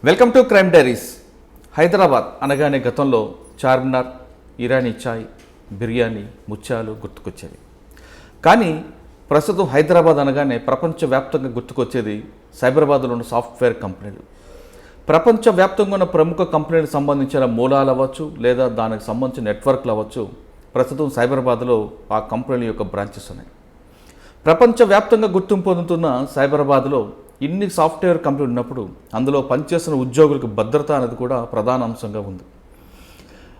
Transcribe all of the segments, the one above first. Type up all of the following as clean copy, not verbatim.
Welcome to crime diaries. Hyderabad అనగానే గతంలో చార్మినార్, ఇరానీ చాయ్, బిర్యానీ, ముత్యాలు గుర్తుకొచ్చేవి. కానీ ప్రస్తుతం హైదరాబాద్ అనగానే ప్రపంచవ్యాప్తంగా గుర్తుకొచ్చేది సైబరాబాద్లో ఉన్న సాఫ్ట్వేర్ కంపెనీలు. ప్రపంచవ్యాప్తంగా ఉన్న ప్రముఖ కంపెనీలకు సంబంధించిన మూలాలు అవ్వచ్చు, లేదా దానికి సంబంధించిన నెట్వర్క్లు అవ్వచ్చు. ప్రస్తుతం సైబరాబాద్లో ఆ కంపెనీల యొక్క బ్రాంచెస్ ఉన్నాయి. ప్రపంచవ్యాప్తంగా గుర్తింపు పొందుతున్న సైబరాబాద్లో ఇన్ని సాఫ్ట్వేర్ కంపెనీలు ఉన్నప్పుడు అందులో పనిచేస్తున్న ఉద్యోగులకు భద్రత అనేది కూడా ప్రధాన అంశంగా ఉంది.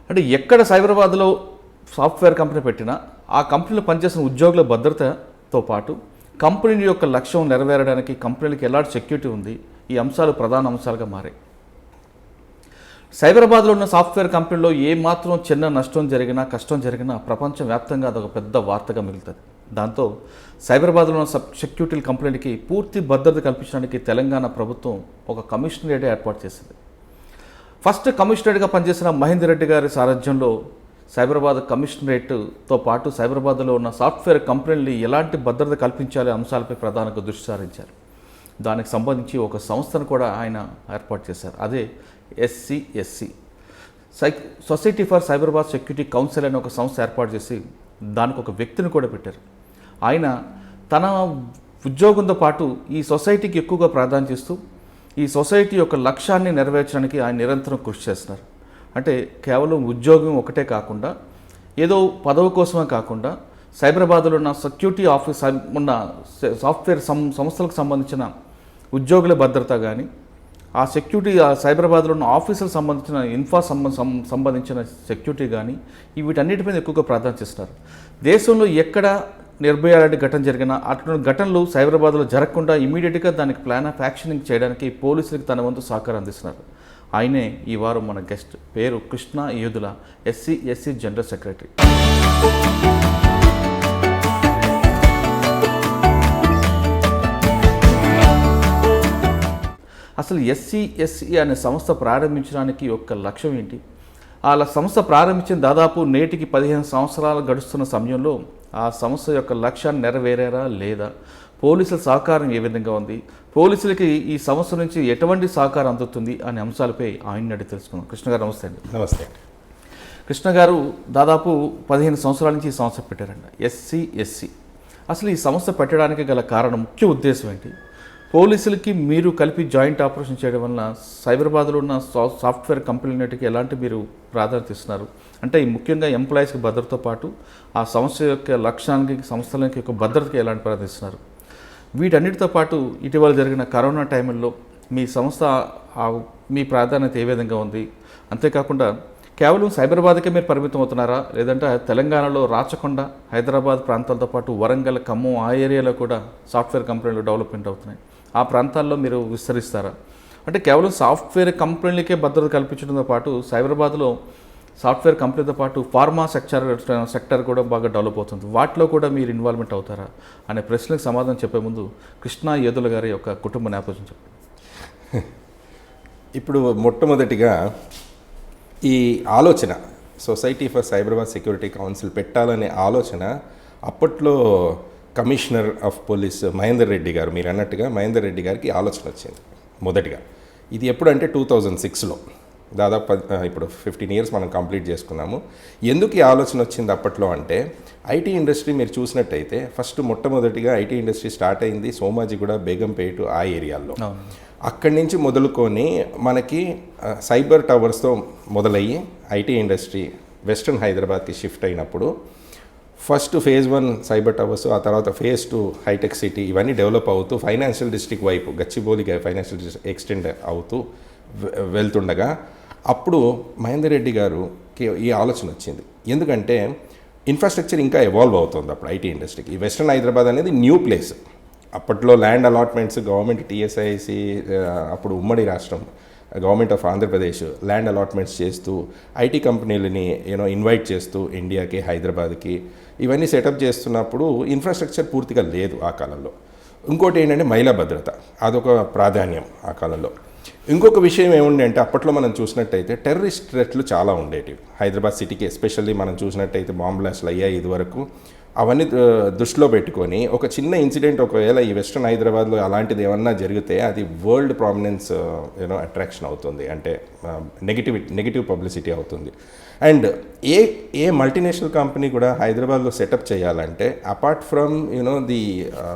అంటే ఎక్కడ సైబరాబాద్లో సాఫ్ట్వేర్ కంపెనీ పెట్టినా ఆ కంపెనీలో పనిచేస్తున్న ఉద్యోగుల భద్రతతో పాటు కంపెనీ యొక్క లక్ష్యం నెరవేరడానికి కంపెనీలకు ఎలాంటి సెక్యూరిటీ ఉంది, ఈ అంశాలు ప్రధాన అంశాలుగా మారాయి. సైబరాబాద్లో ఉన్న సాఫ్ట్వేర్ కంపెనీలో ఏమాత్రం చిన్న నష్టం జరిగినా, కష్టం జరిగినా ప్రపంచవ్యాప్తంగా అదొక పెద్ద వార్తగా మిగులుతుంది. దాంతో సైబరాబాద్లో ఉన్న సెక్యూరిటీ కంపెనీలకి పూర్తి భద్రత కల్పించడానికి తెలంగాణ ప్రభుత్వం ఒక కమిషనరేట్ ఏర్పాటు చేసింది. ఫస్ట్ కమిషనరేట్గా పనిచేసిన మహేందర్ రెడ్డి గారి సారథ్యంలో సైబరాబాద్ కమిషనరేట్తో పాటు సైబరాబాద్లో ఉన్న సాఫ్ట్వేర్ కంపెనీలు ఎలాంటి భద్రత కల్పించాలనే అంశాలపై ప్రధానంగా దృష్టి సారించారు. దానికి సంబంధించి ఒక సంస్థను కూడా ఆయన ఏర్పాటు చేశారు. అదే SCSC, society for Cyberabad security council అనే ఒక సంస్థ ఏర్పాటు చేసి దానికి ఒక వ్యక్తిని కూడా పెట్టారు. ఆయన తన ఉద్యోగంతో పాటు ఈ సొసైటీకి ఎక్కువగా ప్రాధాన్యత ఇస్తూ ఈ సొసైటీ యొక్క లక్ష్యాన్ని నెరవేర్చడానికి ఆయన నిరంతరం కృషి చేస్తున్నారు. అంటే కేవలం ఉద్యోగం ఒకటే కాకుండా, ఏదో పదవి కోసమే కాకుండా, సైబరాబాద్లో ఉన్న సెక్యూరిటీ ఆఫీస్ ఉన్న సాఫ్ట్వేర్ సంస్థలకు సంబంధించిన ఉద్యోగుల భద్రత కానీ, ఆ సెక్యూరిటీ సైబరాబాద్లో ఉన్న ఆఫీసులకు సంబంధించిన సంబంధించిన సెక్యూరిటీ కానీ, వీటన్నిటిపైన ఎక్కువగా ప్రాధాన్యత ఇస్తారు. దేశంలో ఎక్కడ నిర్భయ లాంటి ఘటన జరిగినా అటువంటి ఘటనలు సైబరాబాద్లో జరగకుండా ఇమీడియట్గా దానికి ప్లాన్ ఆఫ్ యాక్షనింగ్ చేయడానికి పోలీసులకు తన వంతు సహకారం అందిస్తున్నారు. ఆయనే ఈ వారం మన గెస్ట్. పేరు కృష్ణ యోధుల, SCSC జనరల్ సెక్రటరీ. అసలు SCSC అనే సంస్థ ప్రారంభించడానికి యొక్క లక్ష్యం ఏంటి? ఆ సంస్థ ప్రారంభించిన దాదాపు నేటికి 15 సంవత్సరాలు గడుస్తున్న సమయంలో ఆ సంస్థ యొక్క లక్ష్యాన్ని నెరవేరారా లేదా, పోలీసుల సహకారం ఏ విధంగా ఉంది, పోలీసులకి ఈ సంస్థ నుంచి ఎటువంటి సహకారం అందుతుంది అనే అంశాలపై ఆయన అడిగి తెలుసుకుందాం. కృష్ణ గారు నమస్తే అండి. నమస్తే. కృష్ణ గారు దాదాపు 15 సంవత్సరాల నుంచి ఈ సంస్థ పెట్టారండి, SCSC. అసలు ఈ సంస్థ పెట్టడానికి గల కారణం, ముఖ్య ఉద్దేశం ఏంటి? పోలీసులకి మీరు కలిపి జాయింట్ ఆపరేషన్ చేయడం వలన సైబరాబాద్లో ఉన్న సాఫ్ట్వేర్ కంపెనీలన్నిటికీ ఎలాంటి మీరు ప్రాధాన్యత ఇస్తున్నారు? అంటే ముఖ్యంగా ఎంప్లాయీస్కి భద్రతతో పాటు ఆ సంస్థ యొక్క లక్ష్యానికి, సంస్థలకి యొక్క భద్రతకి ఎలాంటి ప్రాధాన్యత ఇస్తున్నారు? వీటన్నిటితో పాటు ఇటీవల జరిగిన కరోనా టైంలో మీ సంస్థ మీ ప్రాధాన్యత ఏ విధంగా ఉంది? అంతేకాకుండా కేవలం సైబరాబాద్కే మీరు పరిమితం అవుతున్నారా, లేదంటే తెలంగాణలో రాచకొండ, హైదరాబాద్ ప్రాంతాలతో పాటు వరంగల్, ఖమ్మం ఆ ఏరియాలో కూడా సాఫ్ట్వేర్ కంపెనీలు డెవలప్మెంట్ అవుతున్నాయి. ఆ ప్రాంతాల్లో మీరు విస్తరిస్తారా? అంటే కేవలం సాఫ్ట్వేర్ కంపెనీలకే భద్రత కల్పించడంతో పాటు సైబరాబాద్లో సాఫ్ట్వేర్ కంపెనీతో పాటు ఫార్మా సెక్టర్ కూడా బాగా డెవలప్ అవుతుంది. వాటిలో కూడా మీరు ఇన్వాల్వ్మెంట్ అవుతారా అనే ప్రశ్నలకు సమాధానం చెప్పే ముందు కృష్ణ యోధుల గారి యొక్క కుటుంబ నేపథ్యం చెప్పండి. ఇప్పుడు మొట్టమొదటిగా ఈ ఆలోచన society for Cyberabad security council పెట్టాలనే ఆలోచన అప్పట్లో commissioner of police Mahender Reddy గారు, మీరు అన్నట్టుగా మహేందర్ రెడ్డి గారికి ఆలోచన వచ్చింది మొదటిగా. ఇది ఎప్పుడంటే 2006లో, దాదాపు ఇప్పుడు 15 ఇయర్స్ మనం కంప్లీట్ చేసుకున్నాము. ఎందుకు ఈ ఆలోచన వచ్చింది అప్పట్లో అంటే, ఐటీ ఇండస్ట్రీ మీరు చూసినట్టయితే మొట్టమొదటిగా ఐటీ ఇండస్ట్రీ స్టార్ట్ అయింది సోమాజిగూడ, బేగంపేట ఆ ఏరియాల్లో. అక్కడి నుంచి మొదలుకొని మనకి సైబర్ టవర్స్తో మొదలయ్యి ఐటీ ఇండస్ట్రీ వెస్ట్రన్ హైదరాబాద్కి షిఫ్ట్ అయినప్పుడు ఫస్ట్ ఫేజ్ 1 సైబర్ టవర్స్, ఆ తర్వాత ఫేజ్ 2 హైటెక్ సిటీ, ఇవన్నీ డెవలప్ అవుతూ ఫైనాన్షియల్ డిస్ట్రిక్ట్ వైపు గచ్చిబౌలికి ఫైనాన్షియల్ డిస్ట్రిక్ట్ ఎక్స్టెండ్ అవుతూ వెళ్తుండగా అప్పుడు మహేందర్ రెడ్డి గారుకి ఈ ఆలోచన వచ్చింది. ఎందుకంటే ఇన్ఫ్రాస్ట్రక్చర్ ఇంకా ఎవాల్వ్ అవుతుంది అప్పుడు ఐటీ ఇండస్ట్రీకి. ఈ వెస్ట్రన్ హైదరాబాద్ అనేది న్యూ ప్లేస్. అప్పట్లో ల్యాండ్ అలాట్మెంట్స్ గవర్నమెంట్ TSIC, అప్పుడు ఉమ్మడి రాష్ట్రం government of Andhra Pradesh land allotments చేస్తూ ఐటీ కంపెనీలని ఇన్వైట్ చేస్తూ ఇండియాకి, హైదరాబాద్కి ఇవన్నీ సెటప్ చేస్తున్నప్పుడు ఇన్ఫ్రాస్ట్రక్చర్ పూర్తిగా లేదు ఆ కాలంలో. ఇంకోటి ఏంటంటే మహిళా భద్రత, అదొక ప్రాధాన్యం ఆ కాలంలో. ఇంకొక విషయం ఏముండే అంటే అప్పట్లో మనం చూసినట్టయితే టెర్రరిస్ట్ థ్రెట్లు చాలా ఉండేటివి హైదరాబాద్ సిటీకి. ఎస్పెషల్లీ మనం చూసినట్టయితే బాంబ్ బ్లాస్ట్లు అయ్యాయి ఇదివరకు. అవన్నీ దృష్టిలో పెట్టుకొని ఒక చిన్న ఇన్సిడెంట్ ఒకవేళ ఈ వెస్ట్రన్ హైదరాబాద్లో అలాంటిది ఏమన్నా జరిగితే అది వరల్డ్ ప్రామినెన్స్ అట్రాక్షన్ అవుతుంది, అంటే నెగిటివ్ పబ్లిసిటీ అవుతుంది. అండ్ ఏ మల్టీనేషనల్ కంపెనీ కూడా హైదరాబాద్లో సెటప్ చేయాలంటే apart from the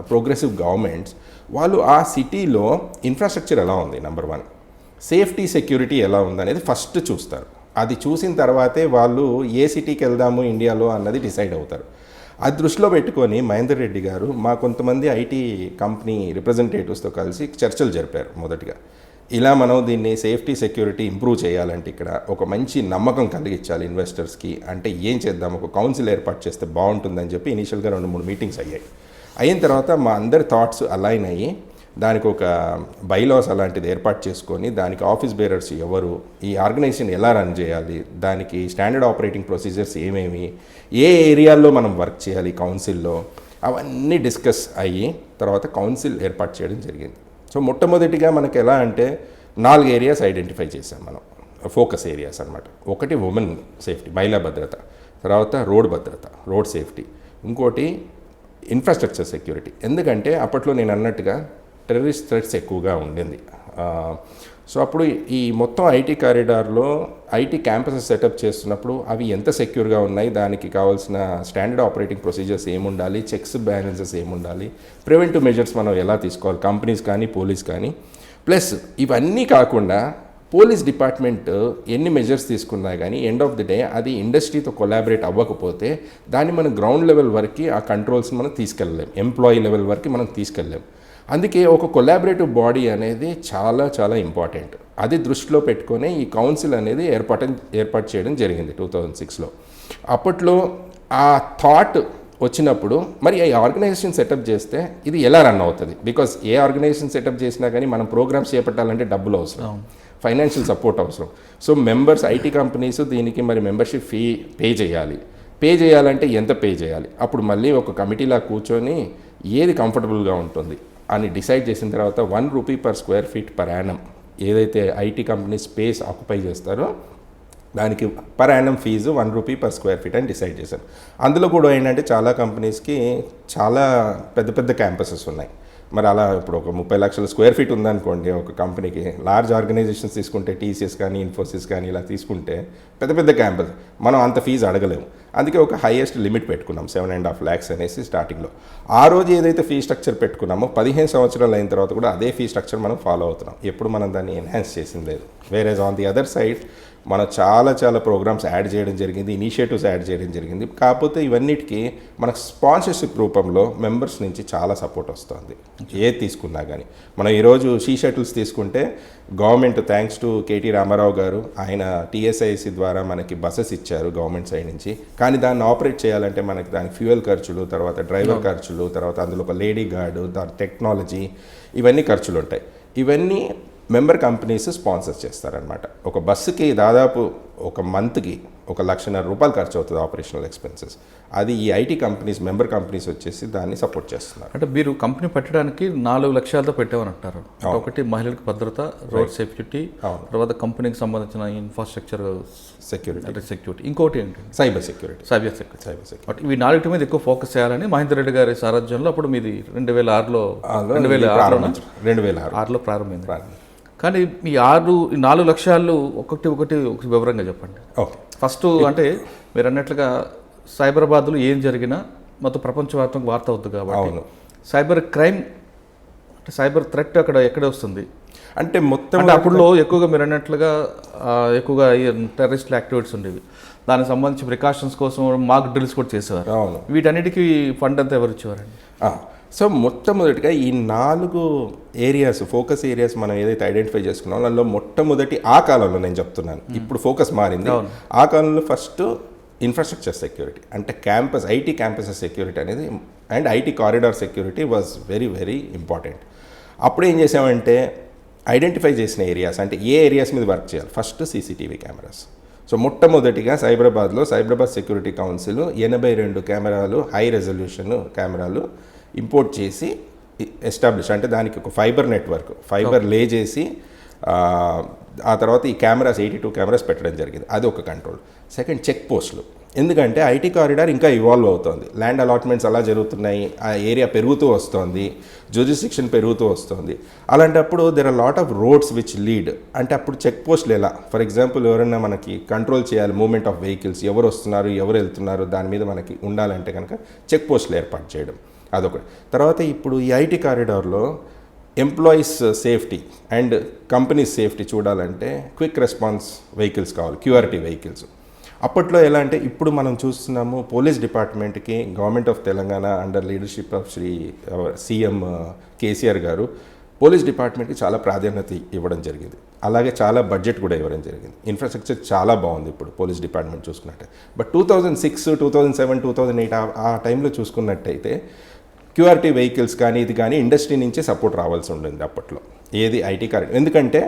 progressive governments, వాళ్ళు ఆ సిటీలో ఇన్ఫ్రాస్ట్రక్చర్ ఎలా ఉంది, నెంబర్ 1, సేఫ్టీ సెక్యూరిటీ ఎలా ఉందనేది ఫస్ట్ చూస్తారు. అది చూసిన తర్వాతే వాళ్ళు ఏ సిటీకి వెళ్దాము ఇండియాలో అన్నది డిసైడ్ అవుతారు. అది దృష్టిలో పెట్టుకొని మహేందర్ రెడ్డి గారు మా కొంతమంది ఐటీ కంపెనీ రిప్రజెంటేటివ్స్తో కలిసి చర్చలు జరిపారు. మొదటిగా ఇలా మనం దీన్ని సేఫ్టీ సెక్యూరిటీ ఇంప్రూవ్ చేయాలంటే ఇక్కడ ఒక మంచి నమ్మకం కలిగించాలి ఇన్వెస్టర్స్కి, అంటే ఏం చేద్దాం, ఒక కౌన్సిల్ ఏర్పాటు చేస్తే బాగుంటుందని చెప్పి ఇనీషియల్గా 2-3 మీటింగ్స్ అయ్యాయి. అయిన తర్వాత మా అందరి థాట్స్ అలైన్ అయ్యి దానికి ఒక బైలాస్ అలాంటిది ఏర్పాటు చేసుకొని దానికి ఆఫీస్ బేరర్స్ ఎవరు, ఈ ఆర్గనైజేషన్ ఎలా రన్ చేయాలి, దానికి స్టాండర్డ్ ఆపరేటింగ్ ప్రొసీజర్స్ ఏమేమి, ఏ ఏరియాల్లో మనం వర్క్ చేయాలి కౌన్సిల్లో, అవన్నీ డిస్కస్ అయ్యి తర్వాత కౌన్సిల్ ఏర్పాటు చేయడం జరిగింది. సో మొట్టమొదటిగా మనకి ఎలా అంటే 4 ఏరియాస్ ఐడెంటిఫై చేసాం మనం, ఫోకస్ ఏరియాస్ అనమాట. ఒకటి ఉమెన్ సేఫ్టీ, మహిళా భద్రత, తర్వాత రోడ్ భద్రత, రోడ్ సేఫ్టీ, ఇంకోటి ఇన్ఫ్రాస్ట్రక్చర్ సెక్యూరిటీ. ఎందుకంటే అప్పట్లో నేను అన్నట్టుగా టెర్రరిస్ట్ థ్రెట్స్ ఎక్కువగా ఉండింది. సో అప్పుడు ఈ మొత్తం ఐటీ కారిడార్లో ఐటీ క్యాంపసెస్ సెటప్ చేస్తున్నప్పుడు అవి ఎంత సెక్యూర్గా ఉన్నాయి, దానికి కావాల్సిన స్టాండర్డ్ ఆపరేటింగ్ ప్రొసీజర్స్ ఏముండాలి, చెక్స్ బ్యాలెన్సెస్ ఏముండాలి, ప్రివెంటివ్ మెజర్స్ మనం ఎలా తీసుకోవాలి, కంపెనీస్ కానీ పోలీస్ కానీ. ప్లస్ ఇవన్నీ కాకుండా పోలీస్ డిపార్ట్మెంట్ ఎన్ని మెజర్స్ తీసుకున్నా కానీ ఎండ్ ఆఫ్ ది డే అది ఇండస్ట్రీతో కొలాబరేట్ అవ్వకపోతే దాన్ని మనం గ్రౌండ్ లెవెల్ వరకు ఆ కంట్రోల్స్ని మనం తీసుకెళ్ళలేం, ఎంప్లాయీ లెవెల్ వరకు మనం తీసుకెళ్ళలేం. అందుకే ఒక కొలాబరేటివ్ బాడీ అనేది చాలా చాలా ఇంపార్టెంట్. అది దృష్టిలో పెట్టుకొని ఈ కౌన్సిల్ అనేది ఏర్పాటు చేయడం జరిగింది 2006లో. అప్పట్లో ఆ థాట్ వచ్చినప్పుడు మరి ఈ ఆర్గనైజేషన్ సెటప్ చేస్తే ఇది ఎలా రన్ అవుతుంది, బికాస్ ఏ ఆర్గనైజేషన్ సెటప్ చేసినా కానీ మనం ప్రోగ్రామ్స్ చేపట్టాలంటే డబ్బులు అవసరం, ఫైనాన్షియల్ సపోర్ట్ అవసరం. సో మెంబర్స్, ఐటీ కంపెనీస్ దీనికి మరి మెంబర్షిప్ ఫీ పే చేయాలంటే ఎంత పే చేయాలి, అప్పుడు మళ్ళీ ఒక కమిటీలా కూర్చొని ఏది కంఫర్టబుల్గా ఉంటుంది అని డిసైడ్ చేసిన తర్వాత ₹1 per square feet per annum ఏదైతే ఐటీ కంపెనీ స్పేస్ ఆక్యుపై చేస్తారో దానికి per annum fee ₹1 per square feet అని డిసైడ్ చేశారు. అందులో కూడా ఏంటంటే చాలా కంపెనీస్కి చాలా పెద్ద పెద్ద క్యాంపసెస్ ఉన్నాయి. మరి అలా ఇప్పుడు ఒక 30 లక్షల స్క్వేర్ ఫీట్ ఉందనుకోండి ఒక కంపెనీకి, లార్జ్ ఆర్గనైజేషన్స్ తీసుకుంటే టీసీఎస్ కానీ ఇన్ఫోసిస్ కానీ ఇలా తీసుకుంటే పెద్ద పెద్ద క్యాంపస్, మనం అంత ఫీజు అడగలేము. అందుకే ఒక హైయెస్ట్ లిమిట్ పెట్టుకున్నాం 7.5 lakhs అనేసి స్టార్టింగ్లో. ఆ రోజు ఏదైతే ఫీ స్ట్రక్చర్ పెట్టుకున్నామో 15 సంవత్సరాలు అయిన తర్వాత కూడా అదే ఫీ స్ట్రక్చర్ మనం ఫాలో అవుతున్నాం, ఎప్పుడు మనం దాన్ని ఎన్హాన్స్ చేసింది లేదు. వేరేజ్ ఆన్ ది అదర్ సైడ్ మనం చాలా ప్రోగ్రామ్స్ యాడ్ చేయడం జరిగింది, ఇనిషియేటివ్స్ యాడ్ చేయడం జరిగింది. కాకపోతే ఇవన్నిటికీ మనకు స్పాన్సర్షిప్ రూపంలో మెంబర్స్ నుంచి చాలా సపోర్ట్ వస్తుంది. ఏది తీసుకున్నా కానీ మనం ఈరోజు షీ షటిల్స్ తీసుకుంటే government thanks to KT Rama Rao గారు, ఆయన టీఎస్ఐసి ద్వారా మనకి బస్సెస్ ఇచ్చారు గవర్నమెంట్ సైడ్ నుంచి. కానీ దాన్ని ఆపరేట్ చేయాలంటే మనకి దానికి ఫ్యూయల్ ఖర్చులు, తర్వాత డ్రైవర్ ఖర్చులు, తర్వాత అందులో ఒక లేడీ గార్డు, దాని టెక్నాలజీ, ఇవన్నీ ఖర్చులు ఉంటాయి. ఇవన్నీ మెంబర్ కంపెనీస్ స్పాన్సర్ చేస్తారనమాట. ఒక బస్సుకి దాదాపు ఒక మంత్కి ₹1,00,000 ఖర్చు అవుతుంది ఆపరేషనల్ ఎక్స్పెన్సెస్. అది ఈ ఐటీ కంపెనీస్, మెంబర్ కంపెనీస్ వచ్చేసి దాన్ని సపోర్ట్ చేస్తున్నారు. అంటే మీరు కంపెనీ పెట్టడానికి 4 లక్షలతో పెట్టామని అంటారు. ఒకటి మహిళలకు భద్రత, రోడ్ సేఫ్టీ, తర్వాత కంపెనీకి సంబంధించిన ఇన్ఫ్రాస్ట్రక్చర్ సెక్యూరిటీ, ఇంకోటి ఏంటి సైబర్ సెక్యూరిటీ. ఇవి 4 మీద ఎక్కువ ఫోకస్ చేయాలని మహేందర్ రెడ్డి గారి సారథ్యంలో అప్పుడు మీది 2006లో ప్రారంభమైంది. కానీ ఈ 4 లక్ష్యాలు ఒకటి వివరంగా చెప్పండి. ఓకే, ఫస్ట్ అంటే మీరు అన్నట్లుగా సైబరాబాద్లో ఏం జరిగినా మొత్తం ప్రపంచవ్యాప్తంగా వార్త అవుతుంది కాబట్టి సైబర్ క్రైమ్ అంటే సైబర్ థ్రెట్ ఎక్కడ వస్తుంది అంటే మొత్తం అప్పుడులో ఎక్కువగా మీరు అన్నట్లుగా ఎక్కువగా టెర్రరిస్టల్ యాక్టివిటీస్ ఉండేవి. దానికి సంబంధించి ప్రికాషన్స్ కోసం మాక్ డ్రిల్స్ కూడా చేసేవారు. వీటన్నిటికీ ఫండ్ అంతా ఎవరు ఇచ్చేవారండి? సో మొట్టమొదటిగా ఈ 4 ఏరియాస్, ఫోకస్ ఏరియాస్ మనం ఏదైతే ఐడెంటిఫై చేసుకున్నామో అందులో మొట్టమొదటి ఆ కాలంలో నేను చెప్తున్నాను, ఇప్పుడు ఫోకస్ మారింది. ఆ కాలంలో ఫస్ట్ ఇన్ఫ్రాస్ట్రక్చర్ సెక్యూరిటీ అంటే క్యాంపస్, ఐటీ క్యాంపసెస్ సెక్యూరిటీ అనేది and IT corridor security was very important. అప్పుడు ఏం చేసామంటే ఐడెంటిఫై చేసిన ఏరియాస్ అంటే ఏ ఏరియాస్ మీద వర్క్ చేయాలి, ఫస్ట్ సీసీటీవీ కెమెరాస్. సో మొట్టమొదటిగా సైబరాబాద్ సెక్యూరిటీ కౌన్సిల్ 82 కెమెరాలు, హై రెజల్యూషన్ కెమెరాలు ఇంపోర్ట్ చేసి ఎస్టాబ్లిష్, అంటే దానికి ఒక ఫైబర్ నెట్వర్క్, ఫైబర్ లే చేసి ఆ తర్వాత ఈ కెమెరాస్ 82 కెమెరాస్ పెట్టడం జరిగింది, అది ఒక కంట్రోల్. సెకండ్, చెక్ పోస్టులు. ఎందుకంటే ఐటీ కారిడార్ ఇంకా ఇవాల్వ్ అవుతుంది, ల్యాండ్ అలాట్మెంట్స్ అలా జరుగుతున్నాయి, ఆ ఏరియా పెరుగుతూ వస్తుంది, జ్యూరిస్డిక్షన్ పెరుగుతూ వస్తుంది. అలాంటప్పుడు there are lot of roads which lead. అంటే అప్పుడు చెక్ పోస్టులు ఎలా, ఫర్ ఎగ్జాంపుల్ ఎవరైనా మనకి కంట్రోల్ చేయాలి మూవ్మెంట్ ఆఫ్ వెహికల్స్, ఎవరు వస్తున్నారు ఎవరు వెళ్తున్నారు దాని మీద మనకి ఉండాలంటే కనుక చెక్ పోస్టులు ఏర్పాటు చేయడం, అదొకటి. తర్వాత ఇప్పుడు ఈ ఐటీ కారిడార్లో employees safety and companies safety చూడాలంటే క్విక్ రెస్పాన్స్ వెహికల్స్ కావాలి, క్యూఆర్టీ వెహికల్స్. అప్పట్లో ఎలా అంటే ఇప్పుడు మనం చూస్తున్నాము పోలీస్ డిపార్ట్మెంట్కి government of Telangana under leadership of Shri CM KCR గారు పోలీస్ డిపార్ట్మెంట్కి చాలా ప్రాధాన్యత ఇవ్వడం జరిగింది. అలాగే చాలా బడ్జెట్ కూడా ఇవ్వడం జరిగింది. ఇన్ఫ్రాస్ట్రక్చర్ చాలా బాగుంది ఇప్పుడు పోలీస్ డిపార్ట్మెంట్ చూసుకున్నట్టే. బట్ 2006, 2007, 2008 ఆ టైంలో చూసుకున్నట్టయితే క్యూఆర్టీ వెహికల్స్ కానీ ఇది కానీ ఇండస్ట్రీ నుంచే సపోర్ట్ రావాల్సి ఉండింది అప్పట్లో, ఏది ఐటీ కారిడార్. ఎందుకంటే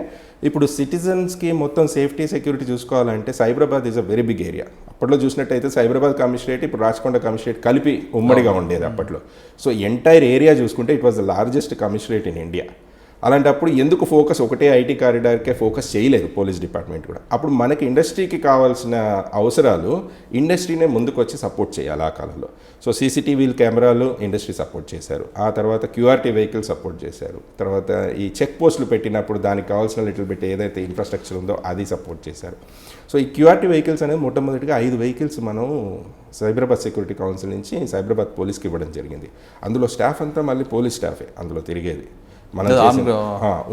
ఇప్పుడు సిటిజన్స్కి మొత్తం సేఫ్టీ సెక్యూరిటీ చూసుకోవాలంటే Cyberabad is a very big area. అప్పట్లో చూసినట్టయితే సైబరాబాద్ కమిషనరేట్, ఇప్పుడు రాచకొండ కమిషనరేట్ కలిపి ఉమ్మడిగా ఉండేది అప్పట్లో. సో ఎంటైర్ ఏరియా చూసుకుంటే it was the largest commissionerate in India. అలాంటప్పుడు ఎందుకు ఫోకస్ ఒకటే ఐటీ కారిడార్కే ఫోకస్ చేయలేదు పోలీస్ డిపార్ట్మెంట్ కూడా. అప్పుడు మనకి ఇండస్ట్రీకి కావాల్సిన అవసరాలు ఇండస్ట్రీనే ముందుకు వచ్చి సపోర్ట్ చేయాలి ఆ కాలంలో. సో సీసీటీవీ కెమెరాలు ఇండస్ట్రీ సపోర్ట్ చేశారు, ఆ తర్వాత క్యూఆర్టీ వెహికల్ సపోర్ట్ చేశారు, తర్వాత ఈ చెక్ పోస్టులు పెట్టినప్పుడు దానికి కావాల్సిన లిటిల్ బిట్ ఏదైతే ఇన్ఫ్రాస్ట్రక్చర్ ఉందో అది సపోర్ట్ చేశారు. సో ఈ క్యూఆర్టీ వెహికల్స్ అనేది మొట్టమొదటిగా 5 వెహికల్స్ మనం సైబరాబాద్ సెక్యూరిటీ కౌన్సిల్ నుంచి సైబరాబాద్ పోలీస్కి ఇవ్వడం జరిగింది. అందులో స్టాఫ్ అంతా మళ్ళీ పోలీస్ స్టాఫే అందులో తిరిగేది. మనం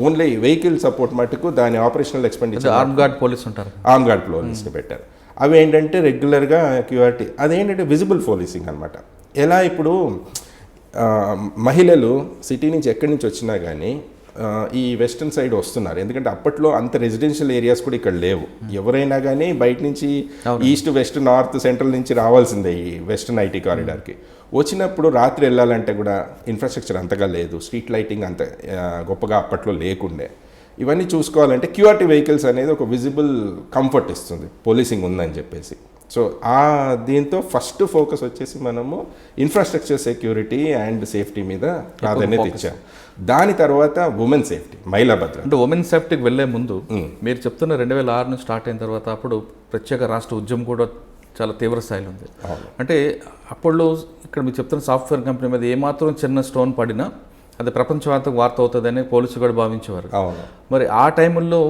ఓన్లీ వెహికల్ సపోర్ట్ మటుకు దాని operational expenditure arm guard police ఉంటారు, ఆర్మ్ గార్డ్ పోలీస్ని పెట్టారు. అవి ఏంటంటే రెగ్యులర్గా క్యూఆర్టీ, అదేంటంటే విజిబుల్ పోలీసింగ్ అనమాట. ఎలా ఇప్పుడు మహిళలు సిటీ నుంచి ఎక్కడి నుంచి వచ్చినా కానీ ఈ వెస్టర్న్ సైడ్ వస్తున్నారు, ఎందుకంటే అప్పట్లో అంత రెసిడెన్షియల్ ఏరియాస్ కూడా ఇక్కడ లేవు. ఎవరైనా కానీ బయట నుంచి ఈస్ట్, వెస్ట్, నార్త్, సెంట్రల్ నుంచి రావాల్సిందే ఈ వెస్టర్న్ ఐటీ కారిడార్కి. వచ్చినప్పుడు రాత్రి వెళ్ళాలంటే కూడా ఇన్ఫ్రాస్ట్రక్చర్ అంతగా లేదు, స్ట్రీట్ లైటింగ్ అంత గొప్పగా అప్పట్లో లేకుండే. ఇవన్నీ చూసుకోవాలంటే క్యూఆర్టీ వెహికల్స్ అనేది ఒక విజిబుల్ కంఫర్ట్ ఇస్తుంది, పోలీసింగ్ ఉందని చెప్పేసి. సో దీంతో ఫస్ట్ ఫోకస్ వచ్చేసి మనము ఇన్ఫ్రాస్ట్రక్చర్ సెక్యూరిటీ అండ్ సేఫ్టీ మీద ప్రాధాన్యత ఇచ్చాం. దాని తర్వాత ఉమెన్ సేఫ్టీ, మహిళా భద్రత. అంటే ఉమెన్ సేఫ్టీకి వెళ్లే ముందు మీరు చెప్తున్న 2006 నుంచి స్టార్ట్ అయిన తర్వాత అప్పుడు ప్రత్యేక రాష్ట్ర ఉద్యమం కూడా చాలా తీవ్ర స్థాయిలో ఉంది. అంటే అప్పుడు ఇక్కడ మీరు చెప్తున్న సాఫ్ట్వేర్ కంపెనీ మీద ఏమాత్రం చిన్న స్టోన్ పడినా అది ప్రపంచవ్యాప్తంగా వార్త అవుతుందని పోలీసులు కూడా భావించేవారు. మరి ఆ టైంలో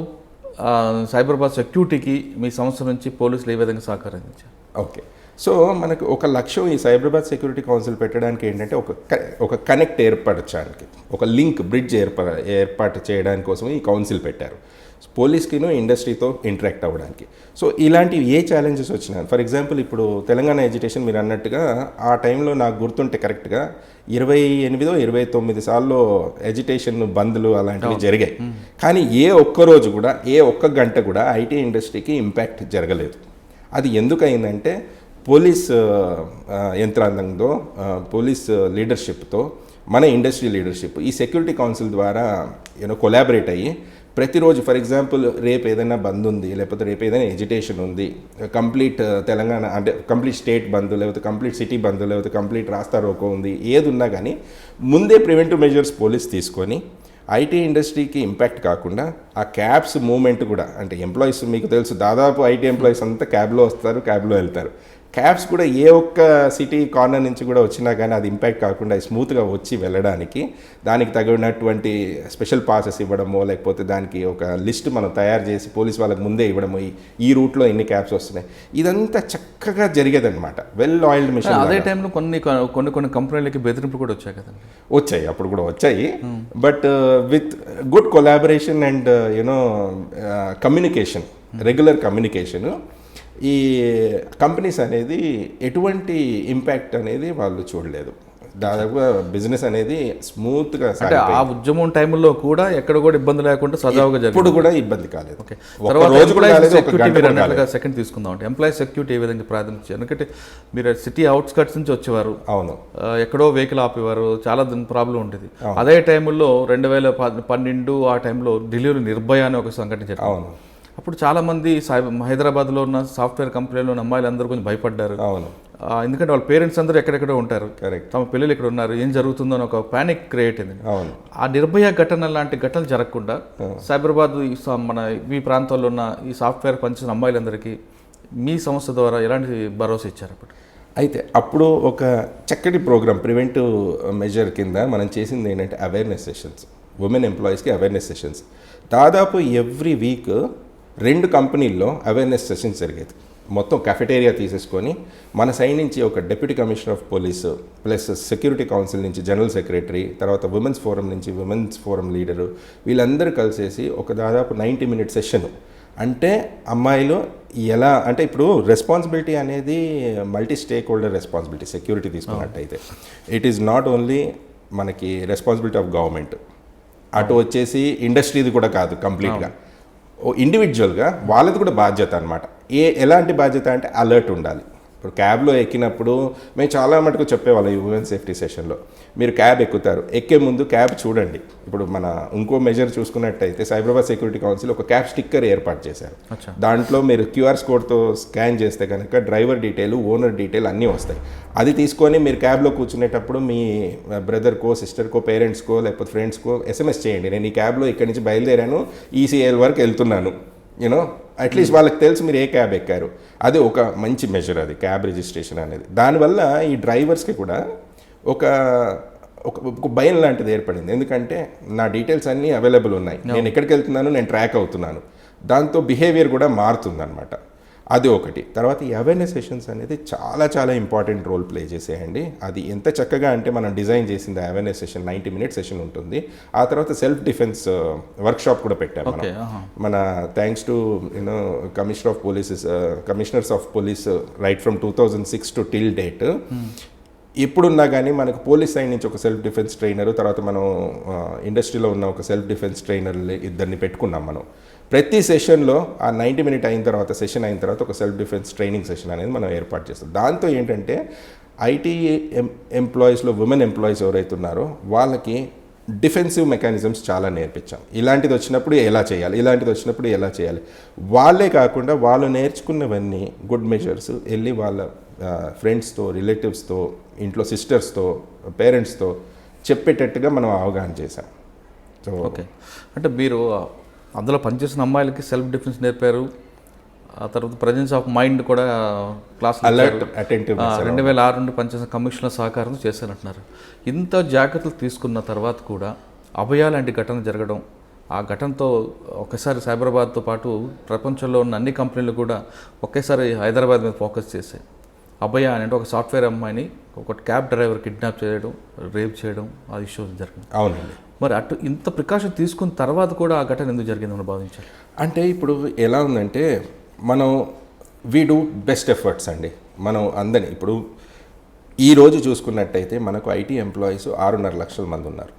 సైబరాబాద్ సెక్యూరిటీకి మీ సంస్థ నుంచి పోలీసులు ఏ విధంగా సహకరించారు? ఓకే, సో మనకు ఒక లక్ష్యం ఈ సైబరాబాద్ సెక్యూరిటీ కౌన్సిల్ పెట్టడానికి ఏంటంటే ఒక కనెక్ట్ ఏర్పరచడానికి, ఒక లింక్ బ్రిడ్జ్ ఏర్పాటు చేయడానికి కోసం ఈ కౌన్సిల్ పెట్టారు, పోలీస్కిను ఇండస్ట్రీతో ఇంటరాక్ట్ అవ్వడానికి. సో ఇలాంటివి ఏ ఛాలెంజెస్ వచ్చినా, ఫర్ ఎగ్జాంపుల్ ఇప్పుడు తెలంగాణ ఎడ్యుకేషన్ మీరు అన్నట్టుగా ఆ టైంలో నాకు గుర్తుంటే కరెక్ట్గా 28, 29 సార్లు ఎడ్యుకేషన్ బంద్లు అలాంటివి జరిగాయి. కానీ ఏ ఒక్క రోజు కూడా, ఏ ఒక్క గంట కూడా ఐటీ ఇండస్ట్రీకి ఇంపాక్ట్ జరగలేదు. అది ఎందుకు అయిందంటే పోలీస్ యంత్రాంగంతో, పోలీస్ లీడర్షిప్తో, మన ఇండస్ట్రీ లీడర్షిప్ ఈ సెక్యూరిటీ కౌన్సిల్ ద్వారా కొలాబరేట్ అయ్యి ప్రతిరోజు, ఫర్ ఎగ్జాంపుల్ రేపు ఏదైనా బంద్ ఉంది, లేకపోతే రేపు ఏదైనా ఎడ్యుకేషన్ ఉంది, కంప్లీట్ తెలంగాణ అంటే కంప్లీట్ స్టేట్ బంద్, లేకపోతే కంప్లీట్ సిటీ బంద్, లేకపోతే కంప్లీట్ రాస్తా రోకో ఉంది, ఏది ఉన్నా కానీ ముందే ప్రివెంటివ్ మెజర్స్ పోలీస్ తీసుకొని ఐటీ ఇండస్ట్రీకి ఇంపాక్ట్ కాకుండా ఆ క్యాబ్స్ మూవ్మెంట్ కూడా, అంటే ఎంప్లాయీస్ మీకు తెలుసు దాదాపు ఐటీ ఎంప్లాయీస్ అంతా క్యాబ్లో వస్తారు, క్యాబ్లో వెళ్తారు. క్యాబ్స్ కూడా ఏ ఒక్క సిటీ కార్నర్ నుంచి కూడా వచ్చినా కానీ అది ఇంపాక్ట్ కాకుండా స్మూత్గా వచ్చి వెళ్ళడానికి దానికి తగినటువంటి స్పెషల్ పాసెస్ ఇవ్వడమో, లేకపోతే దానికి ఒక లిస్ట్ మనం తయారు చేసి పోలీస్ వాళ్ళకి ముందే ఇవ్వడము, ఈ రూట్లో ఎన్ని క్యాబ్స్ వస్తున్నాయి, ఇదంతా చక్కగా జరిగేదన్నమాట. Well oiled machine. అదే టైంలో కొన్ని కంపెనీలకి బెదిరింపులు కూడా వచ్చాయి కదండి? వచ్చాయి, అప్పుడు కూడా వచ్చాయి. But with good collaboration and communication, regular communication, ఈ కంపెనీస్ అనేది ఎటువంటి ఇంపాక్ట్ అనేది వాళ్ళు చూడలేదు. దాదాపుగా బిజినెస్ అనేది స్మూత్గా, అంటే ఆ ఉద్యమం టైంలో కూడా ఎక్కడ కూడా ఇబ్బంది లేకుండా సజావుగా జరిగింది, ఇప్పుడు కూడా ఇబ్బంది కాలేదు. సెకండ్ తీసుకుందాం అంటే ఎంప్లాయీ సెక్యూరిటీ ఏ విధంగా ప్రాధాన్యత, ఎందుకంటే మీరు సిటీ అవుట్స్కట్స్ నుంచి వచ్చేవారు, అవును, ఎక్కడో వెహికల్ ఆపేవారు, చాలా ప్రాబ్లం ఉండేది. అదే టైంలో 2012 ఆ టైంలో ఢిల్లీలో నిర్భయ అనే ఒక సంఘటన జరిగింది. అవును, అప్పుడు చాలామంది హైదరాబాద్లో ఉన్న సాఫ్ట్వేర్ కంపెనీలో ఉన్న అమ్మాయిలు అందరూ కొంచెం భయపడ్డారు. అవును, ఎందుకంటే వాళ్ళ పేరెంట్స్ అందరూ ఎక్కడెక్కడో ఉంటారు, కరెక్ట్. తమ పిల్లలు ఇక్కడ ఉన్నారు, ఏం జరుగుతుందో అని ఒక పానిక్ క్రియేట్ అయింది. అవును. ఆ నిర్భయ ఘటన లాంటి ఘటనలు జరగకుండా సైబరాబాద్ మన మీ ప్రాంతాల్లో ఉన్న ఈ సాఫ్ట్వేర్ పనిచేసిన అమ్మాయిలందరికీ మీ సంస్థ ద్వారా ఎలాంటి భరోసా ఇచ్చారు అప్పుడు? అయితే అప్పుడు ఒక చక్కటి ప్రోగ్రామ్ ప్రివెంటివ్ మెజర్ కింద మనం చేసింది ఏంటంటే అవేర్నెస్ సెషన్స్, ఉమెన్ ఎంప్లాయీస్కి అవేర్నెస్ సెషన్స్. దాదాపు ఎవ్రీ వీక్ 2 కంపెనీల్లో అవేర్నెస్ సెషన్స్ జరిగేది. మొత్తం కెఫెటేరియా తీసేసుకొని మన సైడ్ నుంచి ఒక deputy commissioner of police plus security council నుంచి జనరల్ సెక్రటరీ, తర్వాత ఉమెన్స్ ఫోరం నుంచి ఉమెన్స్ ఫోరం లీడరు, వీళ్ళందరూ కలిసేసి ఒక దాదాపు 90 minute సెషన్. అంటే అమ్మాయిలు ఎలా అంటే ఇప్పుడు రెస్పాన్సిబిలిటీ అనేది multi stake holder responsibility. Security తీసుకున్నట్టయితే ఇట్ ఈస్ నాట్ ఓన్లీ మనకి రెస్పాన్సిబిలిటీ ఆఫ్ గవర్నమెంట్, అటు వచ్చేసి ఇండస్ట్రీది కూడా కాదు, కంప్లీట్గా ఇండివిజువల్గా వాళ్ళది కూడా బాధ్యత అనమాట. ఎలాంటి బాధ్యత అంటే అలర్ట్ ఉండాలి. ఇప్పుడు క్యాబ్లో ఎక్కినప్పుడు మేము చాలా మటుకు చెప్పేవాళ్ళం ఈ ఉమెన్ సేఫ్టీ సెషన్లో, మీరు క్యాబ్ ఎక్కుతారు, ఎక్కే ముందు క్యాబ్ చూడండి. ఇప్పుడు మన ఇంకో మెజర్ చూసుకున్నట్టయితే సైబరాబాద్ సెక్యూరిటీ కౌన్సిల్ ఒక క్యాబ్ స్టిక్కర్ ఏర్పాటు చేశారు. దాంట్లో మీరు క్యూఆర్ కోడ్తో స్కాన్ చేస్తే కనుక డ్రైవర్ డీటెయిల్, ఓనర్ డీటెయిల్ అన్నీ వస్తాయి. అది తీసుకొని మీరు క్యాబ్లో కూర్చునేటప్పుడు మీ బ్రదర్కో, సిస్టర్కో, పేరెంట్స్కో లేకపోతే ఫ్రెండ్స్కో SMS చేయండి, నేను ఈ క్యాబ్లో ఇక్కడి నుంచి బయలుదేరాను, ECL వరకు వెళ్తున్నాను. యూనో అట్లీస్ట్ వాళ్ళకి తెలుసు మీరు ఏ క్యాబ్ ఎక్కారు. అది ఒక మంచి మెజర్, అది క్యాబ్ రిజిస్ట్రేషన్ అనేది. దానివల్ల ఈ డ్రైవర్స్కి కూడా ఒక ఒక భయం లాంటిది ఏర్పడింది. ఎందుకంటే నా డీటెయిల్స్ అన్నీ అవైలబుల్ ఉన్నాయి, నేను ఎక్కడికి వెళ్తున్నాను, నేను ట్రాక్ అవుతున్నాను. దాంతో బిహేవియర్ కూడా మారుతుందన్నమాట. అది ఒకటి. తర్వాత ఈ అవేర్నెస్ సెషన్స్ అనేది చాలా చాలా ఇంపార్టెంట్ రోల్ ప్లే చేసేయండి. అది ఎంత చక్కగా అంటే మనం డిజైన్ చేసింది అవేర్నెస్ సెషన్ 90 minute సెషన్ ఉంటుంది. ఆ తర్వాత సెల్ఫ్ డిఫెన్స్ వర్క్షాప్ కూడా పెట్టాము మనం. మన thanks to commissioners of police right from 2006 to till date. ఎప్పుడున్నా కానీ మనకు పోలీస్ సైడ్ నుంచి ఒక సెల్ఫ్ డిఫెన్స్ ట్రైనర్, తర్వాత మనం ఇండస్ట్రీలో ఉన్న ఒక సెల్ఫ్ డిఫెన్స్ ట్రైనర్ ఇద్దరిని పెట్టుకున్నాం మనం. ప్రతి సెషన్లో ఆ 90 minute అయిన తర్వాత, సెషన్ అయిన తర్వాత ఒక సెల్ఫ్ డిఫెన్స్ ట్రైనింగ్ సెషన్ అనేది మనం ఏర్పాటు చేస్తాం. దాంతో ఏంటంటే IT ఎంప్లాయీస్లో ఉమెన్ ఎంప్లాయీస్ ఎవరైతే ఉన్నారో వాళ్ళకి డిఫెన్సివ్ మెకానిజమ్స్ చాలా నేర్పించాం. ఇలాంటిది వచ్చినప్పుడు ఎలా చేయాలి, ఇలాంటిది వచ్చినప్పుడు ఎలా చేయాలి. వాళ్ళే కాకుండా వాళ్ళు నేర్చుకున్నవన్నీ గుడ్ మెజర్స్ వెళ్ళి వాళ్ళ ఫ్రెండ్స్తో, రిలేటివ్స్తో, ఇంట్లో సిస్టర్స్తో, పేరెంట్స్తో చెప్పేటట్టుగా మనం అవగాహన చేశాం. సో ఓకే, అంటే మీరు అందులో పనిచేసిన అమ్మాయిలకి సెల్ఫ్ డిఫెన్స్ నేర్పారు, ఆ తర్వాత ప్రజెన్స్ ఆఫ్ మైండ్ కూడా క్లాస్ అలర్ట్, అటెంటివ్ 2006 నుండి పనిచేసిన కమిషనర్ సహకారంతో చేశారంటున్నారు. ఇంత జాగ్రత్తలు తీసుకున్న తర్వాత కూడా అభయ లాంటి ఘటన జరగడం, ఆ ఘటనతో ఒకసారి సైబరాబాద్తో పాటు ప్రపంచంలో ఉన్న అన్ని కంపెనీలు కూడా ఒకేసారి హైదరాబాద్ మీద ఫోకస్ చేశాయి. అభయ అంటే ఒక సాఫ్ట్వేర్ అమ్మాయిని ఒక క్యాబ్ డ్రైవర్ కిడ్నాప్ చేయడం, రేప్ చేయడం, ఆ ఇష్యూస్ జరిగింది. అవునండి. మరి అటు ఇంత ప్రికాషన్ తీసుకున్న తర్వాత కూడా ఆ ఘటన ఎందుకు జరిగిందని భావించారు? అంటే ఇప్పుడు ఎలా ఉందంటే మనం వీ డూ బెస్ట్ ఎఫర్ట్స్ అండి. మనం అందరినీ ఇప్పుడు ఈరోజు చూసుకున్నట్టయితే మనకు IT ఎంప్లాయీస్ 6.5 లక్షల మంది ఉన్నారు.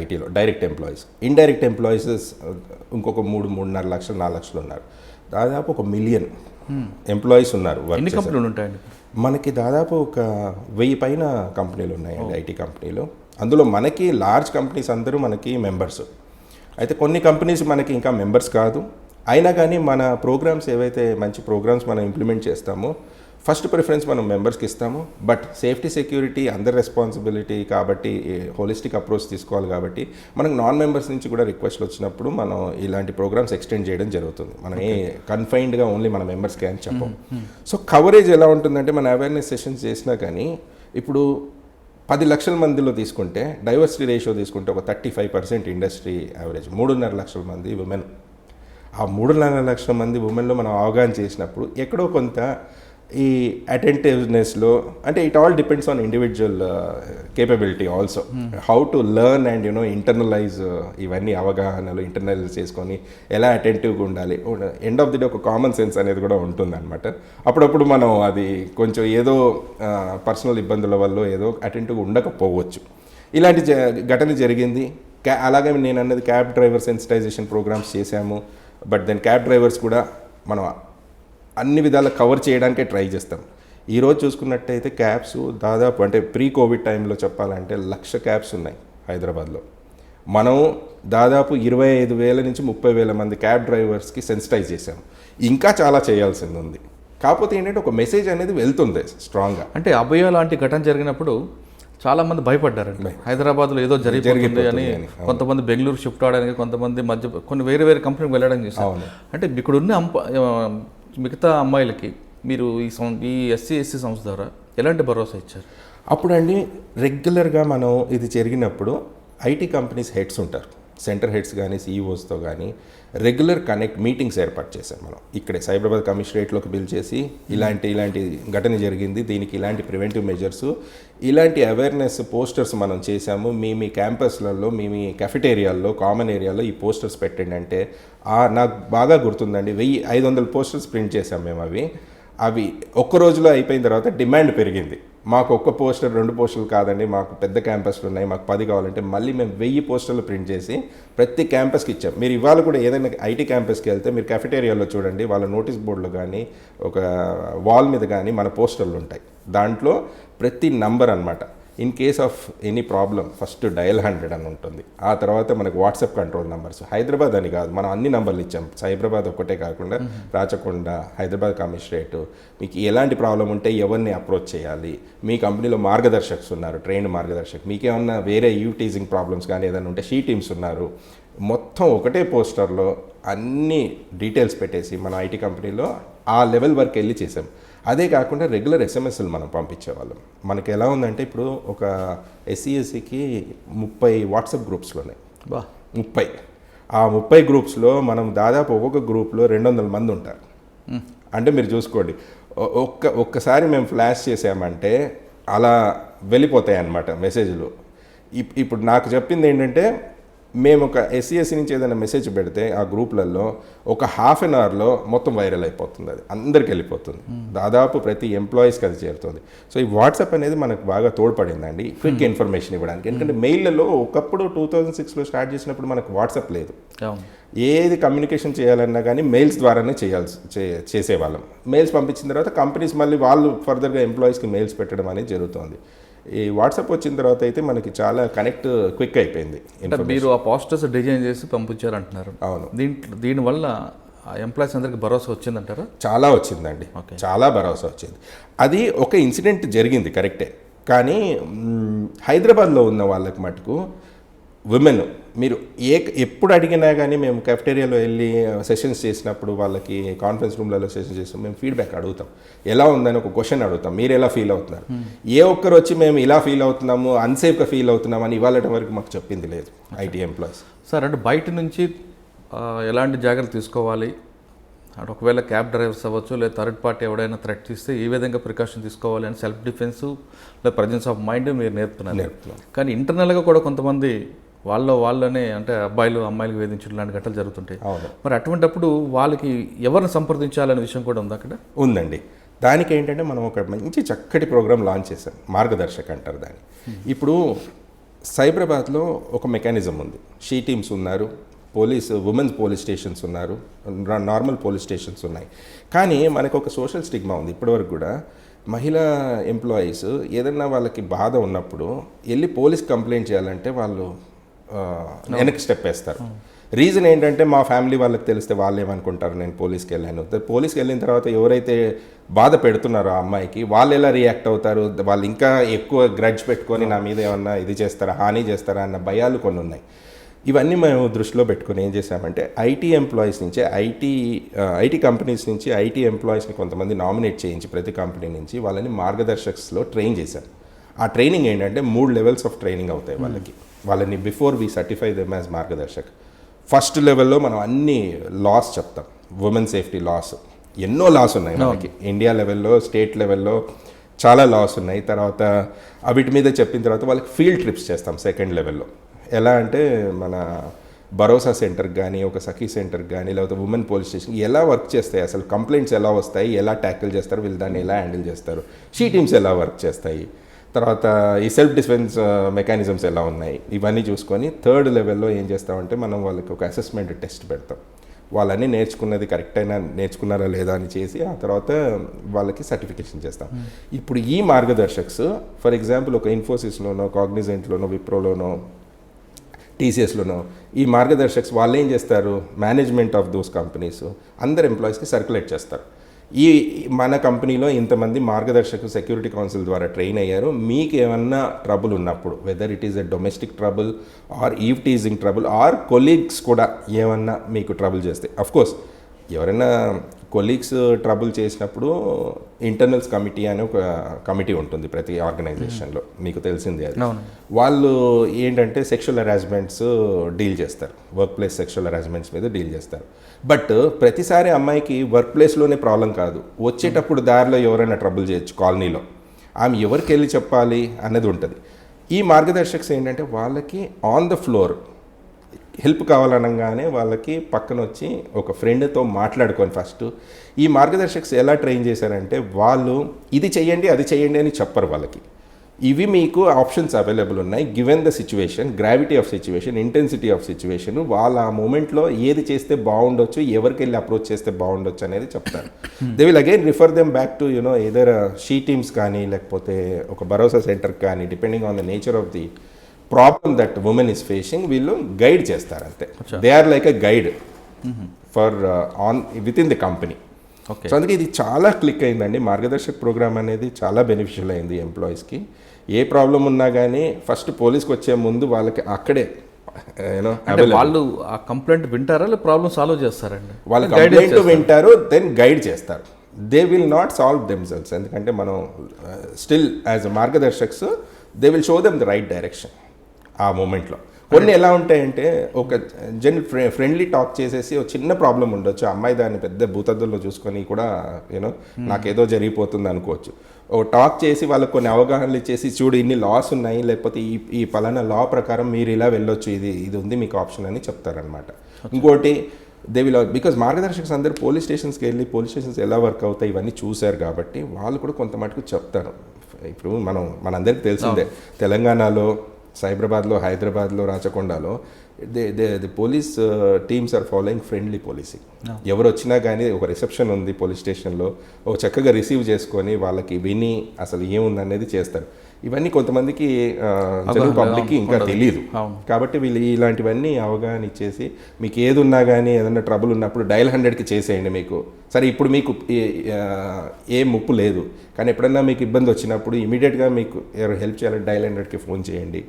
ఐటీలో డైరెక్ట్ ఎంప్లాయీస్. ఇండైరెక్ట్ ఎంప్లాయీస్ ఇంకొక 3.5 లక్షలు, 4 లక్షలు ఉన్నారు. దాదాపు 1 మిలియన్ ఎంప్లాయీస్ ఉన్నారు. ఎన్ని కంపెనీలు ఉంటాయండి? మనకి దాదాపు ఒక 1000 పైన కంపెనీలు ఉన్నాయండి, IT కంపెనీలు. అందులో మనకి లార్జ్ కంపెనీస్ అందరూ మనకి మెంబర్స్. అయితే కొన్ని కంపెనీస్ మనకి ఇంకా మెంబర్స్ కాదు. అయినా కానీ మన ప్రోగ్రామ్స్ ఏవైతే మంచి ప్రోగ్రామ్స్ మనం ఇంప్లిమెంట్ చేస్తామో ఫస్ట్ ప్రిఫరెన్స్ మనం మెంబర్స్కి ఇస్తాము. బట్ సేఫ్టీ సెక్యూరిటీ అందరి రెస్పాన్సిబిలిటీ కాబట్టి హోలిస్టిక్ అప్రోచ్ తీసుకోవాలి. కాబట్టి మనకు నాన్ మెంబర్స్ నుంచి కూడా రిక్వెస్ట్లు వచ్చినప్పుడు మనం ఇలాంటి ప్రోగ్రామ్స్ ఎక్స్టెండ్ చేయడం జరుగుతుంది. మనం కన్ఫైన్డ్గా ఓన్లీ మన మెంబర్స్కి అని చెప్పం. సో కవరేజ్ ఎలా ఉంటుందంటే మన అవేర్నెస్ సెషన్స్ చేసినా కానీ ఇప్పుడు 10 లక్షల మందిలో తీసుకుంటే డైవర్సిటీ రేషియో తీసుకుంటే ఒక 35% ఇండస్ట్రీ యావరేజ్. 3.5 లక్షల మంది ఉమెన్. ఆ 3.5 లక్షల మంది ఉమెన్లో మనం అవగాహన చేసినప్పుడు ఎక్కడో కొంత ఈ అటెంటివ్నెస్లో అంటే it all depends on individual capability also, how to learn and internalise ఇవన్నీ అవగాహనలు ఇంటర్నలైజ్ చేసుకొని ఎలా అటెంటివ్గా ఉండాలి. ఎండ్ ఆఫ్ ది డే ఒక కామన్ సెన్స్ అనేది కూడా ఉంటుందన్నమాట. అప్పుడప్పుడు మనం అది కొంచెం ఏదో పర్సనల్ ఇబ్బందుల వల్ల ఏదో అటెంటివ్గా ఉండకపోవచ్చు. ఇలాంటి ఘటన జరిగింది. అలాగే నేను అన్నది క్యాబ్ డ్రైవర్ సెన్సిటైజేషన్ ప్రోగ్రామ్స్ చేశాము. బట్ దెన్ క్యాబ్ డ్రైవర్స్ కూడా మనం అన్ని విధాలా కవర్ చేయడానికే ట్రై చేస్తాం. ఈరోజు చూసుకున్నట్టయితే క్యాబ్స్ దాదాపు అంటే ప్రీ కోవిడ్ టైంలో చెప్పాలంటే 1,00,000 క్యాబ్స్ ఉన్నాయి హైదరాబాద్లో. మనం దాదాపు 25,000 నుంచి 30,000 మంది క్యాబ్ డ్రైవర్స్కి సెన్సిటైజ్ చేసాం. ఇంకా చాలా చేయాల్సింది ఉంది. కాకపోతే ఏంటంటే ఒక మెసేజ్ అనేది వెళ్తుంది స్ట్రాంగ్గా. అంటే అభయ లాంటి ఘటన జరిగినప్పుడు చాలా మంది భయపడ్డారండి. హైదరాబాద్లో ఏదో జరిగిపోతుంది అని కొంతమంది బెంగళూరు షిఫ్ట్ అవడానికి, కొంతమంది కొన్ని వేరే వేరే కంపెనీకి వెళ్ళడం చేశారు. అంటే ఇక్కడున్న మిగతా అమ్మాయిలకి మీరు ఈ ఎస్సీ సంస్థ ద్వారా ఎలాంటి భరోసా ఇచ్చారు? అప్పుడండి రెగ్యులర్గా మనం ఇది జరిగినప్పుడు ఐటీ కంపెనీస్ హెడ్స్ ఉంటారు, సెంటర్ హెడ్స్ కానీ సీఈఓస్తో కానీ రెగ్యులర్ మీటింగ్స్ ఏర్పాటు చేశాం మనం. ఇక్కడే సైబరాబాద్ కమిషనరేట్లోకి పిలిచేసి ఇలాంటి ఘటన జరిగింది, దీనికి ఇలాంటి ప్రివెంటివ్ మెజర్స్, ఇలాంటి అవేర్నెస్ పోస్టర్స్ మనం చేశాము, మీ క్యాంపస్లలో మీ కెఫెటేరియాల్లో కామన్ ఏరియాలో ఈ పోస్టర్స్ పెట్టండి అంటే నాకు బాగా గుర్తుందండి, 1500 పోస్టర్స్ ప్రింట్ చేశాం మేము. అవి ఒక్క రోజులో అయిపోయిన తర్వాత డిమాండ్ పెరిగింది. మాకు ఒక్క పోస్టర్ 2 పోస్టర్లు కాదండి, మాకు పెద్ద క్యాంపస్లు ఉన్నాయి, మాకు 10 కావాలంటే మళ్ళీ మేము 1000 పోస్టర్లు ప్రింట్ చేసి ప్రతి క్యాంపస్కి ఇచ్చాం. మీరు ఇవాళ కూడా ఏదైనా ఐటీ క్యాంపస్కి వెళ్తే మీరు కెఫెటేరియాలో చూడండి, వాళ్ళ నోటీస్ బోర్డులో కానీ ఒక వాల్ మీద కానీ మన పోస్టర్లు ఉంటాయి. దాంట్లో ప్రతి నంబర్ అనమాట, in case of any problem first dial 100 అని ఉంటుంది. ఆ తర్వాత మనకు వాట్సాప్ కంట్రోల్ నెంబర్స్, హైదరాబాద్ అని కాదు మనం అన్ని నంబర్లు ఇచ్చాం, సైబరాబాద్ ఒక్కటే కాకుండా రాచకొండ, హైదరాబాద్ కమిషనరేట్, మీకు ఎలాంటి ప్రాబ్లం ఉంటే ఎవరిని అప్రోచ్ చేయాలి, మీ కంపెనీలో మార్గదర్శకులు ఉన్నారు, ట్రైన్డ్ మార్గదర్శక్, మీకేమన్నా వేరే టీజింగ్ ప్రాబ్లమ్స్ కానీ ఏదైనా ఉంటే టీమ్స్ ఉన్నారు. మొత్తం ఒకటే పోస్టర్లో అన్ని డీటెయిల్స్ పెట్టేసి మన ఐటీ కంపెనీలో ఆ లెవెల్ వరకు వెళ్ళి చేసాం. అదే కాకుండా రెగ్యులర్ ఎస్ఎంఎస్లు మనం పంపించేవాళ్ళం. మనకి ఎలా ఉందంటే ఇప్పుడు ఒక ఎస్సీఎస్సీకి 30 వాట్సాప్ గ్రూప్స్లో ఉన్నాయి, 30. ఆ 30 గ్రూప్స్లో మనం దాదాపు ఒక్కొక్క గ్రూప్లో 200 మంది ఉంటారు. అంటే మీరు చూసుకోండి, ఒక్కసారి మేము ఫ్లాష్ చేసామంటే అలా వెళ్ళిపోతాయి అన్నమాట మెసేజ్లు. ఇప్పుడు నాకు చెప్పింది ఏంటంటే, మేము ఒక ఎస్సీఎస్సీ నుంచి ఏదైనా మెసేజ్ పెడితే ఆ గ్రూప్లలో ఒక ½ అన్ అవర్లో మొత్తం వైరల్ అయిపోతుంది, అది అందరికి వెళ్ళిపోతుంది, దాదాపు ప్రతి ఎంప్లాయీస్కి అది చేరుతుంది. సో ఈ వాట్సాప్ అనేది మనకు బాగా తోడ్పడిందండి క్విక్ ఇన్ఫర్మేషన్ ఇవ్వడానికి. ఎందుకంటే మెయిల్లలో ఒకప్పుడు 2006లో స్టార్ట్ చేసినప్పుడు మనకు వాట్సాప్ లేదు, ఏది కమ్యూనికేషన్ చేయాలన్నా కానీ మెయిల్స్ ద్వారానే చేసేవాళ్ళం. మెయిల్స్ పంపించిన తర్వాత కంపెనీస్ మళ్ళీ వాళ్ళు ఫర్దర్గా ఎంప్లాయీస్కి మెయిల్స్ పెట్టడం అనేది జరుగుతుంది. ఈ వాట్సాప్ వచ్చిన తర్వాత అయితే మనకి చాలా క్విక్ అయిపోయింది. మీరు ఆ పోస్టర్స్ డిజైన్ చేసి పంపించారు అంటున్నారు. అవును. దీనివల్ల ఎంప్లాయీస్ అందరికి భరోసా వచ్చిందంటారా? చాలా వచ్చిందండి, చాలా భరోసా వచ్చింది. అది ఒక ఇన్సిడెంట్ జరిగింది కరెక్టే, కానీ హైదరాబాద్లో ఉన్న వాళ్ళకి మటుకు విమెన్ మీరు ఎప్పుడు అడిగినా కానీ మేము కెఫెటేరియాలో వెళ్ళి సెషన్స్ చేసినప్పుడు వాళ్ళకి కాన్ఫరెన్స్ రూమ్లలో సెషన్స్ చేసినప్పుడు మేము ఫీడ్బ్యాక్ అడుగుతాం, ఎలా ఉందని ఒక క్వశ్చన్ అడుగుతాం, మీరు ఎలా ఫీల్ అవుతున్నారు. ఏ ఒక్కరు వచ్చి మేము ఇలా ఫీల్ అవుతున్నాము, అన్సేఫ్గా ఫీల్ అవుతున్నాము అని ఇవాళ వరకు మాకు చెప్పింది లేదు ఐటీ ఎంప్లాయీస్. సార్, అంటే బయట నుంచి ఎలాంటి జాగ్రత్తలు తీసుకోవాలి, అంటే ఒకవేళ క్యాబ్ డ్రైవర్స్ అవ్వచ్చు లేదా థర్డ్ పార్టీ ఎవడైనా థ్రెట్ ఇస్తే ఏ విధంగా ప్రికాషన్ తీసుకోవాలి అని సెల్ఫ్ డిఫెన్స్ లేదా ప్రజెన్స్ ఆఫ్ మైండ్ మీరు నేర్పుతున్నారు. కానీ ఇంటర్నల్గా కూడా కొంతమంది వాళ్ళనే అంటే అబ్బాయిలు అమ్మాయిలకు వేధించడం లాంటి ఘటనలు జరుగుతుంటాయి. మరి అటువంటిప్పుడు వాళ్ళకి ఎవరిని సంప్రదించాలనే విషయం కూడా ఉంది అక్కడ? ఉందండి. దానికి ఏంటంటే మనం ఒక మంచి చక్కటి ప్రోగ్రామ్ లాంచ్ చేశాం, మార్గదర్శక్ అంటారు దాన్ని. ఇప్పుడు సైబరాబాద్లో ఒక మెకానిజం ఉంది, టీమ్స్ ఉన్నారు, ఉమెన్స్ పోలీస్ స్టేషన్స్ ఉన్నారు, నార్మల్ పోలీస్ స్టేషన్స్ ఉన్నాయి. కానీ మనకు ఒక సోషల్ స్టిగ్మా ఉంది ఇప్పటివరకు కూడా. మహిళా ఎంప్లాయీస్ ఏదన్నా వాళ్ళకి బాధ ఉన్నప్పుడు వెళ్ళి పోలీస్ కంప్లైంట్ చేయాలంటే వాళ్ళు వెనక్కి స్టెప్ వేస్తారు. రీజన్ ఏంటంటే మా ఫ్యామిలీ వాళ్ళకి తెలిస్తే వాళ్ళు ఏమనుకుంటారు, నేను పోలీస్కి వెళ్ళాను. పోలీస్కి వెళ్ళిన తర్వాత ఎవరైతే బాధ పెడుతున్నారో ఆ అమ్మాయికి వాళ్ళు ఎలా రియాక్ట్ అవుతారు, వాళ్ళు ఇంకా ఎక్కువ గ్రడ్జ్ పెట్టుకొని నా మీద ఏమన్నా ఇది చేస్తారా, హాని చేస్తారా అన్న భయాలు కొన్ని ఉన్నాయి. ఇవన్నీ మేము దృష్టిలో పెట్టుకొని ఏం చేసామంటే ఐటీ ఎంప్లాయీస్ నుంచి ఐటీ కంపెనీస్ నుంచి ఐటీ ఎంప్లాయీస్ని కొంతమంది నామినేట్ చేయించి ప్రతి కంపెనీ నుంచి వాళ్ళని మార్గదర్శక్స్లో ట్రైన్ చేశాం. ఆ ట్రైనింగ్ ఏంటంటే 3 లెవెల్స్ ఆఫ్ ట్రైనింగ్ అవుతాయి వాళ్ళని before we certify them as Margdarshak. First లెవెల్లో మనం అన్ని లాస్ చెప్తాం, ఉమెన్ సేఫ్టీ లాస్, ఎన్నో లాస్ ఉన్నాయి మనకి ఇండియా లెవెల్లో, స్టేట్ లెవెల్లో చాలా లాస్ ఉన్నాయి. తర్వాత వీటి మీద చెప్పిన తర్వాత వాళ్ళకి ఫీల్డ్ ట్రిప్స్ చేస్తాం సెకండ్ లెవెల్లో. ఎలా అంటే మన భరోసా సెంటర్కి కానీ, ఒక సఖీ సెంటర్కి కానీ, లేకపోతే ఉమెన్ పోలీస్ స్టేషన్కి ఎలా వర్క్ చేస్తాయి, అసలు కంప్లైంట్స్ ఎలా వస్తాయి, ఎలా ట్యాకిల్ చేస్తారు, వీళ్ళు దాన్ని ఎలా హ్యాండిల్ చేస్తారు, టీమ్స్ ఎలా వర్క్ చేస్తాయి, తర్వాత ఈ సెల్ఫ్ డిఫెన్స్ మెకానిజమ్స్ ఎలా ఉన్నాయి, ఇవన్నీ చూసుకొని థర్డ్ లెవెల్లో ఏం చేస్తామంటే మనం వాళ్ళకి ఒక అసెస్మెంట్ టెస్ట్ పెడతాం. వాళ్ళన్నీ నేర్చుకున్నది కరెక్ట్ అయినా నేర్చుకున్నారా లేదా అని చేసి ఆ తర్వాత వాళ్ళకి సర్టిఫికేషన్ చేస్తాం. ఇప్పుడు ఈ మార్గదర్శక్స్ ఫర్ ఎగ్జాంపుల్ ఒక ఇన్ఫోసిస్లోనో, కాగ్నిజెంట్లోనో, విప్రోలోనో, టీసీఎస్లోనో ఈ మార్గదర్శక్స్ వాళ్ళు ఏం చేస్తారు, మేనేజ్మెంట్ ఆఫ్ దోస్ కంపెనీస్ అందరు ఎంప్లాయీస్కి సర్క్యులేట్ చేస్తారు. ఈ మన కంపెనీలో ఇంతమంది మార్గదర్శక సెక్యూరిటీ కౌన్సిల్ ద్వారా ట్రైన్ అయ్యారు, మీకు ఏమన్నా ట్రబుల్ ఉన్నప్పుడు, whether it is a domestic trouble or eve teasing trouble or colleagues కూడా ఏమన్నా మీకు ట్రబుల్ చేస్తే, అఫ్కోర్స్ ఎవరైనా కొలీగ్స్ ట్రబుల్ చేసినప్పుడు ఇంటర్నల్స్ కమిటీ అనే ఒక కమిటీ ఉంటుంది ప్రతి ఆర్గనైజేషన్లో, మీకు తెలిసిందే అది. వాళ్ళు ఏంటంటే సెక్షువల్ హెరాస్మెంట్స్ డీల్ చేస్తారు, వర్క్ ప్లేస్ సెక్షువల్ హెరాస్మెంట్స్ మీద డీల్ చేస్తారు. బట్ ప్రతిసారి అమ్మాయికి వర్క్ ప్లేస్లోనే ప్రాబ్లం కాదు, వచ్చేటప్పుడు దారిలో ఎవరైనా ట్రబుల్ చేయొచ్చు కాలనీలో, ఆమె ఎవరికి వెళ్ళి చెప్పాలి అన్నది ఉంటుంది. ఈ మార్గదర్శక్స్ ఏంటంటే వాళ్ళకి ఆన్ ద ఫ్లోర్ హెల్ప్ కావాలనగానే వాళ్ళకి పక్కన వచ్చి ఒక ఫ్రెండ్తో మాట్లాడుకొని ఫస్ట్ ఈ మార్గదర్శక్స్ ఎలా ట్రైన్ చేశారంటే వాళ్ళు ఇది చెయ్యండి అది చెయ్యండి అని చెప్పరు వాళ్ళకి. ఇవి మీకు ఆప్షన్స్ అవైలబుల్ ఉన్నాయి, given the situation, gravity of situation, intensity of situation, వాళ్ళ ఆ మూమెంట్లో ఏది చేస్తే బాగుండొచ్చు, ఎవరికి వెళ్ళి అప్రోచ్ చేస్తే బాగుండొచ్చు అనేది చెప్తారు. They will again refer them back to either she teams కానీ లేకపోతే ఒక భరోసా సెంటర్ కానీ, depending on the nature of the problem that women is facing, వీళ్ళు గైడ్ చేస్తారు అంతే. They are like a guide for on with in the company. So అందుకే ఇది చాలా క్లిక్ అయిందండి. మార్గదర్శక్ ప్రోగ్రామ్ అనేది చాలా బెనిఫిషియల్ అయింది ఎంప్లాయీస్కి. ఏ ప్రాబ్లం ఉన్నా కానీ ఫస్ట్ పోలీస్కి వచ్చే ముందు వాళ్ళకి అక్కడే వాళ్ళు ఆ కంప్లైంట్ వింటారా లేదా ప్రాబ్లమ్ సాల్వ్ చేస్తారండి? వాళ్ళు కంప్లైంట్ వింటారు, దెన్ గైడ్ చేస్తారు. They will not solve themselves, ఎందుకంటే మనం స్టిల్ యాజ్ అ మార్గదర్శక్స్ they will show them the right direction ఆ మూమెంట్లో. కొన్ని ఎలా ఉంటాయంటే ఒక ఫ్రెండ్లీ టాక్ చేసేసి ఒక చిన్న ప్రాబ్లం ఉండొచ్చు, అమ్మాయి దాన్ని పెద్ద భూతద్దుల్లో చూసుకొని కూడా నాకేదో జరిగిపోతుంది అనుకోవచ్చు. ఒక టాక్ చేసి వాళ్ళకి కొన్ని అవగాహనలు ఇచ్చేసి, చూడు ఇన్ని లాస్ ఉన్నాయి, లేకపోతే ఈ పలానా లా ప్రకారం మీరు ఇలా వెళ్ళొచ్చు, ఇది ఉంది మీకు ఆప్షన్ అని చెప్తారనమాట. ఇంకోటి దే విల్, బికాజ్ మార్గదర్శకులు అందరూ పోలీస్ స్టేషన్స్కి వెళ్ళి పోలీస్ స్టేషన్స్ ఎలా వర్క్ అవుతాయి ఇవన్నీ చూశారు కాబట్టి వాళ్ళు కూడా కొంత మటుకు చెప్తారు. ఇప్పుడు మనందరికీ తెలిసిందే, తెలంగాణలో సైబరాబాద్లో, హైదరాబాద్లో, రాచకొండలో the police teams are following friendly policing. ఎవరు వచ్చినా కానీ ఒక రిసెప్షన్ ఉంది పోలీస్ స్టేషన్లో, ఒక చక్కగా రిసీవ్ చేసుకొని వాళ్ళకి విని అసలు ఏముందనేది చేస్తారు. ఇవన్నీ కొంతమందికి జనరల్ పబ్లిక్కి ఇంకా తెలియదు కాబట్టి వీళ్ళు ఇలాంటివన్నీ అవగాహన ఇచ్చేసి, మీకు ఏది ఉన్నా కానీ ఏదైనా ట్రబుల్ ఉన్నప్పుడు డయల్ 100కి చేసేయండి. మీకు సరే ఇప్పుడు మీకు ఏ ముప్పు లేదు, కానీ ఎప్పుడన్నా మీకు ఇబ్బంది వచ్చినప్పుడు ఇమీడియట్గా మీకు ఎవరు హెల్ప్ చేయాలంటే డయల్ 100కి ఫోన్ చేయండి,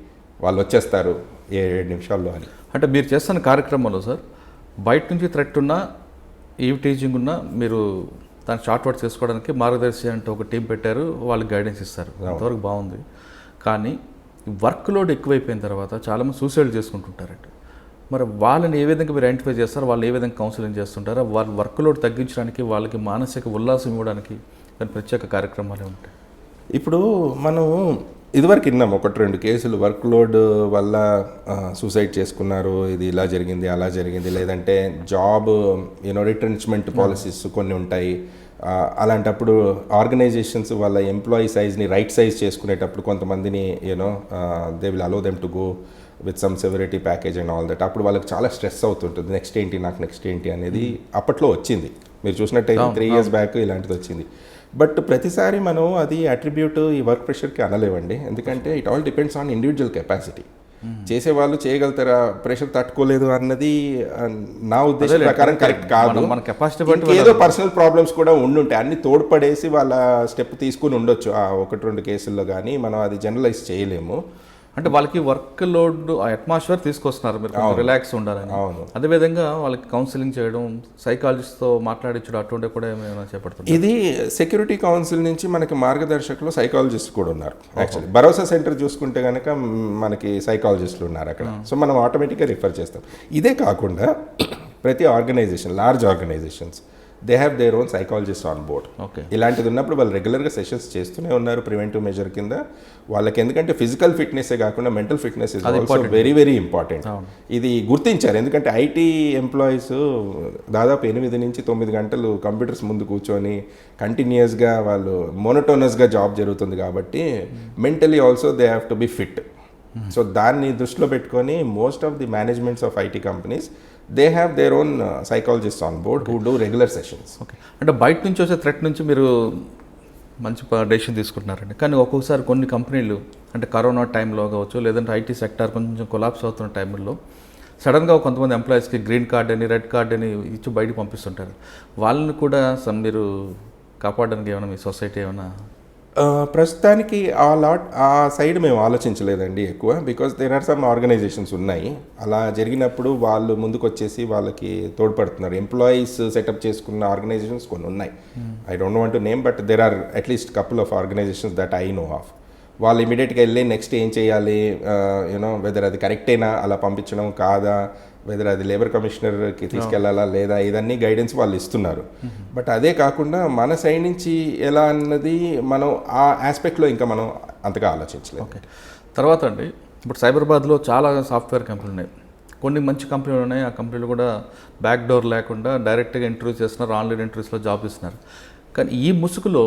వాళ్ళు వచ్చేస్తారు 7 నిమిషాల్లో అని. అంటే మీరు చేస్తున్న కార్యక్రమంలో సార్ బయట నుంచి థ్రెట్ ఉన్నా, ఈవ్ టీచింగ్ ఉన్నా మీరు దాన్ని షార్ట్ అవుట్ చేసుకోవడానికి మార్గదర్శి అంటే ఒక టీం పెట్టారు, వాళ్ళు గైడెన్స్ ఇస్తారు, అంతవరకు బాగుంది. కానీ వర్క్ లోడ్ ఎక్కువైపోయిన తర్వాత చాలామంది సూసైడ్ చేసుకుంటుంటారంట. మరి వాళ్ళని ఏ విధంగా మీరు ఐడెంటిఫై చేస్తారు, వాళ్ళు ఏ విధంగా కౌన్సిలింగ్ చేస్తుంటారో, వాళ్ళ వర్క్ లోడ్ తగ్గించడానికి, వాళ్ళకి మానసిక ఉల్లాసం ఇవ్వడానికి దాని ప్రత్యేక కార్యక్రమాలే ఉంటాయి. ఇప్పుడు మనం ఇదివరకు విన్నాం 1-2 కేసులు, వర్క్ లోడ్ వల్ల సూసైడ్ చేసుకున్నారు, ఇది ఇలా జరిగింది అలా జరిగింది, లేదంటే జాబ్ రిట్రెంచ్మెంట్ పాలసీస్ కొన్ని ఉంటాయి. అలాంటప్పుడు ఆర్గనైజేషన్స్ వాళ్ళ ఎంప్లాయీ సైజ్ని రైట్ సైజ్ చేసుకునేటప్పుడు కొంతమందిని they will allow them to go with some severity package and all that. అప్పుడు వాళ్ళకి చాలా స్ట్రెస్ అవుతుంటుంది, నెక్స్ట్ ఏంటి అనేది అప్పట్లో వచ్చింది. మీరు చూసినట్టయితే 3 years బ్యాక్ ఇలాంటిది వచ్చింది. బట్ ప్రతిసారి మనం అది అట్రిబ్యూట్ ఈ వర్క్ ప్రెషర్కి అనలేవండి, ఎందుకంటే it all depends on individual capacity. చేసేవాళ్ళు చేయగలుగుతారా, ప్రెషర్ తట్టుకోలేదు అన్నది నా ఉద్దేశం ప్రకారం కరెక్ట్ కాదు. మన కెపాసిటీ ఏదో పర్సనల్ ప్రాబ్లమ్స్ కూడా ఉండుంటాయి, అన్ని తోడ్పడేసి వాళ్ళ స్టెప్ తీసుకుని ఉండొచ్చు ఆ 1-2 కేసుల్లో, కానీ మనం అది జనరలైజ్ చేయలేము. అంటే వాళ్ళకి వర్క్ లోడ్ అట్మాస్ఫియర్ తీసుకొస్తున్నారు, మీరు రిలాక్స్ ఉండాలని. అదేవిధంగా వాళ్ళకి కౌన్సిలింగ్ చేయడం, సైకాలజిస్ట్తో మాట్లాడించడం అటువంటివి కూడా ఏమైనా చేపడుతుంది. ఇది సెక్యూరిటీ కౌన్సిల్ నుంచి మనకి మార్గదర్శకులు సైకాలజిస్ట్ కూడా ఉన్నారు. యాక్చువల్లీ భరోసా సెంటర్ చూసుకుంటే కనుక మనకి సైకాలజిస్టులు ఉన్నారు అక్కడ. సో మనం ఆటోమేటిక్గా రిఫర్ చేస్తాం. ఇదే కాకుండా ప్రతి organisation, large organisations, they have their own psychologist on board. ఇలాంటిది ఉన్నప్పుడు వాళ్ళు రెగ్యులర్గా సెషన్స్ చేస్తూనే ఉన్నారు ప్రివెంటివ్ మెజర్ కింద. వాళ్ళకి ఎందుకంటే ఫిజికల్ ఫిట్నెస్సే కాకుండా mental fitness is also very very important. ఇది గుర్తించారు, ఎందుకంటే ఐటీ ఎంప్లాయీస్ దాదాపు 8 నుంచి 9 గంటలు కంప్యూటర్స్ ముందు కూర్చొని కంటిన్యూస్గా వాళ్ళు మోనోటోనస్గా జాబ్ జరుగుతుంది కాబట్టి mentally also they have to be fit. So దాన్ని దృష్టిలో పెట్టుకొని most of the managements of IT companies they have their own psychologist on board who do regular sessions. Okay, అంటే బయట నుంచి వచ్చే థ్రెట్ నుంచి మీరు మంచి డెసిషన్ తీసుకుంటున్నారండి. కానీ ఒక్కొక్కసారి కొన్ని కంపెనీలు అంటే కరోనా టైంలో కావచ్చు, లేదంటే ఐటీ సెక్టార్ కొంచెం కొలాప్స్ అవుతున్న టైంలో సడన్గా కొంతమంది ఎంప్లాయీస్కి గ్రీన్ కార్డ్ అని, రెడ్ కార్డ్ అని ఇచ్చి బయటకు పంపిస్తుంటారు. వాళ్ళని కూడా మీరు కాపాడడానికి ఏమైనా మీ సొసైటీ ఏమైనా? ప్రస్తుతానికి ఆ సైడ్ మేము ఆలోచించలేదండి ఎక్కువ, because there are some organizations ఉన్నాయి. అలా జరిగినప్పుడు వాళ్ళు ముందుకు వచ్చేసి వాళ్ళకి తోడ్పడుతున్నారు. ఎంప్లాయీస్ సెటప్ చేసుకున్న ఆర్గనైజేషన్స్ కొన్ని ఉన్నాయి. I don't want to name, but there are at least couple of organizations that I know of. వాళ్ళు ఇమీడియట్గా వెళ్ళి నెక్స్ట్ ఏం చేయాలి, యూనో వెదర్ అది కరెక్టేనా అలా పంపించడం కాదా, వెదర్ అది లేబర్ కమిషనర్కి తీసుకెళ్లాలా లేదా, ఇదన్నీ గైడెన్స్ వాళ్ళు ఇస్తున్నారు. బట్ అదే కాకుండా మన సైడ్ నుంచి ఎలా అన్నది మనం ఆ ఆస్పెక్ట్లో ఇంకా మనం అంతగా ఆలోచించలేదు. ఓకే. తర్వాత అండి, ఇప్పుడు సైబరాబాద్లో చాలా సాఫ్ట్వేర్ కంపెనీలు ఉన్నాయి. కొన్ని మంచి కంపెనీలు ఉన్నాయి. ఆ కంపెనీలు కూడా బ్యాక్ డోర్ లేకుండా డైరెక్ట్గా ఇంటర్వ్యూ చేస్తున్నారు, ఆన్లైన్ ఇంటర్వ్యూస్లో జాబ్ ఇస్తున్నారు. కానీ ఈ ముసుగులో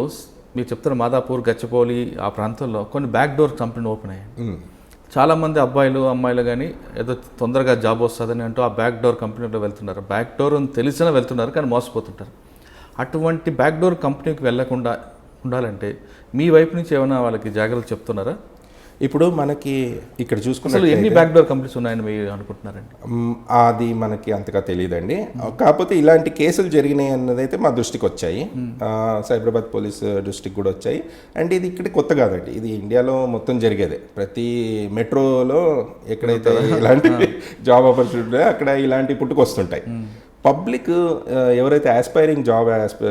మీరు చెప్తున్న మాదాపూర్, గచ్చిబౌలి ఆ ప్రాంతంలో కొన్ని బ్యాక్ డోర్ కంపెనీలు ఓపెన్ అయ్యాయి. చాలామంది అబ్బాయిలు అమ్మాయిలు కానీ ఏదో తొందరగా జాబ్ వస్తుందని అంటూ ఆ బ్యాక్ డోర్ కంపెనీలో వెళ్తున్నారు. బ్యాక్ డోర్ అని తెలిసినా వెళ్తున్నారు, కానీ మోసపోతుంటారు. అటువంటి బ్యాక్ డోర్ కంపెనీకి వెళ్లకుండా ఉండాలంటే మీ వైపు నుంచి ఏమైనా వాళ్ళకి జాగ్రత్తలు చెప్తున్నారా? ఇప్పుడు మనకి ఇక్కడ అసలు చూసుకున్నట్లయితే ఎన్ని బ్యాక్ డోర్ కంపెనీస్ ఉన్నాయని మీరు అనుకుంటున్నారండి? అది మనకి అంతగా తెలియదండి. కాకపోతే ఇలాంటి కేసులు జరిగినాయి అన్నదైతే మా దృష్టికి వచ్చాయి, సైబరాబాద్ పోలీస్ దృష్టికి కూడా వచ్చాయి. అండ్ ఇది ఇక్కడ కొత్త కాదండి, ఇది ఇండియాలో మొత్తం జరిగేదే. ప్రతి మెట్రోలో ఎక్కడైతే ఇలాంటి జాబ్ ఆపర్చునిటీ అక్కడ ఇలాంటి పుట్టుకొస్తుంటాయి. పబ్లిక్ ఎవరైతే ఆస్పైరింగ్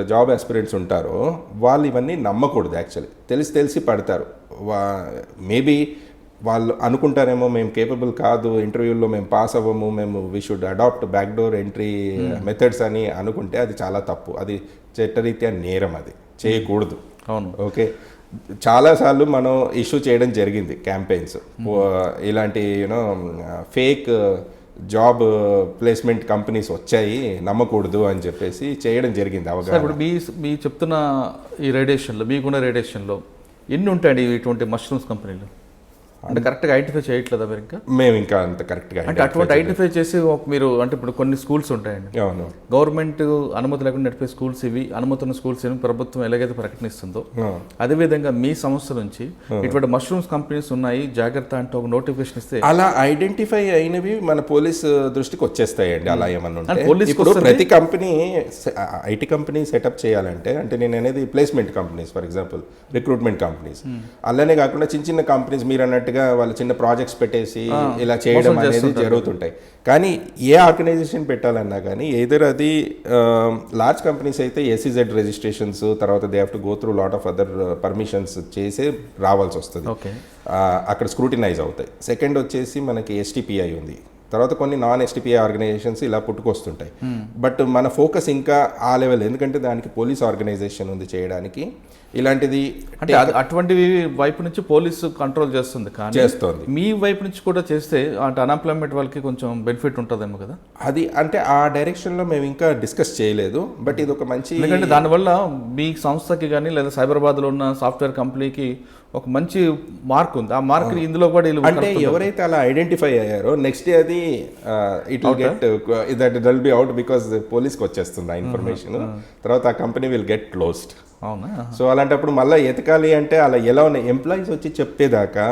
జాబ్ ఆస్పిరెంట్స్ ఉంటారో వాళ్ళు ఇవన్నీ నమ్మకూడదు. యాక్చువల్లీ తెలిసి పడతారు. మేబీ వాళ్ళు అనుకుంటారేమో మేము కేపబుల్ కాదు, ఇంటర్వ్యూల్లో మేము పాస్ అవ్వము, మేము we should adopt backdoor entry methods అని అనుకుంటే అది చాలా తప్పు. అది చట్టరీత్యా నేరం, అది చేయకూడదు. అవును. ఓకే, చాలాసార్లు మనం ఇష్యూ చేయడం జరిగింది క్యాంపెయిన్స్, ఇలాంటి you know fake job placement companies వచ్చాయి నమ్మకూడదు అని చెప్పేసి చేయడం జరిగింది అవగాహన. ఇప్పుడు మీ చెప్తున్న ఈ రేడియేషన్లో, మీకున్న రేడియేషన్లో ఎన్ని ఉంటాయండి ఇటువంటి మష్రూమ్స్ కంపెనీలు? అంటే కరెక్ట్గా ఐడెంటిఫై చేయట్లేదా మీరు ఇంకా? మేము ఇంకా అంత కరెక్ట్గా అంటే అటువంటి ఐడెంటిఫై చేసి మీరు అంటే ఇప్పుడు కొన్ని స్కూల్స్ ఉంటాయండి, అవును, గవర్నమెంట్ అనుమతి లేకుండా నడిపే స్కూల్స్ ఇవి, అనుమతి ఉన్న స్కూల్స్ ఏమి ప్రభుత్వం ఎలాగైతే ప్రకటిస్తుందో అదేవిధంగా మీ సంస్థ నుంచి ఇటువంటి మష్రూమ్స్ కంపెనీస్ ఉన్నాయి జాగ్రత్త అంటే ఒక నోటిఫికేషన్ ఇస్తే అలా ఐడెంటిఫై అయినవి మన పోలీస్ దృష్టికి వచ్చేస్తాయండి. అలా ఏమన్నా ఉంటే ఇప్పుడు ప్రతి కంపెనీ ఐటీ కంపెనీ సెటప్ చేయాలంటే, అంటే నేను అనేది placement companies, for example recruitment companies, అలానే కాకుండా చిన్న చిన్న కంపెనీస్ మీరు అన్నట్టు వాళ్ళు చిన్న ప్రాజెక్ట్స్ పెట్టేసి ఇలా చేయడం అనేది జరుగుతుంటాయి. కానీ ఏ ఆర్గనైజేషన్ పెట్టాలన్నా కానీ ఎయిదర్ అది లార్జ్ కంపెనీస్ అయితే ఎస్ఈజెడ్ రిజిస్ట్రేషన్స్, తర్వాత they have to go through lot of other permissions చేసే రావాల్సి వస్తుంది, అక్కడ స్క్రూటినైజ్ అవుతాయి. సెకండ్ వచ్చేసి మనకి ఎస్టీపీఐ ఉంది, తర్వాత కొన్ని నాన్ ఎస్టీపీఐ ఆర్గనైజేషన్స్ ఇలా పుట్టుకొస్తుంటాయి. బట్ మన ఫోకస్ ఇంకా ఆ లెవెల్, ఎందుకంటే దానికి పోలీస్ ఆర్గనైజేషన్ ఉంది చేయడానికి. ఇలాంటిది అంటే అటువంటివి వైపు నుంచి పోలీసు కంట్రోల్ చేస్తుంది, కానీ చేస్తుంది. మీ వైపు నుంచి కూడా చేస్తే అంటే అన్ఎంప్లాయ్మెంట్ వాళ్ళకి కొంచెం బెనిఫిట్ ఉంటుందేమో కదా? అది అంటే ఆ డైరెక్షన్లో మేము ఇంకా డిస్కస్ చేయలేదు. బట్ ఇది ఒక మంచి, ఎందుకంటే దానివల్ల మీ సంస్థకి కానీ లేదా సైబరాబాద్లో ఉన్న సాఫ్ట్వేర్ కంపెనీకి ఒక మంచి మార్క్ ఉంది. ఆ మార్క్ ఇందులో కూడా అంటే ఎవరైతే అలా ఐడెంటిఫై అయ్యారో నెక్స్ట్ డే అది it will get that will be out, because పోలీస్కి వచ్చేస్తుంది ఆ ఇన్ఫర్మేషన్. తర్వాత ఆ కంపెనీ విల్ గెట్ క్లోజ్డ్. అవునా? సో అలాంటప్పుడు మళ్ళీ ఎతకాలి అంటే అలా ఎలా ఉన్నాయి, ఎంప్లాయీస్ వచ్చి చెప్పేదాకా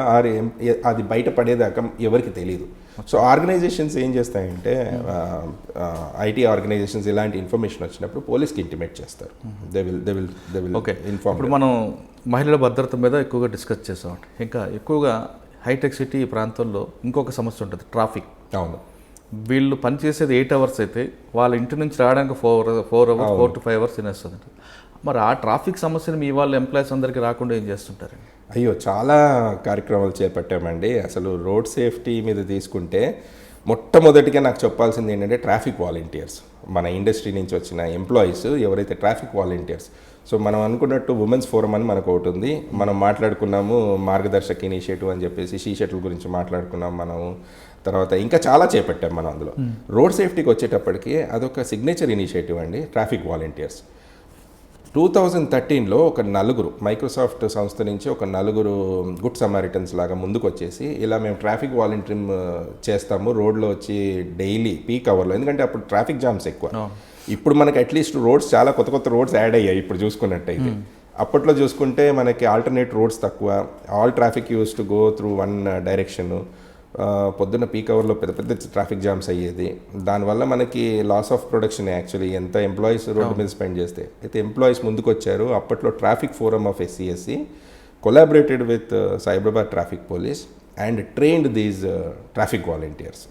అది బయట పడేదాకా ఎవరికి తెలియదు. సో ఆర్గనైజేషన్స్ ఏం చేస్తాయంటే, ఐటీ ఆర్గనైజేషన్స్ ఇలాంటి ఇన్ఫర్మేషన్ వచ్చినప్పుడు పోలీస్కి ఇంటిమేట్ చేస్తారు. They will okay. ఇన్ఫార్మ్. ఇప్పుడు మనం మహిళల భద్రత మీద ఎక్కువగా డిస్కస్ చేసామండి. ఇంకా ఎక్కువగా హైటెక్ సిటీ ప్రాంతంలో ఇంకొక సమస్య ఉంటుంది, ట్రాఫిక్. అవును. వీళ్ళు పనిచేసేది 8 hours అయితే వాళ్ళ ఇంటి నుంచి రావడానికి 4 to 5 hours తినేస్తుంది. మరి ఆ ట్రాఫిక్ సమస్యను మీ వాళ్ళ ఎంప్లాయీస్ అందరికీ రాకుండా ఏం చేస్తుంటారండి? అయ్యో, చాలా కార్యక్రమాలు చేపట్టామండి. అసలు రోడ్ సేఫ్టీ మీద తీసుకుంటే మొట్టమొదటిగా నాకు చెప్పాల్సింది ఏంటంటే ట్రాఫిక్ వాలంటీర్స్, మన ఇండస్ట్రీ నుంచి వచ్చిన ఎంప్లాయీస్ ఎవరైతే ట్రాఫిక్ వాలంటీర్స్. సో మనం అనుకున్నట్టు ఉమెన్స్ ఫోరం అని మనకు ఒకటి ఉంది, మనం మాట్లాడుకున్నాము మార్గదర్శక్ ఇనిషియేటివ్ అని చెప్పేసి, షీ షటిల్ గురించి మాట్లాడుకున్నాం మనము. తర్వాత ఇంకా చాలా చేపట్టాం మనం అందులో. రోడ్ సేఫ్టీకి వచ్చేటప్పటికి అదొక సిగ్నేచర్ ఇనిషియేటివ్ అండి, ట్రాఫిక్ వాలంటీర్స్. 2013లో ఒక నలుగురు మైక్రోసాఫ్ట్ సంస్థ నుంచి ఒక నలుగురు గుడ్ సమారిటన్స్ లాగా ముందుకు వచ్చేసి ఇలా మేము ట్రాఫిక్ వాలంటీరింగ్ చేస్తాము రోడ్లో వచ్చి డైలీ పీక్ అవర్లో, ఎందుకంటే అప్పుడు ట్రాఫిక్ జామ్స్ ఎక్కువ. ఇప్పుడు మనకి అట్లీస్ట్ రోడ్స్ చాలా కొత్త రోడ్స్ యాడ్ అయ్యాయి ఇప్పుడు చూసుకున్నట్టయితే. అప్పట్లో చూసుకుంటే మనకి ఆల్టర్నేట్ రోడ్స్ తక్కువ, all traffic use to go through one direction. పొద్దున్న పీక్ అవర్లో పెద్ద పెద్ద ట్రాఫిక్ జామ్స్ అయ్యేది. దానివల్ల మనకి లాస్ ఆఫ్ ప్రొడక్షన్ యాక్చువల్లీ, ఎంత ఎంప్లాయీస్ రోడ్డు మీద స్పెండ్ చేస్తే. అయితే ఎంప్లాయీస్ ముందుకు వచ్చారు. అప్పట్లో traffic forum of SCSC collaborated with Cyberabad traffic police and trained these traffic volunteers.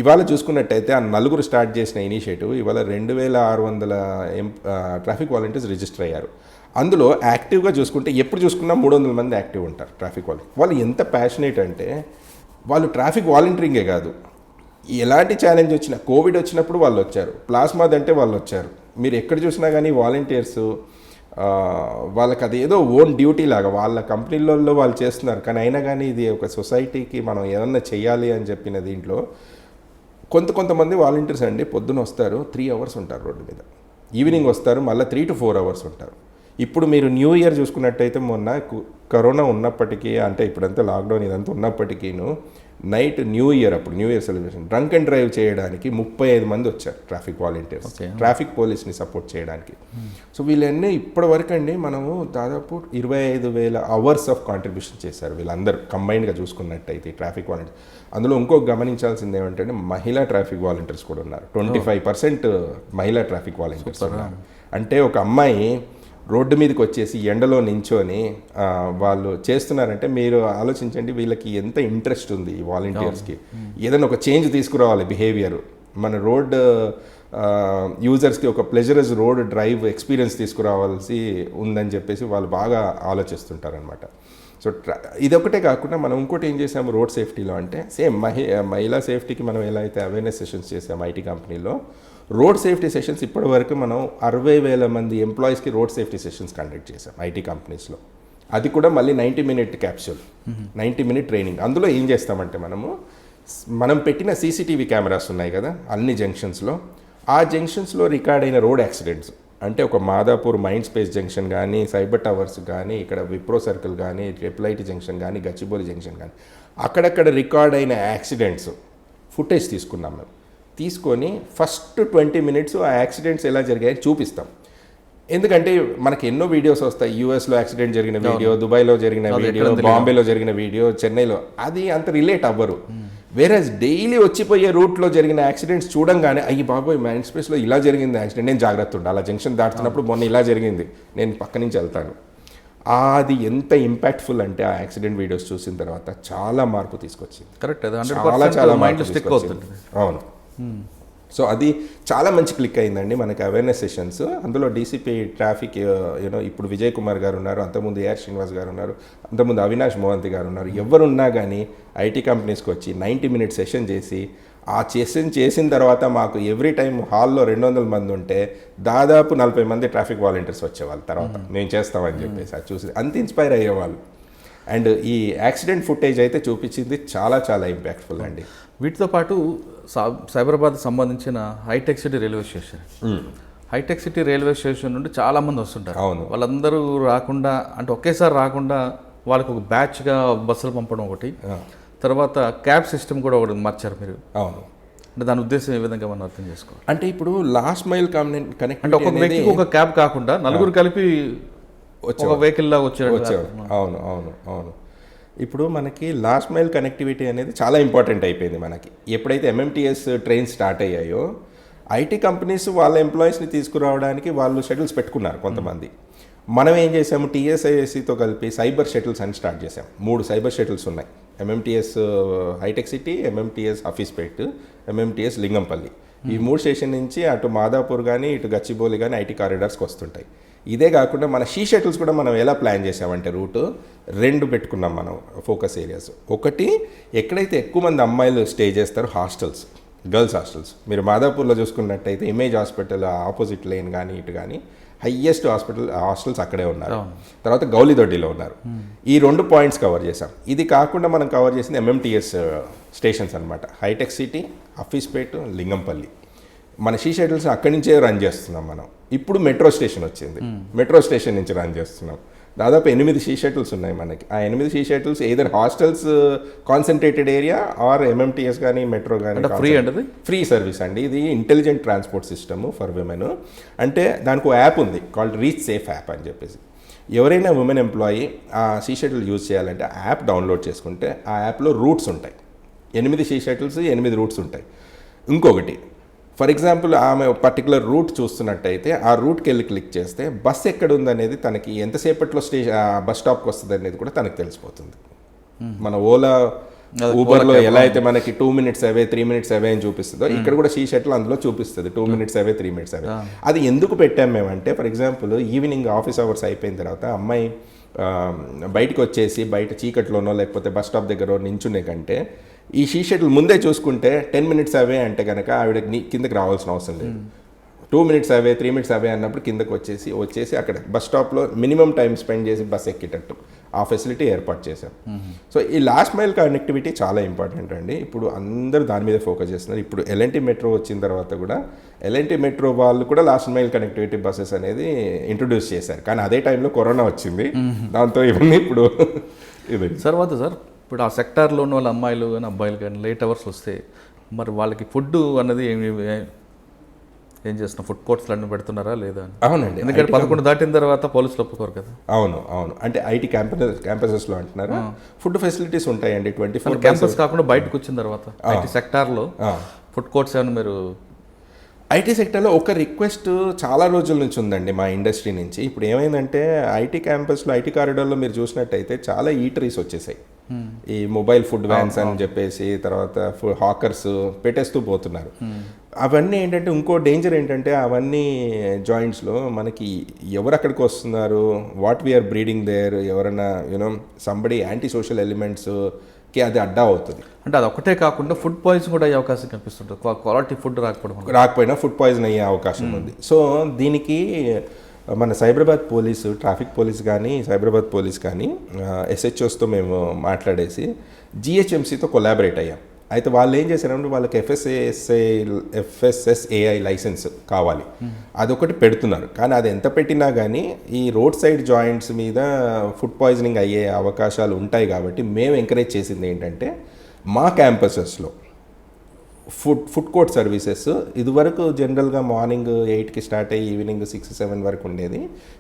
ఇవాళ చూసుకున్నట్టయితే ఆ నలుగురు స్టార్ట్ చేసిన ఇనిషియేటివ్ ఇవాళ 2600 ట్రాఫిక్ వాలంటీర్స్ రిజిస్టర్ అయ్యారు. అందులో యాక్టివ్గా చూసుకుంటే ఎప్పుడు చూసుకున్నా 300 మంది యాక్టివ్ ఉంటారు ట్రాఫిక్ వాలంటీర్. వాళ్ళు ఎంత ప్యాషనేట్ అంటే వాళ్ళు ట్రాఫిక్ వాలంటీరింగే కాదు, ఎలాంటి ఛాలెంజ్ వచ్చినా, కోవిడ్ వచ్చినప్పుడు వాళ్ళు వచ్చారు, ప్లాస్మాది అంటే వాళ్ళు వచ్చారు. మీరు ఎక్కడ చూసినా కానీ వాలంటీర్స్ వాళ్ళకి అదేదో ఓన్ డ్యూటీ లాగా వాళ్ళ కంపెనీలలో వాళ్ళు చేస్తున్నారు. కానీ అయినా కానీ ఇది ఒక సొసైటీకి మనం ఏమన్నా చెయ్యాలి అని చెప్పిన దీంట్లో కొంతమంది వాలంటీర్స్ అండి పొద్దున వస్తారు, 3 hours ఉంటారు రోడ్డు మీద, ఈవినింగ్ వస్తారు మళ్ళీ 3 to 4 hours ఉంటారు. ఇప్పుడు మీరు న్యూ ఇయర్ చూసుకున్నట్టయితే మొన్న కరోనా ఉన్నప్పటికీ, అంటే ఇప్పుడంతా లాక్డౌన్ ఇదంతా ఉన్నప్పటికీను, నైట్ న్యూ ఇయర్ అప్పుడు new year celebration drunk and drive చేయడానికి 35 మంది వచ్చారు ట్రాఫిక్ వాలంటీర్స్, ట్రాఫిక్ పోలీస్ని సపోర్ట్ చేయడానికి. సో వీళ్ళన్నీ ఇప్పటి వరకు అండి మనము దాదాపు 25,000 hours ఆఫ్ కాంట్రిబ్యూషన్ చేశారు వీళ్ళందరూ కంబైన్డ్గా చూసుకున్నట్టయితే ట్రాఫిక్ వాలంటీర్స్. అందులో ఇంకొక గమనించాల్సింది ఏమంటే మహిళా ట్రాఫిక్ వాలంటీర్స్ కూడా ఉన్నారు. 25% మహిళా ట్రాఫిక్ వాలంటీర్స్ ఉన్నారు. అంటే ఒక అమ్మాయి రోడ్డు మీదకి వచ్చేసి ఎండలో నించొని వాళ్ళు చేస్తున్నారంటే మీరు ఆలోచించండి వీళ్ళకి ఎంత ఇంట్రెస్ట్ ఉంది ఈ వాలంటీర్స్కి. ఏదైనా ఒక చేంజ్ తీసుకురావాలి బిహేవియర్, మన రోడ్ యూజర్స్కి ఒక ప్లెజరస్ రోడ్ డ్రైవ్ ఎక్స్పీరియన్స్ తీసుకురావాల్సి ఉందని చెప్పేసి వాళ్ళు బాగా ఆలోచిస్తుంటారనమాట. సో ఇదొకటే కాకుండా మనం ఇంకోటి ఏం చేసాము రోడ్ సేఫ్టీలో అంటే సేమ్ మహిళా సేఫ్టీకి మనం ఎలా అయితే అవేర్నెస్ సెషన్స్ చేసాము ఐటీ కంపెనీలో, రోడ్ సేఫ్టీ సెషన్స్ ఇప్పటి వరకు మనం 60,000 మంది ఎంప్లాయీస్కి రోడ్ సేఫ్టీ సెషన్స్ కండక్ట్ చేసాం ఐటీ కంపెనీస్లో. అది కూడా మళ్ళీ 90-minute క్యాప్సూల్, 90-minute ట్రైనింగ్. అందులో ఏం చేస్తామంటే మనం పెట్టిన CCTV కెమెరాస్ ఉన్నాయి కదా అన్ని జంక్షన్స్లో, ఆ జంక్షన్స్లో రికార్డ్ అయిన రోడ్ యాక్సిడెంట్స్, అంటే ఒక మాదాపూర్ మైండ్ స్పేస్ జంక్షన్ కానీ, సైబర్ టవర్స్ కానీ, ఇక్కడ విప్రో సర్కిల్ కానీ, ట్రిపుల్ జంక్షన్ కానీ, గచ్చిబౌలి జంక్షన్ కానీ, అక్కడక్కడ రికార్డ్ అయిన యాక్సిడెంట్స్ ఫుటేజ్ తీసుకున్నాం మేము. తీసుకొని ఫస్ట్ 20 minutes ఆ యాక్సిడెంట్స్ ఎలా జరిగాయని చూపిస్తాం. ఎందుకంటే మనకి ఎన్నో వీడియోస్ వస్తాయి, యూఎస్లో యాక్సిడెంట్ జరిగిన వీడియో, దుబాయ్లో జరిగిన వీడియో, బాంబేలో జరిగిన వీడియో, చెన్నైలో, అది అంత రిలేట్ అవ్వరు. వేరేస్ డైలీ వచ్చిపోయే రూట్లో జరిగిన యాక్సిడెంట్స్ చూడంగానే అయ్యి బాబోయ్ మైండ్ స్పేస్లో ఇలా జరిగింది యాక్సిడెంట్, నేను జాగ్రత్త ఉండాలి, అలా జంక్షన్ దాటుతున్నప్పుడు మొన్న ఇలా జరిగింది, నేను పక్క నుంచి వెళ్తాను. అది ఎంత ఇంపాక్ట్ఫుల్ అంటే ఆ యాక్సిడెంట్ వీడియోస్ చూసిన తర్వాత చాలా మార్పు తీసుకొచ్చింది. కరెక్ట్, చాలా మార్పు తీసుకొచ్చింది. అవును. సో అది చాలా మంచి క్లిక్ అయిందండి మనకి అవేర్నెస్ సెషన్స్. అందులో డీసీపీ ట్రాఫిక్ ఇప్పుడు విజయ్ కుమార్ గారు ఉన్నారు, అంతకుముందు ఏఆర్ శ్రీనివాస్ గారు ఉన్నారు, అంతకుముందు అవినాష్ మోహంతి గారు ఉన్నారు. ఎవరున్నా కానీ ఐటీ కంపెనీస్కి వచ్చి 90-minute సెషన్ చేసి, ఆ సెషన్ చేసిన తర్వాత మాకు ఎవ్రీ టైం హాల్లో 200 మంది ఉంటే దాదాపు 40 మంది ట్రాఫిక్ వాలంటీర్స్ వచ్చేవాళ్ళు. తర్వాత మేము చేస్తామని చెప్పేసి అది చూసి అంత ఇన్స్పైర్ అయ్యేవాళ్ళు. అండ్ ఈ యాక్సిడెంట్ ఫుటేజ్ అయితే చూపించింది చాలా చాలా ఇంపాక్ట్ఫుల్ అండి. వీటితో పాటు సైబరాబాద్ సంబంధించిన hitech city railway station, hitech city railway station నుండి చాలామంది వస్తుంటారు. అవును. వాళ్ళందరూ రాకుండా, అంటే ఒకేసారి రాకుండా వాళ్ళకు ఒక బ్యాచ్గా బస్సులు పంపడం ఒకటి, తర్వాత క్యాబ్ సిస్టమ్ కూడా ఒకటి మార్చారు మీరు. అవును. అంటే దాని ఉద్దేశం ఏ విధంగా మనం అర్థం చేసుకోవాలి అంటే ఇప్పుడు లాస్ట్ మైల్ కనెక్ట్ అంటే ఒక వ్యక్తికి ఒక క్యాబ్ కాకుండా నలుగురు కలిపి ఒక వెహికల్ లాగా వచ్చేవారు. అవును అవును అవును. ఇప్పుడు మనకి లాస్ట్ మైల్ కనెక్టివిటీ అనేది చాలా ఇంపార్టెంట్ అయిపోయింది మనకి. ఎప్పుడైతే MMTS ట్రైన్స్ స్టార్ట్ అయ్యాయో ఐటీ కంపెనీస్ వాళ్ళ ఎంప్లాయీస్ని తీసుకురావడానికి వాళ్ళు షటిల్స్ పెట్టుకున్నారు కొంతమంది. మనం ఏం చేసాము, TSISCతో కలిపి సైబర్ షటిల్స్ అని స్టార్ట్ చేసాం. 3 సైబర్ షటిల్స్ ఉన్నాయి. MMTS hitech city, MMTS Hafeezpet, MMTS Lingampally. ఈ 3 స్టేషన్ నుంచి అటు మాదాపూర్ కానీ ఇటు గచ్చిబౌలి కానీ ఐటీ కారిడార్స్కి వస్తుంటాయి. ఇదే కాకుండా మన షటిల్స్ కూడా మనం ఎలా ప్లాన్ చేసామంటే రూటు 2 పెట్టుకున్నాం మనం ఫోకస్ ఏరియాస్. ఒకటి ఎక్కడైతే ఎక్కువ మంది అమ్మాయిలు స్టే చేస్తారో హాస్టల్స్, గర్ల్స్ హాస్టల్స్. మీరు మాదాపూర్లో చూసుకున్నట్టయితే ఇమేజ్ హాస్పిటల్ ఆపోజిట్ లైన్ కానీ ఇటు కానీ హయ్యెస్ట్ హాస్టల్స్ అక్కడే ఉన్నారు. తర్వాత గౌలిదొడ్డిలో ఉన్నారు. ఈ 2 పాయింట్స్ కవర్ చేసాం. ఇది కాకుండా మనం కవర్ చేసింది MMTS స్టేషన్స్ అనమాట. Hitech city, Hafeezpet, Lingampally. మన షటిల్స్ అక్కడి నుంచే రన్ చేస్తున్నాం మనం. ఇప్పుడు మెట్రో స్టేషన్ వచ్చింది, మెట్రో స్టేషన్ నుంచి రన్ చేస్తున్నాం. దాదాపు 8 షటిల్స్ ఉన్నాయి మనకి. ఆ 8 shuttles either hostels concentrated area or MMTS కానీ మెట్రో కానీ ఫ్రీ సర్వీస్ అండి. ఇది intelligent transport system for women. అంటే దానికి యాప్ ఉంది కాల్డ్ రీచ్ సేఫ్ యాప్ అని చెప్పేసి. ఎవరైనా ఉమెన్ ఎంప్లాయీ ఆ షటిల్ యూజ్ చేయాలంటే ఆ యాప్ డౌన్లోడ్ చేసుకుంటే ఆ యాప్లో రూట్స్ ఉంటాయి. 8 షీ షటిల్స్ 8 రూట్స్ ఉంటాయి. ఇంకొకటి ఫర్ ఎగ్జాంపుల్ ఆమె పర్టికులర్ రూట్ చూస్తున్నట్టయితే ఆ రూట్కి వెళ్ళి క్లిక్ చేస్తే బస్ ఎక్కడ ఉందనేది తనకి ఎంతసేపట్లో బస్ స్టాప్కి వస్తుంది అనేది కూడా తనకు తెలిసిపోతుంది. మన ఓలా ఊబర్లో ఎలా అయితే మనకి 2 minutes అవే 3 minutes అవే అని చూపిస్తుందో ఇక్కడ కూడా షీ షటిల్ అందులో చూపిస్తుంది 2 minutes అవే 3 minutes అవే. అది ఎందుకు పెట్టాం మేమంటే for example evening office hours అయిపోయిన తర్వాత అమ్మాయి బయటకు వచ్చేసి బయట చీకట్లోనో లేకపోతే బస్ స్టాప్ దగ్గర నించునే కంటే ఈ షీ షటిల్ ముందే చూసుకుంటే 10 minutes అవే అంటే కనుక ఆవిడకి కిందకి రావాల్సిన అవసరం లేదు. 2 minutes అవే 3 minutes అవే అన్నప్పుడు కిందకి వచ్చేసి అక్కడ బస్ స్టాప్లో మినిమం టైం స్పెండ్ చేసి బస్ ఎక్కేటట్టు ఆ ఫెసిలిటీ ఏర్పాటు చేశాం. సో ఈ లాస్ట్ మైల్ కనెక్టివిటీ చాలా ఇంపార్టెంట్ అండి. ఇప్పుడు అందరూ దాని మీద ఫోకస్ చేస్తున్నారు. ఇప్పుడు ఎల్ఎన్టీ మెట్రో వచ్చిన తర్వాత కూడా ఎల్ఎన్టీ మెట్రో వాళ్ళు కూడా లాస్ట్ మైల్ కనెక్టివిటీ బస్సెస్ అనేది ఇంట్రొడ్యూస్ చేశారు. కానీ అదే టైంలో కరోనా వచ్చింది, దాంతో ఇవన్నీ ఇప్పుడు ఇది తర్వాత సార్ ఇప్పుడు ఆ సెక్టార్లో ఉన్న వాళ్ళ అమ్మాయిలు కానీ అబ్బాయిలు కానీ లేట్ అవర్స్ వస్తే మరి వాళ్ళకి ఫుడ్ అన్నది ఏం చేస్తున్నా ఫుడ్ కోర్ట్స్ అన్నీ పెడుతున్నారా లేదా? అవునండి, ఎందుకంటే 11 దాటిన తర్వాత పోలీసులు ఒప్పుకోరు కదా. అవును, అంటే ఐటీ క్యాంపసెస్లో అంటున్నారా ఫుడ్ ఫెసిలిటీస్ ఉంటాయండి 24 క్యాంపస్ కాకుండా బయటకు వచ్చిన తర్వాత ఐటీ సెక్టార్లో ఫుడ్ కోర్ట్స్ ఏమైనా మీరు ఐటీ సెక్టర్లో ఒక రిక్వెస్ట్ చాలా రోజుల నుంచి ఉందండి మా ఇండస్ట్రీ నుంచి. ఇప్పుడు ఏమైందంటే ఐటీ క్యాంపస్లో ఐటీ కారిడార్లో మీరు చూసినట్టయితే చాలా ఈటరీస్ వచ్చేసాయి. ఈ మొబైల్ ఫుడ్ వ్యాన్స్ అని చెప్పేసి తర్వాత హాకర్స్ పెట్టేస్తూ పోతున్నారు. అవన్నీ ఏంటంటే ఇంకో డేంజర్ ఏంటంటే అవన్నీ జాయింట్స్లో మనకి ఎవరు అక్కడికి వస్తున్నారు, వాట్ వీఆర్ బ్రీడింగ్ దేర్, ఎవరైనా యూనో సంబడి యాంటీ సోషల్ ఎలిమెంట్స్కి అది అడ్డా అవుతుంది. అంటే అది ఒకటే కాకుండా ఫుడ్ పాయిజన్ కూడా అయ్యే అవకాశం కనిపిస్తుంటుంది. క్వాలిటీ ఫుడ్ రాకపోయినా ఫుడ్ పాయిజన్ అయ్యే అవకాశం ఉంది. సో దీనికి మన సైబరాబాద్ పోలీసు ట్రాఫిక్ పోలీస్ కానీ సైబరాబాద్ పోలీస్ కానీ ఎస్హెచ్ఓస్తో మేము మాట్లాడేసి జిహెచ్ఎంసీతో కొలాబరేట్ అయ్యాం. అయితే వాళ్ళు ఏం చేశారంటే వాళ్ళకి ఎఫ్ఎస్ఎస్ఏఐ లైసెన్స్ కావాలి, అదొకటి పెడుతున్నారు. కానీ అది ఎంత పెట్టినా కానీ ఈ రోడ్ సైడ్ జాయింట్స్ మీద ఫుడ్ పాయిజనింగ్ అయ్యే అవకాశాలు ఉంటాయి. కాబట్టి మేము ఎంకరేజ్ చేసింది ఏంటంటే మా క్యాంపసెస్లో ఫుడ్ కోర్ట్ సర్వీసెస్ ఇదివరకు జనరల్గా మార్నింగ్ 8కి స్టార్ట్ అయ్యి ఈవినింగ్ 6-7 వరకు ఉండేది.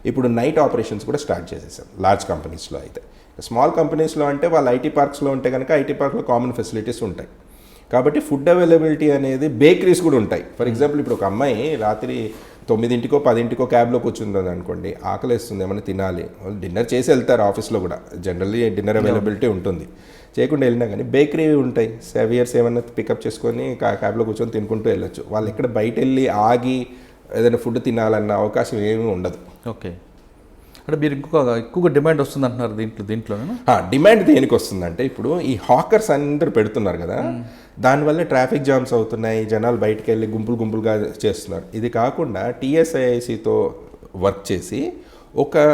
ఇప్పుడు నైట్ ఆపరేషన్స్ కూడా స్టార్ట్ చేసేసాం లార్జ్ కంపెనీస్లో. అయితే స్మాల్ కంపెనీస్లో అంటే వాళ్ళు ఐటీ పార్క్స్లో ఉంటే కనుక ఐటీ పార్క్లో కామన్ ఫెసిలిటీస్ ఉంటాయి. కాబట్టి ఫుడ్ అవైలబిలిటీ అనేది బేకరీస్ కూడా ఉంటాయి. ఫర్ ఎగ్జాంపుల్ ఇప్పుడు ఒక అమ్మాయి రాత్రి 9ంటికో 10ంటికో క్యాబ్లో కూర్చుందని అనుకోండి, ఆకలిస్తుంది ఏమైనా తినాలి, వాళ్ళు డిన్నర్ చేసి వెళ్తారు. ఆఫీస్లో కూడా జనరల్లీ డిన్నర్ అవైలబిలిటీ ఉంటుంది. చేయకుండా వెళ్ళినా కానీ బేకరీ ఉంటాయి, సేవియర్స్ ఏమన్నా పికప్ చేసుకొని క్యాబ్లో కూర్చొని తినుకుంటూ వెళ్ళొచ్చు. వాళ్ళు ఎక్కడ బయట వెళ్ళి ఆగి ఏదైనా ఫుడ్ తినాలన్న అవకాశం ఏమీ ఉండదు. ఓకే, అంటే మీరు ఎక్కువగా డిమాండ్ వస్తుంది అంటున్నారు దీంట్లో డిమాండ్ దేనికి వస్తుందంటే ఇప్పుడు ఈ హాకర్స్ అందరూ పెడుతున్నారు కదా, దానివల్ల ట్రాఫిక్ జామ్స్ అవుతున్నాయి, జనాలు బయటకు వెళ్ళి గుంపులుగా చేస్తున్నారు. ఇది కాకుండా టీఎస్ఐఐసితో వర్క్ చేసి ఒక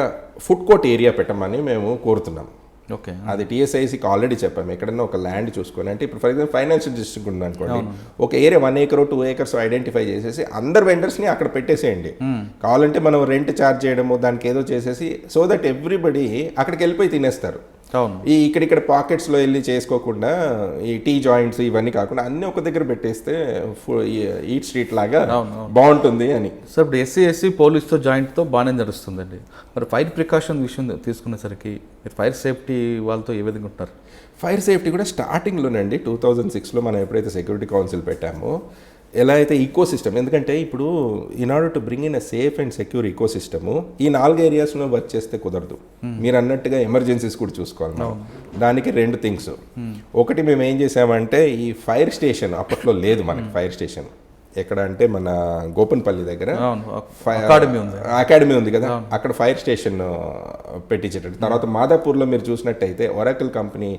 ఫుడ్ కోర్ట్ ఏరియా పెట్టమని మేము కోరుతున్నాం. ఓకే, అది టీఎస్ఐసికి ఆల్రెడీ చెప్పాము. ఎక్కడన్నా ఒక ల్యాండ్ చూసుకొని, అంటే ఇప్పుడు ఫర్ ఎగ్జాంపుల్ ఫైనాన్షియల్ డిస్ట్రిక్ట్ ఉంది అనుకోండి, ఒక ఏరియా 1 acre 2 acres ఐడెంటిఫై చేసేసి అందరు వెండర్స్ని అక్కడ పెట్టేసేయండి. కావాలంటే మనం రెంట్ ఛార్జ్ చేయడము దానికి ఏదో చేసేసి సో దట్ ఎవ్రీబడి అక్కడికి వెళ్ళిపోయి తినేస్తారు. ఈ ఇక్కడిక్కడ పాకెట్స్లో వెళ్ళి చేసుకోకుండా ఈ టీ జాయింట్స్ ఇవన్నీ కాకుండా అన్నీ ఒక దగ్గర పెట్టేస్తే ఈట్ స్ట్రీట్ లాగా బాగుంటుంది అని. సార్ ఇప్పుడు ఎస్సీ పోలీస్తో జాయింట్తో బాగానే నడుస్తుందండి. మరి ఫైర్ ప్రికాషన్ విషయం తీసుకునేసరికి మీరు ఫైర్ సేఫ్టీ వాళ్ళతో ఏ విధంగా ఉంటారు? ఫైర్ సేఫ్టీ కూడా స్టార్టింగ్లోనండి 2006లో మనం ఎప్పుడైతే సెక్యూరిటీ కౌన్సిల్ పెట్టామో ఎలా అయితే ఈకో సిస్టమ్, ఎందుకంటే ఇప్పుడు in order to bring in a safe and secure ecosystem ఈ 4 ఏరియాస్లో వర్క్ చేస్తే కుదరదు. మీరు అన్నట్టుగా ఎమర్జెన్సీస్ కూడా చూసుకోవాలి మనం. దానికి 2 థింగ్స్. ఒకటి మేము ఏం చేసామంటే ఈ ఫైర్ స్టేషన్ అప్పట్లో లేదు మనకి. ఫైర్ స్టేషన్ ఎక్కడ అంటే మన గోపన్పల్లి దగ్గర అకాడమీ ఉంది కదా, అక్కడ ఫైర్ స్టేషన్ పెట్టించేటట్టు. తర్వాత మాదాపూర్లో మీరు చూసినట్టయితే ఒరాకిల్ కంపెనీ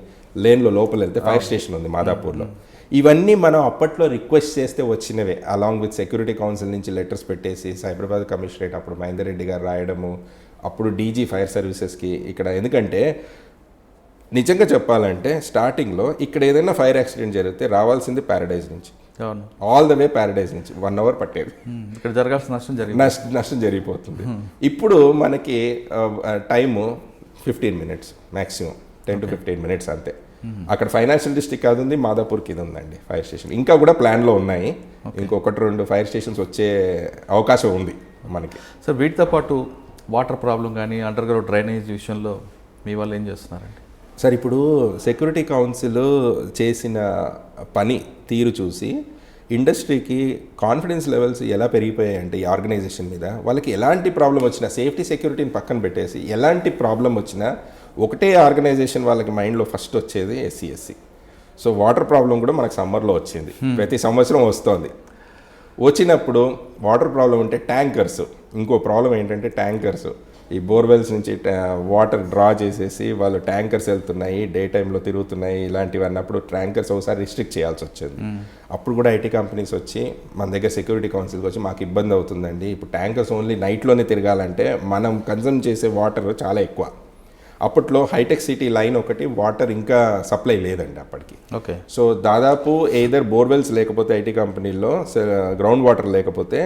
లేన్లో లోపల వెళ్తే ఫైర్ స్టేషన్ ఉంది మాదాపూర్లో. ఇవన్నీ మనం అప్పట్లో రిక్వెస్ట్ చేస్తే వచ్చినవే, అలాంగ్ విత్ సెక్యూరిటీ కౌన్సిల్ నుంచి లెటర్స్ పెట్టేసి సైబరాబాద్ కమిషనరేట్ అప్పుడు మహేందర్ రెడ్డి గారు రాయడము, అప్పుడు డీజీ ఫైర్ సర్వీసెస్కి ఇక్కడ. ఎందుకంటే నిజంగా చెప్పాలంటే స్టార్టింగ్లో ఇక్కడ ఏదైనా ఫైర్ యాక్సిడెంట్ జరిగితే రావాల్సింది ప్యారడైజ్ నుంచి, ఆల్ ద వే ప్యారడైజ్ నుంచి 1 hour పట్టేది. ఇక్కడ జరగాల్సిన నష్టం జరిగిపోతుంది. ఇప్పుడు మనకి time 15 minutes maximum, 10 to 15 minutes అంతే. అక్కడ ఫైనాన్షియల్ డిస్ట్రిక్ట్ అది ఉంది, మాదాపూర్కి ఇది ఉందండి ఫైర్ స్టేషన్. ఇంకా కూడా ప్లాన్లో ఉన్నాయి, ఇంకొకటి 2 ఫైర్ స్టేషన్స్ వచ్చే అవకాశం ఉంది మనకి. సార్ వీటితో పాటు వాటర్ ప్రాబ్లం కానీ అండర్ గ్రౌండ్ డ్రైనేజ్ విషయంలో మీ వాళ్ళు ఏం చేస్తున్నారండి? సార్ ఇప్పుడు సెక్యూరిటీ కౌన్సిల్ చేసిన పని తీరు చూసి ఇండస్ట్రీకి కాన్ఫిడెన్స్ లెవెల్స్ ఎలా పెరిగిపోయాయంటే ఈ ఆర్గనైజేషన్ మీద, వాళ్ళకి ఎలాంటి ప్రాబ్లం వచ్చినా సేఫ్టీ సెక్యూరిటీని పక్కన పెట్టేసి ఎలాంటి ప్రాబ్లం వచ్చినా ఒకటే ఆర్గనైజేషన్ వాళ్ళకి మైండ్లో ఫస్ట్ వచ్చేది ఎస్సీఎస్సి. సో వాటర్ ప్రాబ్లం కూడా మనకు సమ్మర్లో వచ్చింది, ప్రతి సంవత్సరం వస్తుంది. వచ్చినప్పుడు వాటర్ ప్రాబ్లం ఉంటే ట్యాంకర్స్, ఇంకో ప్రాబ్లం ఏంటంటే ట్యాంకర్స్, ఈ బోర్వెల్స్ నుంచి వాటర్ డ్రా చేసేసి వాళ్ళు ట్యాంకర్స్ వెళ్తున్నాయి, డే టైంలో తిరుగుతున్నాయి, ఇలాంటివి అన్నప్పుడు ట్యాంకర్స్ ఒకసారి రిస్ట్రిక్ట్ చేయాల్సి వచ్చేది. అప్పుడు కూడా ఐటీ కంపెనీస్ వచ్చి మన దగ్గర సెక్యూరిటీ కౌన్సిల్కి వచ్చి మాకు ఇబ్బంది అవుతుందండి, ఇప్పుడు ట్యాంకర్స్ ఓన్లీ నైట్లోనే తిరగాలంటే మనం కన్జ్యూమ్ చేసే వాటర్ చాలా ఎక్కువ. అప్పట్లో హైటెక్ సిటీ లైన్ ఒకటి వాటర్ ఇంకా సప్లై లేదండి అప్పటికి. ఓకే. సో దాదాపు ఏదర్ బోర్వెల్స్ లేకపోతే ఐటీ కంపెనీల్లో గ్రౌండ్ వాటర్ లేకపోతే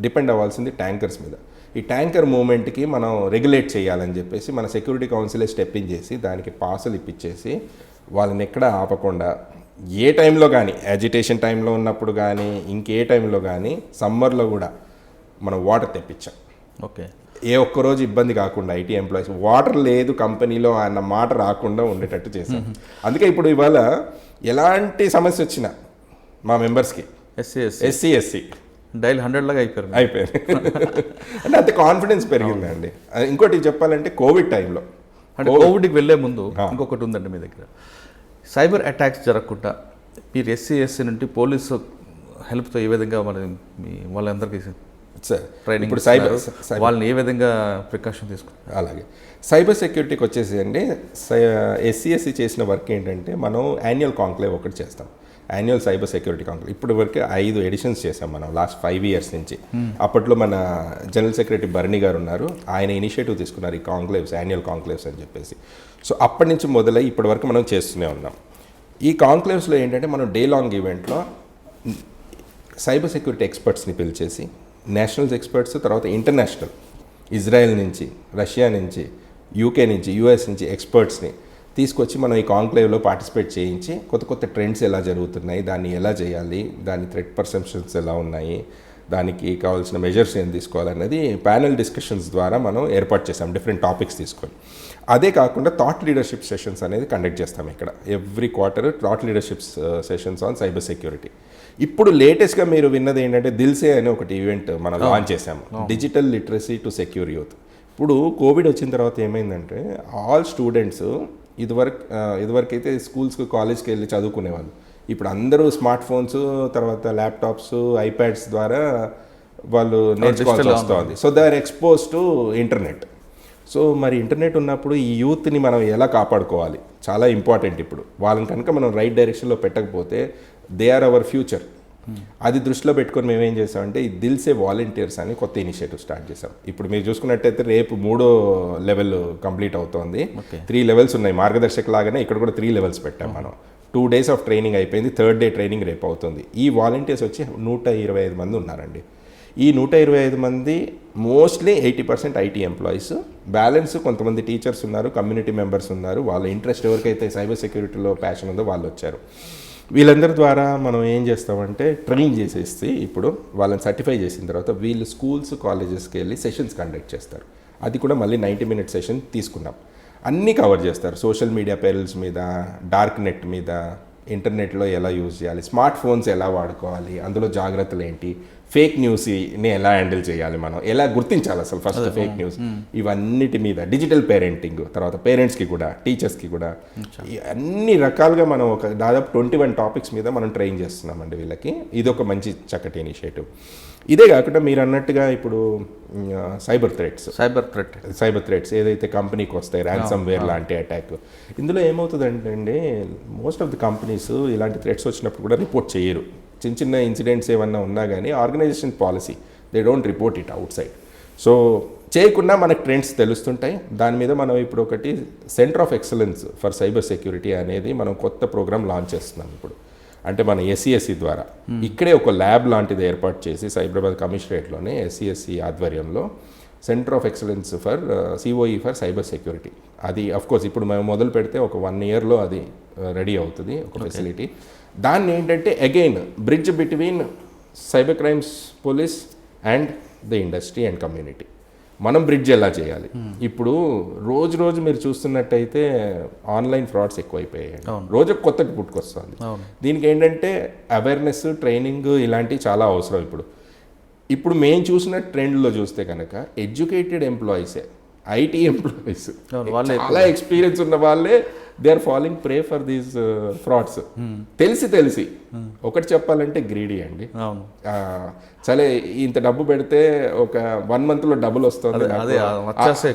డిపెండ్ అవ్వాల్సింది ట్యాంకర్స్ మీద. ఈ ట్యాంకర్ మూవ్మెంట్కి మనం రెగ్యులేట్ చేయాలని చెప్పేసి మన సెక్యూరిటీ కౌన్సిలే స్టెప్పింగ్ చేసి దానికి పాసులు ఇప్పించేసి వాళ్ళని ఎక్కడ ఆపకుండా ఏ టైంలో కానీ, యాజిటేషన్ టైంలో ఉన్నప్పుడు కానీ ఇంకే టైంలో కానీ సమ్మర్లో కూడా మనం వాటర్ తెప్పించాం. ఓకే. ఏ ఒక్కరోజు ఇబ్బంది కాకుండా ఐటీ ఎంప్లాయీస్ వాటర్ లేదు కంపెనీలో అన్న మాట రాకుండా ఉండేటట్టు చేశాం. అందుకే ఇప్పుడు ఇవాళ ఎలాంటి సమస్య వచ్చినా మా మెంబర్స్కి ఎస్సీ డైలీ 100 లాగా అయిపోయారు అంటే అంత కాన్ఫిడెన్స్ పెరిగిందండి. ఇంకోటి చెప్పాలంటే కోవిడ్ టైంలో, అంటే కోవిడ్కి వెళ్ళే ముందు ఇంకొకటి ఉందండి మీ దగ్గర, సైబర్ అటాక్స్ జరగకుండా మీరు ఎస్సీ నుండి పోలీసు హెల్ప్తో ఏ విధంగా మీ వాళ్ళందరికీ సార్ ట్రైనింగ్, ఇప్పుడు వాళ్ళని ఏ విధంగా ప్రికాషన్ తీసుకుంటారు? అలాగే సైబర్ సెక్యూరిటీకి వచ్చేసి అండి, ఎస్సీఎస్సి చేసిన వర్క్ ఏంటంటే మనం యాన్యువల్ కాంక్లేవ్ ఒకటి చేస్తాం, యాన్యువల్ సైబర్ సెక్యూరిటీ కాంక్లేవ్. ఇప్పుడు వరకు 5 ఎడిషన్స్ చేసాం మనం లాస్ట్ 5 years నుంచి. అప్పట్లో మన జనరల్ సెక్రటరీ బర్నీ గారు ఉన్నారు, ఆయన ఇనిషియేటివ్ తీసుకున్నారు ఈ కాంక్లేవ్స్, యాన్యువల్ కాంక్లేవ్స్ అని చెప్పేసి. సో అప్పటి నుంచి మొదలై ఇప్పటి వరకు మనం చేస్తూనే ఉన్నాం. ఈ కాంక్లేవ్స్లో ఏంటంటే మనం డే లాంగ్ ఈవెంట్లో సైబర్ సెక్యూరిటీ ఎక్స్పర్ట్స్ని పిలిచేసి, నేషనల్స్ ఎక్స్పర్ట్స్, తర్వాత ఇంటర్నేషనల్, ఇజ్రాయెల్ నుంచి, రష్యా నుంచి, యూకే నుంచి, యూఎస్ నుంచి ఎక్స్పర్ట్స్ని తీసుకొచ్చి మనం ఈ కాంక్లేవ్లో పార్టిసిపేట్ చేయించి కొత్త కొత్త ట్రెండ్స్ ఎలా జరుగుతున్నాయి, దాన్ని ఎలా చేయాలి, దాని థ్రెట్ పర్సెప్షన్స్ ఎలా ఉన్నాయి, దానికి కావాల్సిన మెజర్స్ ఏం తీసుకోవాలన్నది ప్యానెల్ డిస్కషన్స్ ద్వారా మనం ఏర్పాటు చేసాం, డిఫరెంట్ టాపిక్స్ తీసుకొని. అదే కాకుండా థాట్ లీడర్షిప్ సెషన్స్ అనేది కండక్ట్ చేస్తాం ఇక్కడ every quarter, thought leadership sessions on cyber security. ఇప్పుడు లేటెస్ట్గా మీరు విన్నది ఏంటంటే దిల్సే అనే ఒకటి ఈవెంట్ మనం లాంచ్ చేసాము, digital literacy to secure youth. ఇప్పుడు కోవిడ్ వచ్చిన తర్వాత ఏమైందంటే ఆల్ స్టూడెంట్స్ ఇదివరకు అయితే స్కూల్స్కి కాలేజ్కి వెళ్ళి చదువుకునేవాళ్ళు, ఇప్పుడు అందరూ స్మార్ట్ ఫోన్స్, తర్వాత ల్యాప్టాప్స్, ఐప్యాడ్స్ ద్వారా వాళ్ళు నేర్చుకోవాల్సి వస్తుంది. So they are expose to internet. So మరి ఇంటర్నెట్ ఉన్నప్పుడు ఈ యూత్ని మనం ఎలా కాపాడుకోవాలి, చాలా ఇంపార్టెంట్. ఇప్పుడు వాళ్ళని కనుక మనం రైట్ డైరెక్షన్లో పెట్టకపోతే దే ఆర్ అవర్ ఫ్యూచర్. అది దృష్టిలో పెట్టుకొని మేము ఏం చేసామంటే ఈ దిల్సే వాలంటీర్స్ అని కొత్త ఇనిషియేటివ్ స్టార్ట్ చేసాం. ఇప్పుడు మీరు చూసుకున్నట్టయితే రేపు 3వ లెవెల్ కంప్లీట్ అవుతోంది. 3 levels ఉన్నాయి, మార్గదర్శక లాగానే ఇక్కడ కూడా 3 levels పెట్టాం మనం. 2 days ఆఫ్ ట్రైనింగ్ అయిపోయింది, 3rd day ట్రైనింగ్ రేపు అవుతుంది. ఈ వాలంటీర్స్ వచ్చి 125 మంది ఉన్నారండి. ఈ 125 మంది మోస్ట్లీ 80% ఐటీ ఎంప్లాయీస్, బ్యాలెన్స్ కొంతమంది టీచర్స్ ఉన్నారు, కమ్యూనిటీ మెంబర్స్ ఉన్నారు. వాళ్ళ ఇంట్రెస్ట్ ఎవరికైతే సైబర్ సెక్యూరిటీలో ప్యాషన్ ఉందో వాళ్ళు వచ్చారు. వీళ్ళందరి ద్వారా మనం ఏం చేస్తామంటే ట్రైన్ చేసేసి ఇప్పుడు వాళ్ళని సర్టిఫై చేసిన తర్వాత వీళ్ళు స్కూల్స్, కాలేజెస్కి వెళ్ళి సెషన్స్ కండక్ట్ చేస్తారు. అది కూడా మళ్ళీ 90-minute సెషన్ తీసుకున్నాం. అన్నీ కవర్ చేస్తారు, సోషల్ మీడియా పెరల్స్ మీద, డార్క్ నెట్ మీద, ఇంటర్నెట్లో ఎలా యూజ్ చేయాలి, స్మార్ట్ ఫోన్స్ ఎలా వాడుకోవాలి, అందులో జాగ్రత్తలు ఏంటి, ఫేక్ న్యూస్ని ఎలా హ్యాండిల్ చేయాలి, మనం ఎలా గుర్తించాలి అసలు ఫస్ట్ ఫేక్ న్యూస్, ఇవన్నిటి మీద, డిజిటల్ పేరెంటింగ్, తర్వాత పేరెంట్స్కి కూడా, టీచర్స్కి కూడా, అన్ని రకాలుగా మనం ఒక దాదాపు 21 topics మీద మనం ట్రైన్ చేస్తున్నామండి వీళ్ళకి. ఇది ఒక మంచి చక్కటి ఇనిషియేటివ్. ఇదే కాకుండా మీరు అన్నట్టుగా ఇప్పుడు సైబర్ థ్రెట్స్ ఏదైతే కంపెనీకి వస్తాయి, ర్యాన్సమ్ వేర్ లాంటి అటాక్, ఇందులో ఏమవుతుందంటే అండి మోస్ట్ ఆఫ్ ది కంపెనీస్ ఇలాంటి థ్రెట్స్ వచ్చినప్పుడు కూడా రిపోర్ట్ చేయరు. చిన్న చిన్న ఇన్సిడెంట్స్ ఏమన్నా ఉన్నా కానీ organization policy, they don't report it outside. So చేయకుండా మనకు ట్రెండ్స్ తెలుస్తుంటాయి. దాని మీద మనం ఇప్పుడు ఒకటి centre of excellence for cyber security అనేది మనం కొత్త ప్రోగ్రామ్ లాంచ్ చేస్తున్నాం ఇప్పుడు. అంటే మన ఎస్సీఎస్సి ద్వారా ఇక్కడే ఒక ల్యాబ్ లాంటిది ఏర్పాటు చేసి సైబరాబాద్ కమిషనరేట్లోనే ఎస్సీఎస్సి ఆధ్వర్యంలో centre of excellence for COE for cyber security. అది అఫ్కోర్స్ ఇప్పుడు మేము మొదలు పెడితే ఒక 1 yearలో అది రెడీ అవుతుంది ఒక ఫెసిలిటీ. దాన్ని ఏంటంటే again bridge between cyber crimes police and the industry and community. మనం బ్రిడ్జ్ ఎలా చేయాలి. ఇప్పుడు రోజు మీరు చూస్తున్నట్టయితే ఆన్లైన్ ఫ్రాడ్స్ ఎక్కువైపోయాయి, రోజు కొత్తటి పుట్టుకొస్తుంది. దీనికి ఏంటంటే అవేర్నెస్, ట్రైనింగ్ ఇలాంటివి చాలా అవసరం. ఇప్పుడు మేము చూసిన ట్రెండ్లో చూస్తే కనుక ఎడ్యుకేటెడ్ ఎంప్లాయీసే, ఐటీ ఎంప్లాయీస్, చాలా ఎక్స్పీరియన్స్ ఉన్న వాళ్ళే they are following prey for these frauds. తెలిసి ఒకటి చెప్పాలంటే గ్రీడీ అండి. సరే ఇంత డబ్బు పెడితే ఒక 1 monthలో డబ్బులు వస్తుంది.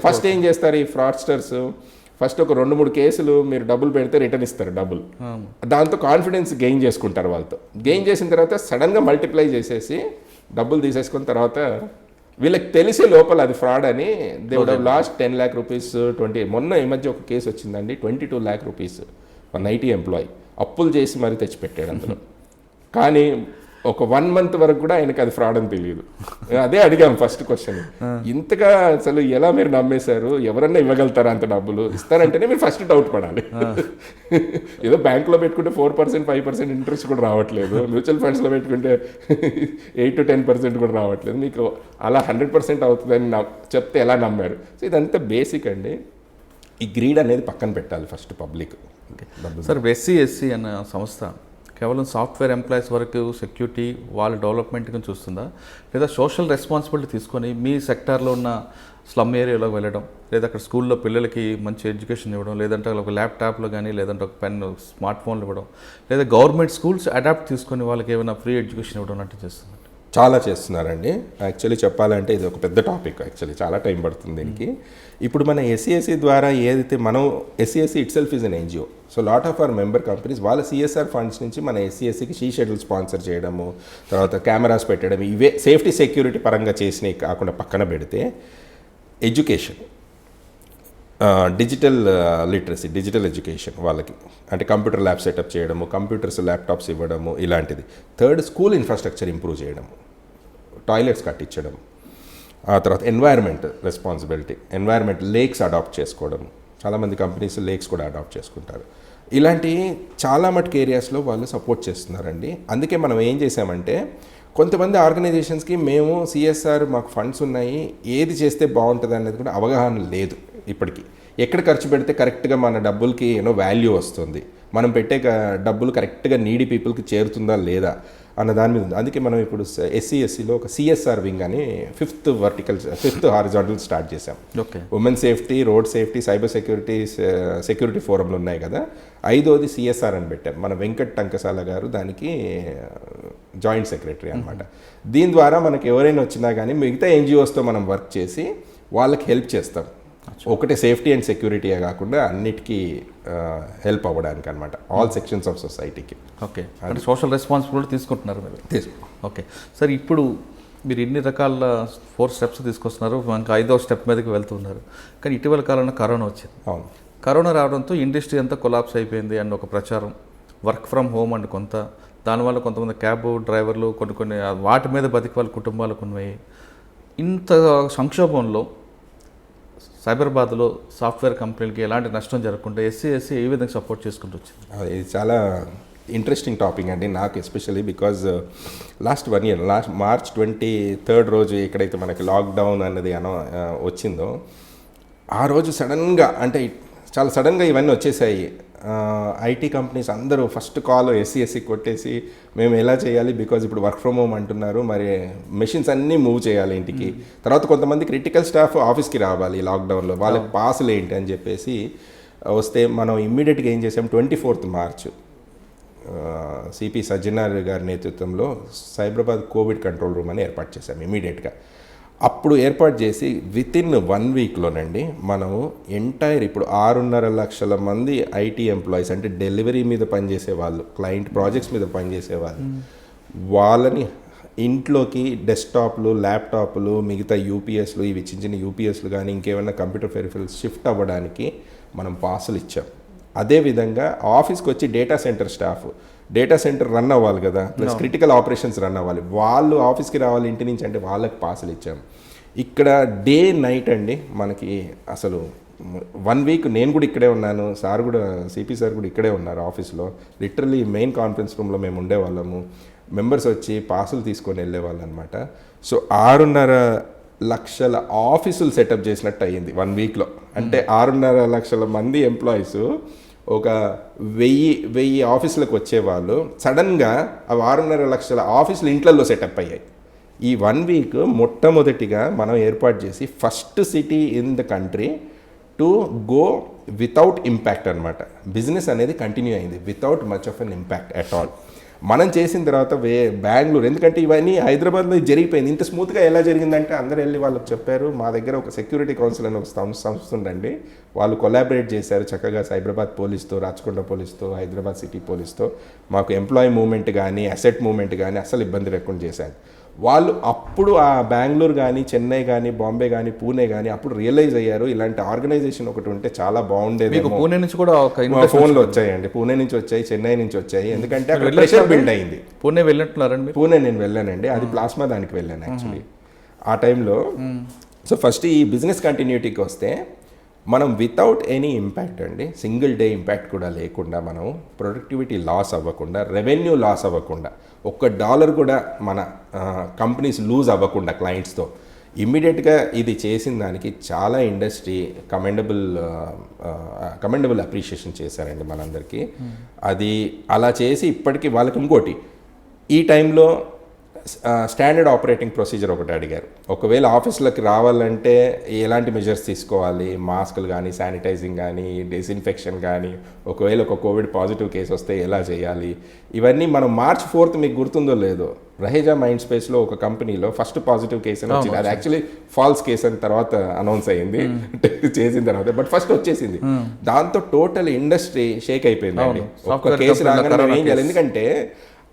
ఫస్ట్ ఏం చేస్తారు ఈ ఫ్రాడ్స్టర్స్, ఫస్ట్ ఒక 2-3 కేసులు మీరు డబ్బులు పెడితే రిటర్న్ ఇస్తారు డబ్బులు. దాంతో కాన్ఫిడెన్స్ గెయిన్ చేసుకుంటారు. వాళ్ళతో గెయిన్ చేసిన తర్వాత సడన్గా మల్టిప్లై చేసేసి డబ్బులు తీసేసుకున్న తర్వాత వీళ్ళకి తెలిసే లోపల అది ఫ్రాడ్ అని they would have lost 10 lakh rupees, 20. మొన్న ఈ మధ్య ఒక కేసు వచ్చిందండి, 22 lakh rupees one IT employee అప్పులు చేసి మరీ తెచ్చిపెట్టాడు అందులో. కానీ ఒక 1 month వరకు కూడా ఆయనకి అది ఫ్రాడ్ అని తెలియదు. అదే అడిగాం ఫస్ట్ క్వశ్చన్, ఇంతగా అసలు ఎలా మీరు నమ్మేశారు, ఎవరన్నా ఇవ్వగలుగుతారా అంత డబ్బులు? ఇస్తారంటేనే మీరు ఫస్ట్ డౌట్ పడాలి. ఏదో బ్యాంకులో పెట్టుకుంటే 4%, 5% ఇంట్రెస్ట్ కూడా రావట్లేదు, మ్యూచువల్ ఫండ్స్లో పెట్టుకుంటే 8 to 10% కూడా రావట్లేదు, మీకు అలా 100% అవుతుందని చెప్తే ఎలా నమ్మారు? సో ఇదంతా బేసిక్ అండి. ఈ గ్రీడ్ అనేది పక్కన పెట్టాలి ఫస్ట్ పబ్లిక్. సార్, ఎస్సీ అన్న సంస్థ కేవలం సాఫ్ట్వేర్ ఎంప్లాయీస్ వరకు సెక్యూరిటీ వాళ్ళ డెవలప్మెంట్కి చూస్తుందా, లేదా సోషల్ రెస్పాన్సిబిలిటీ తీసుకొని మీ సెక్టార్లో ఉన్న స్లమ్ ఏరియాలోకి వెళ్ళడం, లేదా అక్కడ స్కూల్లో పిల్లలకి మంచి ఎడ్యుకేషన్ ఇవ్వడం, లేదంటే ఒక ల్యాప్టాప్లో కానీ లేదంటే ఒక పెన్, స్మార్ట్ ఫోన్లు ఇవ్వడం, లేదా గవర్నమెంట్ స్కూల్స్ అడాప్ట్ తీసుకొని వాళ్ళకి ఏమైనా ఫ్రీ ఎడ్యుకేషన్ ఇవ్వడం అంటే చేస్తుంది? చాలా చేస్తున్నారండి. యాక్చువల్లీ చెప్పాలంటే ఇది ఒక పెద్ద టాపిక్, యాక్చువల్లీ చాలా టైం పడుతుంది దీనికి. ఇప్పుడు మన ఎస్సీఎస్సీ ద్వారా ఏదైతే మనం SC SC it self is an NGO. So lot of our member companies వాళ్ళ సిఎస్ఆర్ ఫండ్స్ నుంచి మన ఎస్సీఎస్సీకి షీ షెడ్యూల్ స్పాన్సర్ చేయడము, తర్వాత కెమెరాస్ పెట్టడం, ఇవే సేఫ్టీ సెక్యూరిటీ పరంగా చేసినవి కాకుండా పక్కన పెడితే education, digital literacy, digital education వాళ్ళకి, అంటే కంప్యూటర్ ల్యాబ్ సెటప్ చేయడము, కంప్యూటర్స్, ల్యాప్టాప్స్ ఇవ్వడము ఇలాంటిది. థర్డ్, స్కూల్ ఇన్ఫ్రాస్ట్రక్చర్ ఇంప్రూవ్ చేయడము, టాయిలెట్స్ కట్టించడం. ఆ తర్వాత environment responsibility, environment lakes adopt చేసుకోవడం, చాలామంది కంపెనీస్ లేక్స్ కూడా అడాప్ట్ చేసుకుంటారు. ఇలాంటి చాలా మటుకు ఏరియాస్లో వాళ్ళు సపోర్ట్ చేస్తున్నారండి. అందుకే మనం ఏం చేసామంటే, కొంతమంది ఆర్గనైజేషన్స్కి మేము సిఎస్ఆర్ మాకు ఫండ్స్ ఉన్నాయి, ఏది చేస్తే బాగుంటుంది అనేది కూడా అవగాహన లేదు ఇప్పటికీ. ఎక్కడ ఖర్చు పెడితే కరెక్ట్గా మన డబ్బులకి వాల్యూ వస్తుంది, మనం పెట్టే డబ్బులు కరెక్ట్గా నీడీ పీపుల్కి చేరుతుందా లేదా అన్న దాని మీద ఉంది. అందుకే మనం ఇప్పుడు ఎస్సీఎస్సీలో ఒక సిఎస్ఆర్ వింగ్ అని 5th హారిజాంటల్ స్టార్ట్ చేసాం. Women safety, road safety, cyber security ఫోరంలు ఉన్నాయి కదా, 5వది సిఎస్ఆర్ అని పెట్టాం. మన వెంకట్ టంకసాల గారు దానికి జాయింట్ సెక్రటరీ అనమాట. దీని ద్వారా మనకి ఎవరైనా వచ్చినా కానీ మిగతా ఎన్జిఓస్తో మనం వర్క్ చేసి వాళ్ళకి హెల్ప్ చేస్తాం. ఒకటే సేఫ్టీ అండ్ సెక్యూరిటీయే కాకుండా అన్నిటికీ హెల్ప్ అవ్వడానికి అనమాట, ఆల్ సెక్షన్స్ ఆఫ్ సొసైటీకి. ఓకే, అంటే సోషల్ రెస్పాన్సిబిలిటీ తీసుకుంటున్నారు మీరు. ఓకే సార్, ఇప్పుడు మీరు ఇన్ని రకాల 4 steps తీసుకొస్తున్నారు, మనకు 5వ స్టెప్ మీదకి వెళ్తున్నారు. కానీ ఇటీవల కాలంలో కరోనా వచ్చింది. అవును, కరోనా రావడంతో ఇండస్ట్రీ అంతా కొలాప్స్ అయిపోయింది అండ్ ఒక ప్రచారం, వర్క్ ఫ్రమ్ హోమ్ అండ్ కొంత, దానివల్ల కొంతమంది క్యాబ్ డ్రైవర్లు కొన్ని వాటి మీద బతికి వాళ్ళ కుటుంబాలకు ఉన్నాయి. ఇంత సంక్షోభంలో సైబరాబాద్లో సాఫ్ట్వేర్ కంపెనీలకి ఎలాంటి నష్టం జరగకుండా ఎస్సీ ఏ విధంగా సపోర్ట్ చేసుకుంటూ వచ్చింది? ఇది చాలా ఇంట్రెస్టింగ్ టాపిక్ అండి నాకు, especially because last 1 year, March 23rd రోజు ఎక్కడైతే మనకి లాక్డౌన్ అన్నది వచ్చిందో, ఆ రోజు సడన్గా, అంటే చాలా సడన్గా ఇవన్నీ వచ్చేసాయి. ఐటీ కంపెనీస్ అందరూ ఫస్ట్ కాల్ ఎస్సీఎస్సీ కొట్టేసి మేము ఎలా చేయాలి, బికాజ్ ఇప్పుడు వర్క్ ఫ్రమ్ హోమ్ అంటున్నారు, మరి మెషిన్స్ అన్నీ మూవ్ చేయాలి ఇంటికి, తర్వాత కొంతమంది క్రిటికల్ స్టాఫ్ ఆఫీస్కి రావాలి లాక్డౌన్లో, వాళ్ళకి పాసులు ఏంటి అని చెప్పేసి వస్తే మనం ఇమ్మీడియట్గా ఏం చేసాం, 24th March సిపి సజ్జనార్ గారి నేతృత్వంలో సైబరాబాద్ కోవిడ్ కంట్రోల్ రూమ్ అని ఏర్పాటు చేశాం ఇమీడియట్గా. అప్పుడు ఏర్పాటు చేసి వితిన్ 1 weekలోనండి మనము ఎంటైర్ ఇప్పుడు 6.5 లక్షల మంది ఐటీ ఎంప్లాయీస్, అంటే డెలివరీ మీద పనిచేసే వాళ్ళు, క్లయింట్ ప్రాజెక్ట్స్ మీద పనిచేసే వాళ్ళు, వాళ్ళని ఇంట్లోకి డెస్క్టాప్లు, ల్యాప్టాప్లు, మిగతా యూపీఎస్లు, ఇవి చిన్న యూపీఎస్లు కానీ ఇంకేమైనా కంప్యూటర్ పెరిఫెరల్స్ షిఫ్ట్ అవ్వడానికి మనం పాసులు ఇచ్చాం. అదేవిధంగా ఆఫీస్కి వచ్చి data centre staff, data centre run అవ్వాలి కదా, ప్లస్ క్రిటికల్ ఆపరేషన్స్ రన్ అవ్వాలి, వాళ్ళు ఆఫీస్కి రావాలి ఇంటి నుంచి, అంటే వాళ్ళకి పాసులు ఇచ్చాం. ఇక్కడ డే నైట్ అండి మనకి అసలు 1 week నేను కూడా ఇక్కడే ఉన్నాను, సార్ కూడా, సిపి సార్ కూడా ఇక్కడే ఉన్నారు ఆఫీస్లో. లిటరల్లీ మెయిన్ కాన్ఫరెన్స్ రూమ్లో మేము ఉండేవాళ్ళము, మెంబర్స్ వచ్చి పాసులు తీసుకొని వెళ్ళేవాళ్ళు అనమాట. సో 6.5 లక్షల ఆఫీసులు సెటప్ చేసినట్టు అయ్యింది 1 వీక్లో. అంటే 6.5 లక్షల మంది ఎంప్లాయీస్ ఒక 1000 ఆఫీసులకు వచ్చేవాళ్ళు సడన్గా ఆ 6.5 లక్షల ఆఫీసులు ఇంట్లలో సెటప్ అయ్యాయి. ఈ 1 వీక్ మొట్టమొదటిగా మనం ఏర్పాటు చేసి first city in the country to go without impact అనమాట. బిజినెస్ అనేది కంటిన్యూ అయింది without much of an impact at all. మనం చేసిన తర్వాత బెంగళూరు, ఎందుకంటే ఇవన్నీ హైదరాబాద్లో జరిగిపోయింది. ఇంత స్మూత్గా ఎలా జరిగిందంటే అందరూ వెళ్ళి వాళ్ళకి చెప్పారు, మా దగ్గర ఒక సెక్యూరిటీ కౌన్సిల్ అని ఒక సంస్థ ఉందండి, వాళ్ళు కొలాబరేట్ చేశారు చక్కగా సైబరాబాద్ పోలీస్తో, రాచకొండ పోలీస్తో, హైదరాబాద్ సిటీ పోలీస్తో. మాకు ఎంప్లాయీ మూవ్మెంట్ కానీ అసెట్ మూవ్మెంట్ కానీ అసలు ఇబ్బంది లేకుండా చేశారు వాళ్ళు. అప్పుడు ఆ బెంగళూరు కానీ, చెన్నై కానీ, బాంబే కానీ, పూణే కానీ అప్పుడు రియలైజ్ అయ్యారు ఇలాంటి ఆర్గనైజేషన్ ఒకటి ఉంటే చాలా బాగుండేది. పూణే నుంచి కూడా ఫోన్లో వచ్చాయండి, పూణే నుంచి వచ్చాయి, చెన్నై నుంచి వచ్చాయి. ఎందుకంటే అక్కడ ప్రెషర్ బిల్డ్ అయింది. పూణే వెళ్ళినట్టున్నారండి? పూణే నేను వెళ్ళానండి, అది ప్లాస్మా దానికి వెళ్ళాను యాక్చువల్లీ ఆ టైంలో. సో ఫస్ట్ ఈ బిజినెస్ కంటిన్యూటీకి వస్తే మనం వితౌట్ ఎనీ ఇంపాక్ట్ అండి, సింగిల్ డే ఇంపాక్ట్ కూడా లేకుండా, మనం ప్రొడక్టివిటీ లాస్ అవ్వకుండా, రెవెన్యూ లాస్ అవ్వకుండా, $1 కూడా మన కంపెనీస్ లూజ్ అవ్వకుండా క్లయింట్స్తో ఇమ్మీడియట్గా ఇది చేసిన దానికి చాలా ఇండస్ట్రీ కమెండబుల్ అప్రిషియేషన్ చేశారండి మనందరికీ. అది అలా చేసి ఇప్పటికీ వాళ్ళకి ఇంకోటి ఈ టైంలో స్టాండర్డ్ ఆపరేటింగ్ ప్రొసీజర్ ఒకటి అడిగారు. ఒకవేళ ఆఫీసులకు రావాలంటే ఎలాంటి మెజర్స్ తీసుకోవాలి, మాస్కులు కానీ, శానిటైజింగ్ కానీ, డిస్ఇన్ఫెక్షన్ కానీ, ఒకవేళ ఒక కోవిడ్ పాజిటివ్ కేసు వస్తే ఎలా చేయాలి, ఇవన్నీ మనం March 4th మీకు గుర్తుందో లేదో రహేజా మైండ్ స్పేస్లో ఒక కంపెనీలో ఫస్ట్ పాజిటివ్ కేసు అని వచ్చింది. అది యాక్చువల్లీ ఫాల్స్ కేసు అని తర్వాత అనౌన్స్ అయ్యింది చేసిన తర్వాత, బట్ ఫస్ట్ వచ్చేసింది. దాంతో టోటల్ ఇండస్ట్రీ షేక్ అయిపోయింది. ఒక్క కేసు రాగానే ఏం చేయాలి, ఎందుకంటే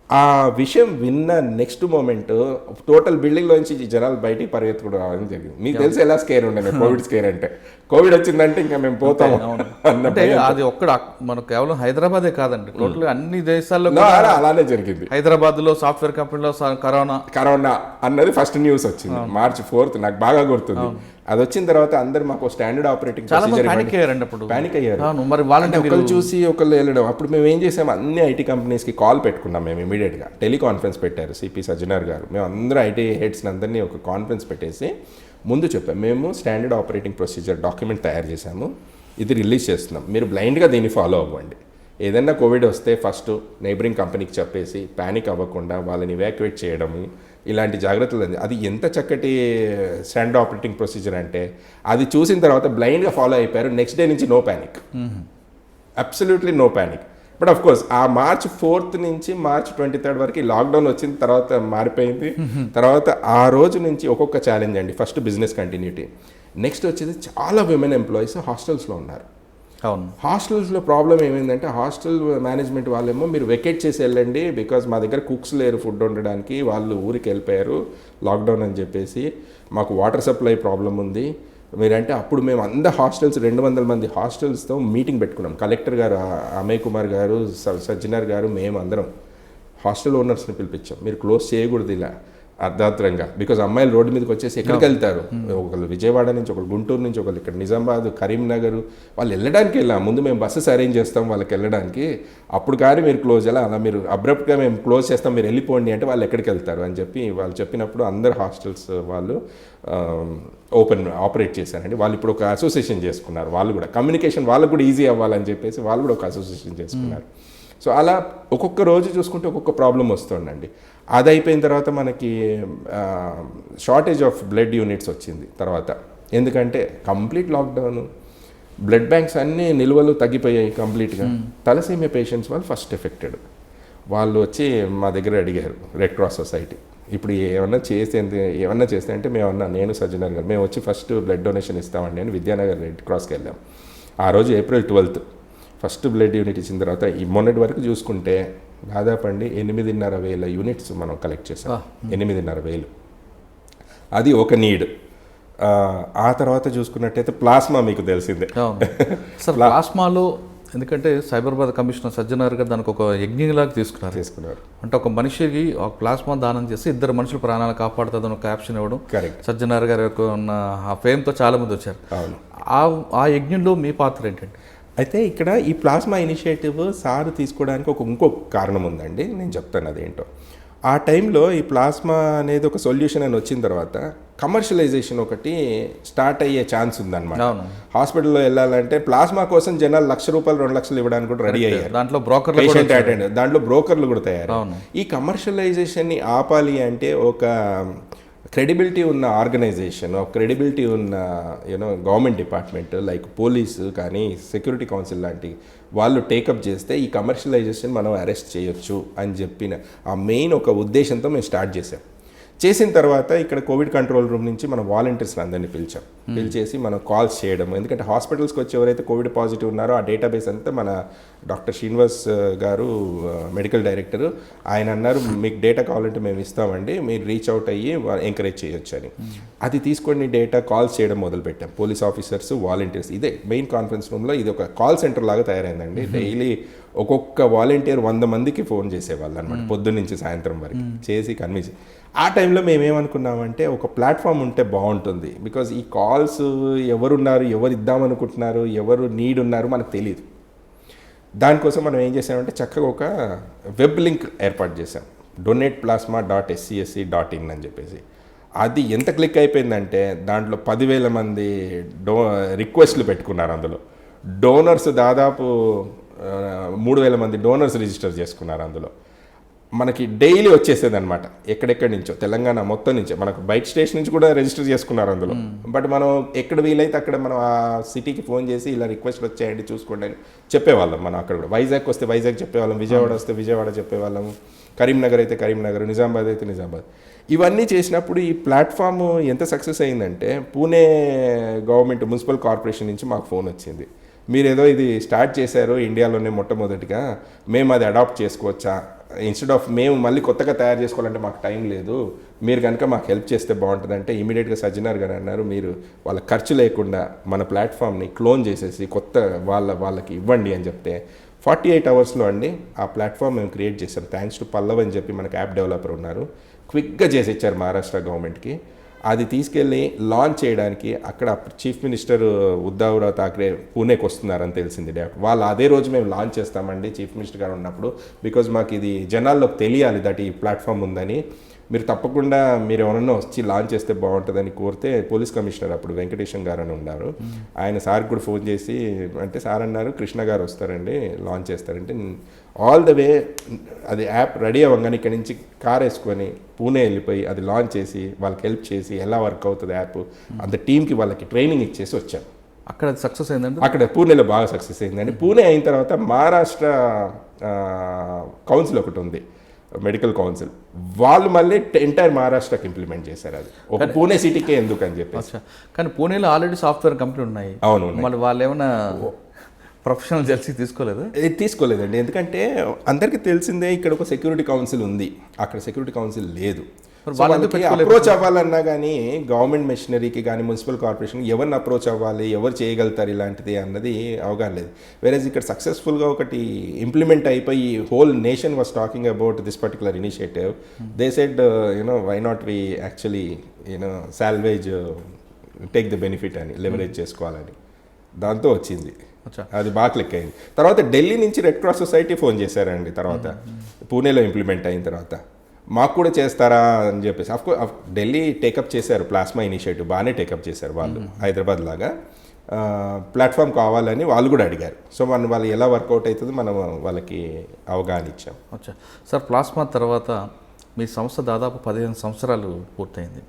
ఆ విషయం విన్న నెక్స్ట్ మూమెంట్ టోటల్ బిల్డింగ్లోంచి జనాలు బయటికి పరిగెత్తుకుని రావడం జరిగింది. మీకు తెలిసి ఎలా స్కేర్ ఉండే కోవిడ్ స్కేర్ అంటే, కోవిడ్ వచ్చిందంటే ఇంకా మేము పోతాము అంటే అది ఒక్కడ మనకు కేవలం హైదరాబాదే కాదండి, టోటల్ అన్ని దేశాల్లో అలానే జరిగింది. హైదరాబాద్ లో సాఫ్ట్వేర్ కంపెనీలో కరోనా అన్నది ఫస్ట్ న్యూస్ వచ్చింది March 4th, నాకు బాగా గుర్తుంది. అది వచ్చిన తర్వాత అందరు మాకు స్టాండర్డ్ ఆపరేటింగ్ పానిక్ అయ్యారు. మరి వాళ్ళంటే ఒకళ్ళు చూసి ఒకళ్ళు వెళ్ళడం. అప్పుడు మేము ఏం చేసాము, అన్ని ఐటీ కంపెనీస్కి కాల్ పెట్టుకున్నాం మేము ఇమీడియట్గా. టెలికాన్ఫరెన్స్ పెట్టారు సిపి సజ్జనార్ గారు. మేము అందరూ ఐటీ హెడ్స్ని అందరినీ ఒక కాన్ఫరెన్స్ పెట్టేసి ముందు చెప్పాము, మేము స్టాండర్డ్ ఆపరేటింగ్ ప్రొసీజర్ డాక్యుమెంట్ తయారు చేశాము, ఇది రిలీజ్ చేస్తున్నాం, మీరు బ్లైండ్గా దీన్ని ఫాలో అవ్వండి. ఏదైనా కోవిడ్ వస్తే ఫస్ట్ నైబరింగ్ కంపెనీకి చెప్పేసి ప్యానిక్ అవ్వకుండా వాళ్ళని ఇవాక్యువేట్ చేయడము, ఇలాంటి జాగ్రత్తలు. అది ఎంత చక్కటి స్టాండర్డ్ ఆపరేటింగ్ ప్రొసీజర్ అంటే అది చూసిన తర్వాత బ్లైండ్గా ఫాలో అయిపోయారు. నెక్స్ట్ డే నుంచి no panic, absolutely no panic. But of course ఆ March 4th నుంచి March 23rd వరకు లాక్డౌన్ వచ్చిన తర్వాత మారిపోయింది. తర్వాత ఆ రోజు నుంచి ఒక్కొక్క ఛాలెంజ్ అండి. ఫస్ట్ బిజినెస్ కంటిన్యూటీ, నెక్స్ట్ వచ్చేది చాలా విమెన్ ఎంప్లాయీస్ హాస్టల్స్లో ఉన్నారు. అవును, హాస్టల్స్లో ప్రాబ్లం ఏమైందంటే హాస్టల్ మేనేజ్మెంట్ వాళ్ళేమో మీరు వెకేట్ చేసి వెళ్ళండి, బికాజ్ మా దగ్గర కుక్స్ లేరు ఫుడ్ వండడానికి, వాళ్ళు ఊరికి వెళ్ళిపోయారు లాక్డౌన్ అని చెప్పేసి, మాకు వాటర్ సప్లై ప్రాబ్లం ఉంది మీరంటే. అప్పుడు మేము అందరు హాస్టల్స్ 200 మంది హాస్టల్స్తో మీటింగ్ పెట్టుకున్నాం. కలెక్టర్ గారు అమయ్ కుమార్ గారు, సజ్జనార్ గారు, మేము అందరం హాస్టల్ ఓనర్స్ని పిలిపించాం. మీరు క్లోజ్ చేయకూడదు ఇలా అర్ధాంతరంగా, బికాజ్ అమ్మాయిలు రోడ్డు మీదకి వచ్చేసి ఎక్కడికి వెళ్తారు, ఒకళ్ళు విజయవాడ నుంచి, ఒకళ్ళు గుంటూరు నుంచి, ఒకళ్ళు ఇక్కడ నిజామాబాద్, కరీంనగర్, వాళ్ళు వెళ్ళడానికి వెళ్ళాం. ముందు మేము బస్సెస్ అరేంజ్ చేస్తాం వాళ్ళకి వెళ్ళడానికి, అప్పుడు కానీ మీరు క్లోజ్ అలా మీరు అబ్రప్ట్గా మేము క్లోజ్ చేస్తాం మీరు వెళ్ళిపోండి అంటే వాళ్ళు ఎక్కడికి వెళ్తారు అని చెప్పి వాళ్ళు చెప్పినప్పుడు అందరు హాస్టల్స్ వాళ్ళు ఆపరేట్ చేశారండి. వాళ్ళు ఇప్పుడు ఒక అసోసియేషన్ చేసుకున్నారు. వాళ్ళు కూడా కమ్యూనికేషన్ వాళ్ళకు కూడా ఈజీ అవ్వాలని చెప్పేసి వాళ్ళు కూడా ఒక అసోసియేషన్ చేసుకున్నారు. సో అలా ఒక్కొక్క రోజు చూసుకుంటే ఒక్కొక్క ప్రాబ్లం వస్తుందండి. అది అయిపోయిన తర్వాత మనకి షార్టేజ్ ఆఫ్ బ్లడ్ యూనిట్స్ వచ్చింది తర్వాత, ఎందుకంటే కంప్లీట్ లాక్డౌన్, బ్లడ్ బ్యాంక్స్ అన్నీ నిల్వలు తగ్గిపోయాయి కంప్లీట్గా. తలసీమియా పేషెంట్స్ వాళ్ళు ఫస్ట్ ఎఫెక్టెడ్. వాళ్ళు వచ్చి మా దగ్గర అడిగారు రెడ్ క్రాస్ సొసైటీ, ఇప్పుడు ఏమన్నా చేస్తే అంటే నేను సజ్జనార్ గారు మేము వచ్చి ఫస్ట్ బ్లడ్ డొనేషన్ ఇస్తామండి అని విద్యానగర్ రెడ్ క్రాస్కి వెళ్ళాం. ఆ రోజు April 12th first blood unit ఇచ్చిన తర్వాత ఈ మొన్నటి వరకు చూసుకుంటే దాదాపు అండి 8,500 యూనిట్స్ మనం కలెక్ట్ చేసాం. 8,500. అది ఒక నీడ్. ఆ తర్వాత చూసుకున్నట్టయితే ప్లాస్మా మీకు తెలిసిందే. సార్ ప్లాస్మాలో ఎందుకంటే సైబరాబాద్ కమిషనర్ సజ్జనార్ గారు దానికి ఒక యజ్ఞంలాగా తీసుకున్నారు. అంటే ఒక మనిషికి ఒక ప్లాస్మా దానం చేసి 2 మనుషుల ప్రాణాలు కాపాడుతుందని ఒక క్యాప్షన్ ఇవ్వడం. సజ్జనార్ గారి యొక్క ఉన్న ఆ ఫేమ్తో చాలామంది వచ్చారు. ఆ యజ్ఞంలో మీ పాత్ర ఏంటంటే? అయితే ఇక్కడ ఈ ప్లాస్మా ఇనిషియేటివ్ సార్ తీసుకోవడానికి ఇంకో కారణం ఉందండి, నేను చెప్తాను అదేంటో. ఆ టైంలో ఈ ప్లాస్మా అనేది ఒక సొల్యూషన్ అని వచ్చిన తర్వాత కమర్షియలైజేషన్ ఒకటి స్టార్ట్ అయ్యే ఛాన్స్ ఉందన్నమాట. అవును. హాస్పిటల్లో వెళ్ళాలంటే ప్లాస్మా కోసం జనాలు ₹1,00,000 2,00,000 ఇవ్వడానికి కూడా రెడీ అయ్యారు. దాంట్లో బ్రోకర్లు పేషెంట్ అటెండ్ దాంట్లో బ్రోకర్లు కూడా తయారు. అవును. ఈ కమర్షియలైజేషన్ని ఆపాలి అంటే ఒక క్రెడిబిలిటీ ఉన్న ఆర్గనైజేషన్, ఒక క్రెడిబిలిటీ ఉన్న గవర్నమెంట్ డిపార్ట్మెంట్ లైక్ పోలీసు కానీ సెక్యూరిటీ కౌన్సిల్ లాంటి వాళ్ళు టేకప్ చేస్తే ఈ కమర్షియలైజేషన్ మనం అరెస్ట్ చేయొచ్చు అని చెప్పిన ఆ మెయిన్ ఒక ఉద్దేశంతో మేము స్టార్ట్ చేసాం. చేసిన తర్వాత ఇక్కడ కోవిడ్ కంట్రోల్ రూమ్ నుంచి మన వాలంటీర్స్ని అందరినీ పిలిచేసి మనం కాల్స్ చేయడం. ఎందుకంటే హాస్పిటల్స్కి వచ్చి ఎవరైతే కోవిడ్ పాజిటివ్ ఉన్నారో ఆ డేటాబేస్ అంతా మన డాక్టర్ శ్రీనివాస్ గారు మెడికల్ డైరెక్టర్, ఆయన అన్నారు మీకు డేటా కావాలంటే మేము ఇస్తామండి, మీరు రీచ్ అవుట్ అయ్యి ఎంకరేజ్ చేయొచ్చు అని. అది తీసుకొని డేటా కాల్స్ చేయడం మొదలుపెట్టాం. పోలీస్ ఆఫీసర్స్, వాలంటీర్స్, ఇదే మెయిన్ కాన్ఫరెన్స్ రూమ్లో ఇది ఒక కాల్ సెంటర్ లాగా తయారైందండి. డైలీ ఒక్కొక్క వాలంటీర్ 100 మందికి ఫోన్ చేసేవాళ్ళు అనమాట, పొద్దున్న నుంచి సాయంత్రం వరకు చేసి కన్విన్స్. ఆ టైంలో మేమేమనుకున్నామంటే ఒక ప్లాట్ఫామ్ ఉంటే బాగుంటుంది. బికాజ్ ఈ కాల్స్ ఎవరున్నారు, ఎవరు ఇద్దామనుకుంటున్నారు, ఎవరు నీడ్ ఉన్నారు మనకు తెలియదు. దానికోసం మనం ఏం చేసామంటే చక్కగా ఒక వెబ్ లింక్ ఏర్పాటు చేసాం, donateplasma.scsc.in అని చెప్పేసి. అది ఎంత క్లిక్ అయిపోయిందంటే దాంట్లో 10,000 మంది రిక్వెస్ట్లు పెట్టుకున్నారు. అందులో డోనర్స్ దాదాపు 3,000 మంది డోనర్స్ రిజిస్టర్ చేసుకున్నారు. అందులో మనకి డైలీ వచ్చేసేది అనమాట, ఎక్కడెక్కడి నుంచో, తెలంగాణ మొత్తం నుంచే, మనకు బయట స్టేషన్ నుంచి కూడా రిజిస్టర్ చేసుకున్నారు అందులో. బట్ మనం ఎక్కడ వీలైతే అక్కడ మనం ఆ సిటీకి ఫోన్ చేసి ఇలా రిక్వెస్ట్ వచ్చేయండి చూసుకోండి అని చెప్పేవాళ్ళం. మనం అక్కడ కూడా వైజాగ్ వస్తే వైజాగ్ చెప్పేవాళ్ళం, విజయవాడ వస్తే విజయవాడ చెప్పేవాళ్ళం, కరీంనగర్ అయితే కరీంనగర్, నిజామాబాద్ అయితే నిజామాబాద్. ఇవన్నీ చేసినప్పుడు ఈ ప్లాట్ఫామ్ ఎంత సక్సెస్ అయిందంటే పూణే గవర్నమెంట్ మున్సిపల్ కార్పొరేషన్ నుంచి మాకు ఫోన్ వచ్చింది, మీరేదో ఇది స్టార్ట్ చేశారు ఇండియాలోనే మొట్టమొదటిగా, మేము అది అడాప్ట్ చేసుకోవచ్చా, ఇన్స్టెడ్ ఆఫ్ మేము మళ్ళీ కొత్తగా తయారు చేసుకోవాలంటే మాకు టైం లేదు, మీరు కనుక మాకు హెల్ప్ చేస్తే బాగుంటుందంటే ఇమీడియట్గా సజ్జనార్ గారు అన్నారు, మీరు వాళ్ళ ఖర్చు లేకుండా మన ప్లాట్ఫామ్ని క్లోన్ చేసేసి కొత్త వాళ్ళకి ఇవ్వండి అని చెప్తే 48 అవర్స్లో అండి ఆ ప్లాట్ఫామ్ మేము క్రియేట్ చేసాం. థ్యాంక్స్ టు పల్లవ్ అని చెప్పి మనకు యాప్ డెవలపర్ ఉన్నారు, క్విక్గా చేసి ఇచ్చారు మహారాష్ట్ర గవర్నమెంట్కి. అది తీసుకెళ్ళి లాంచ్ చేయడానికి అక్కడ చీఫ్ మినిస్టర్ ఉద్ధవ్రావు ఠాక్రే పూణేకి వస్తున్నారని తెలిసింది డైరెక్ట్. వాళ్ళు అదే రోజు మేము లాంచ్ చేస్తామండి చీఫ్ మినిస్టర్ గారు ఉన్నప్పుడు, బికాజ్ మాకు ఇది జనాల్లోకి తెలియాలి దట్ ఈ ప్లాట్ఫామ్ ఉందని, మీరు తప్పకుండా మీరు ఎవరన్నా వచ్చి లాంచ్ చేస్తే బాగుంటుందని కోరితే పోలీస్ కమిషనర్ అప్పుడు వెంకటేశం గారు అని ఉన్నారు, ఆయన సార్కి కూడా ఫోన్ చేసి అంటే సార్ అన్నారు కృష్ణ గారు వస్తారండి లాంచ్ చేస్తారంటే ఆల్ ద వే అది యాప్ రెడీ అవ్వగానే ఇక్కడి నుంచి కార్ వేసుకొని పూణే వెళ్ళిపోయి అది లాంచ్ చేసి వాళ్ళకి హెల్ప్ చేసి ఎలా వర్క్ అవుతుంది యాప్ అంత టీంకి వాళ్ళకి ట్రైనింగ్ ఇచ్చేసి వచ్చాను. అక్కడ సక్సెస్ అయిందండి, అక్కడ పూణేలో బాగా సక్సెస్ అయిందండి. పూణే అయిన తర్వాత మహారాష్ట్ర కౌన్సిల్ ఒకటి ఉంది, మెడికల్ కౌన్సిల్, వాళ్ళు మళ్ళీ ఎంటైర్ మహారాష్ట్రకి ఇంప్లిమెంట్ చేశారు. అది ఒక పూణే సిటీకే ఎందుకు అని చెప్పేసి. కానీ పూణేలో ఆల్రెడీ సాఫ్ట్వేర్ కంపెనీ ఉన్నాయి. అవును, మళ్ళీ వాళ్ళు ఏమైనా ప్రొఫెషనల్ జెర్సీ తీసుకోలేదు? తీసుకోలేదండి, ఎందుకంటే అందరికీ తెలిసిందే ఇక్కడ ఒక సెక్యూరిటీ కౌన్సిల్ ఉంది, అక్కడ సెక్యూరిటీ కౌన్సిల్ లేదు. అప్రోచ్ అవ్వాలన్నా కానీ గవర్నమెంట్ మెషినరీకి కానీ మున్సిపల్ కార్పొరేషన్ ఎవరిని అప్రోచ్ అవ్వాలి, ఎవరు చేయగలుగుతారు ఇలాంటిది అన్నది అవగాహన లేదు. వేరేజ్ ఇక్కడ సక్సెస్ఫుల్గా ఒకటి ఇంప్లిమెంట్ అయిపోయి whole nation was talking about this particular initiative. They said why not we actually salvage take the benefit అని, లెవరేజ్ చేసుకోవాలని. దాంతో వచ్చింది, అది బాగా క్లిక్ అయింది. తర్వాత ఢిల్లీ నుంచి రెడ్ క్రాస్ సొసైటీ ఫోన్ చేశారండి, తర్వాత పూణేలో ఇంప్లిమెంట్ అయిన తర్వాత మాకు కూడా చేస్తారా అని చెప్పేసి. అఫ్కోర్స్ ఢిల్లీ టేకప్ చేశారు ప్లాస్మా ఇనిషియేటివ్, బాగానే టేకప్ చేశారు వాళ్ళు, హైదరాబాద్ లాగా. ప్లాట్ఫామ్ కావాలని వాళ్ళు కూడా అడిగారు. సో వాళ్ళు ఎలా వర్కౌట్ అవుతుందో మనం వాళ్ళకి అవగాహన ఇచ్చాం. అచ్చా సార్, ప్లాస్మా తర్వాత మీ సంస్థ దాదాపు 15 సంవత్సరాలు పూర్తయింది.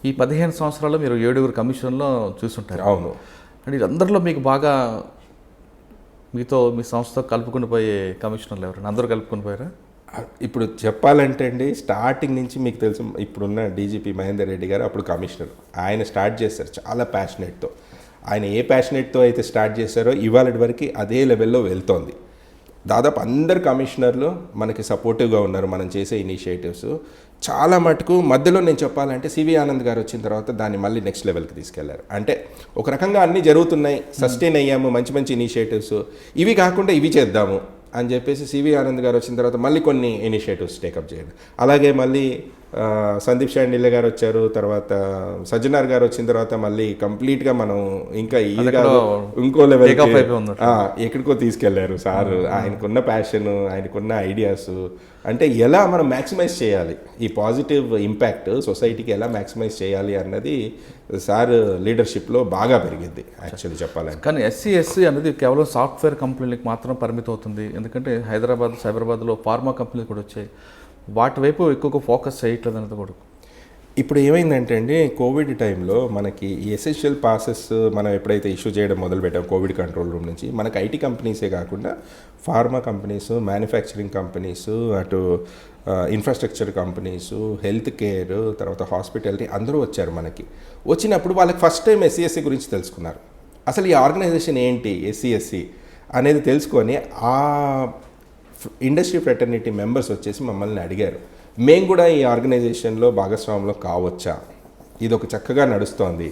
ఈ 15 సంవత్సరాల్లో మీరు 7 కమిషన్లో చూసుంటారు. అవును. అండ్ వీళ్ళందరిలో మీకు బాగా మీతో మీ సంస్థ కలుపుకుని పోయే కమిషనర్లు ఎవరైనా అందరూ కలుపుకుని పోయారా? ఇప్పుడు చెప్పాలంటే అండి, స్టార్టింగ్ నుంచి మీకు తెలుసు, ఇప్పుడున్న డీజీపీ మహేందర్ రెడ్డి గారు అప్పుడు కమిషనర్, ఆయన స్టార్ట్ చేశారు చాలా ప్యాషనెట్తో. ఆయన ఏ ప్యాషనెట్తో అయితే స్టార్ట్ చేశారో ఇవాళ వరకు అదే లెవెల్లో వెళ్తోంది. దాదాపు అందరు కమిషనర్లు మనకి సపోర్టివ్గా ఉన్నారు మనం చేసే ఇనిషియేటివ్స్. చాలా మటుకు మధ్యలో నేను చెప్పాలంటే సివి ఆనంద్ గారు వచ్చిన తర్వాత దాన్ని మళ్ళీ నెక్స్ట్ లెవెల్కి తీసుకెళ్లారు. అంటే ఒక రకంగా అన్నీ జరుగుతున్నాయి, సస్టైన్ అయ్యాము, మంచి మంచి ఇనిషియేటివ్స్, ఇవి కాకుండా ఇవి చేద్దాము అని చెప్పేసి సివి ఆనంద్ గారు వచ్చిన తర్వాత మళ్ళీ కొన్ని ఇనిషియేటివ్స్ టేకప్ చేయండి. అలాగే మళ్ళీ సందీప్ శాండిల్య గారు వచ్చారు, తర్వాత సజ్జనార్ గారు వచ్చిన తర్వాత మళ్ళీ కంప్లీట్గా మనం ఇంకా ఇది కాదు ఇంకో లెవెల్ ఎక్కడికో తీసుకెళ్లారు సార్. ఆయనకున్న ప్యాషన్, ఆయనకున్న ఐడియాస్, అంటే ఎలా మనం మ్యాక్సిమైజ్ చేయాలి ఈ పాజిటివ్ ఇంపాక్ట్ సొసైటీకి ఎలా మ్యాక్సిమైజ్ చేయాలి అన్నది సార్ లీడర్షిప్లో బాగా పెరిగింది యాక్చువల్లీ చెప్పాలంటే. కానీ ఎస్సీ అనేది కేవలం సాఫ్ట్వేర్ కంపెనీలకు మాత్రం పరిమితం అవుతుంది. ఎందుకంటే హైదరాబాద్, సైబరాబాద్లో ఫార్మా కంపెనీలు కూడా వచ్చాయి, వాటి వైపు ఎక్కువగా ఫోకస్ చేయట్లేదు అన్నది కూడా. ఇప్పుడు ఏమైందంటే అండి, కోవిడ్ టైంలో మనకి ఈ ఎసెన్షియల్ పాసెస్ మనం ఎప్పుడైతే ఇష్యూ చేయడం మొదలుపెట్టాం కోవిడ్ కంట్రోల్ రూమ్ నుంచి, మనకి ఐటీ కంపెనీసే కాకుండా ఫార్మా కంపెనీస్, మ్యానుఫ్యాక్చరింగ్ కంపెనీస్, అటు ఇన్ఫ్రాస్ట్రక్చర్ కంపెనీస్, హెల్త్ కేర్, తర్వాత హాస్పిటాలిటీ అందరూ వచ్చారు. మనకి వచ్చినప్పుడు వాళ్ళకి ఫస్ట్ టైం ఎస్సీఎస్సీ గురించి తెలుసుకున్నారు. అసలు ఈ ఆర్గనైజేషన్ ఏంటి ఎస్సీఎస్సీ అనేది తెలుసుకొని ఆ ఇండస్ట్రీ ఫ్రెటర్నిటీ మెంబర్స్ వచ్చేసి మమ్మల్ని అడిగారు, మేము కూడా ఈ ఆర్గనైజేషన్లో భాగస్వామ్యంలో కావచ్చా, ఇది ఒక చక్కగా నడుస్తోంది,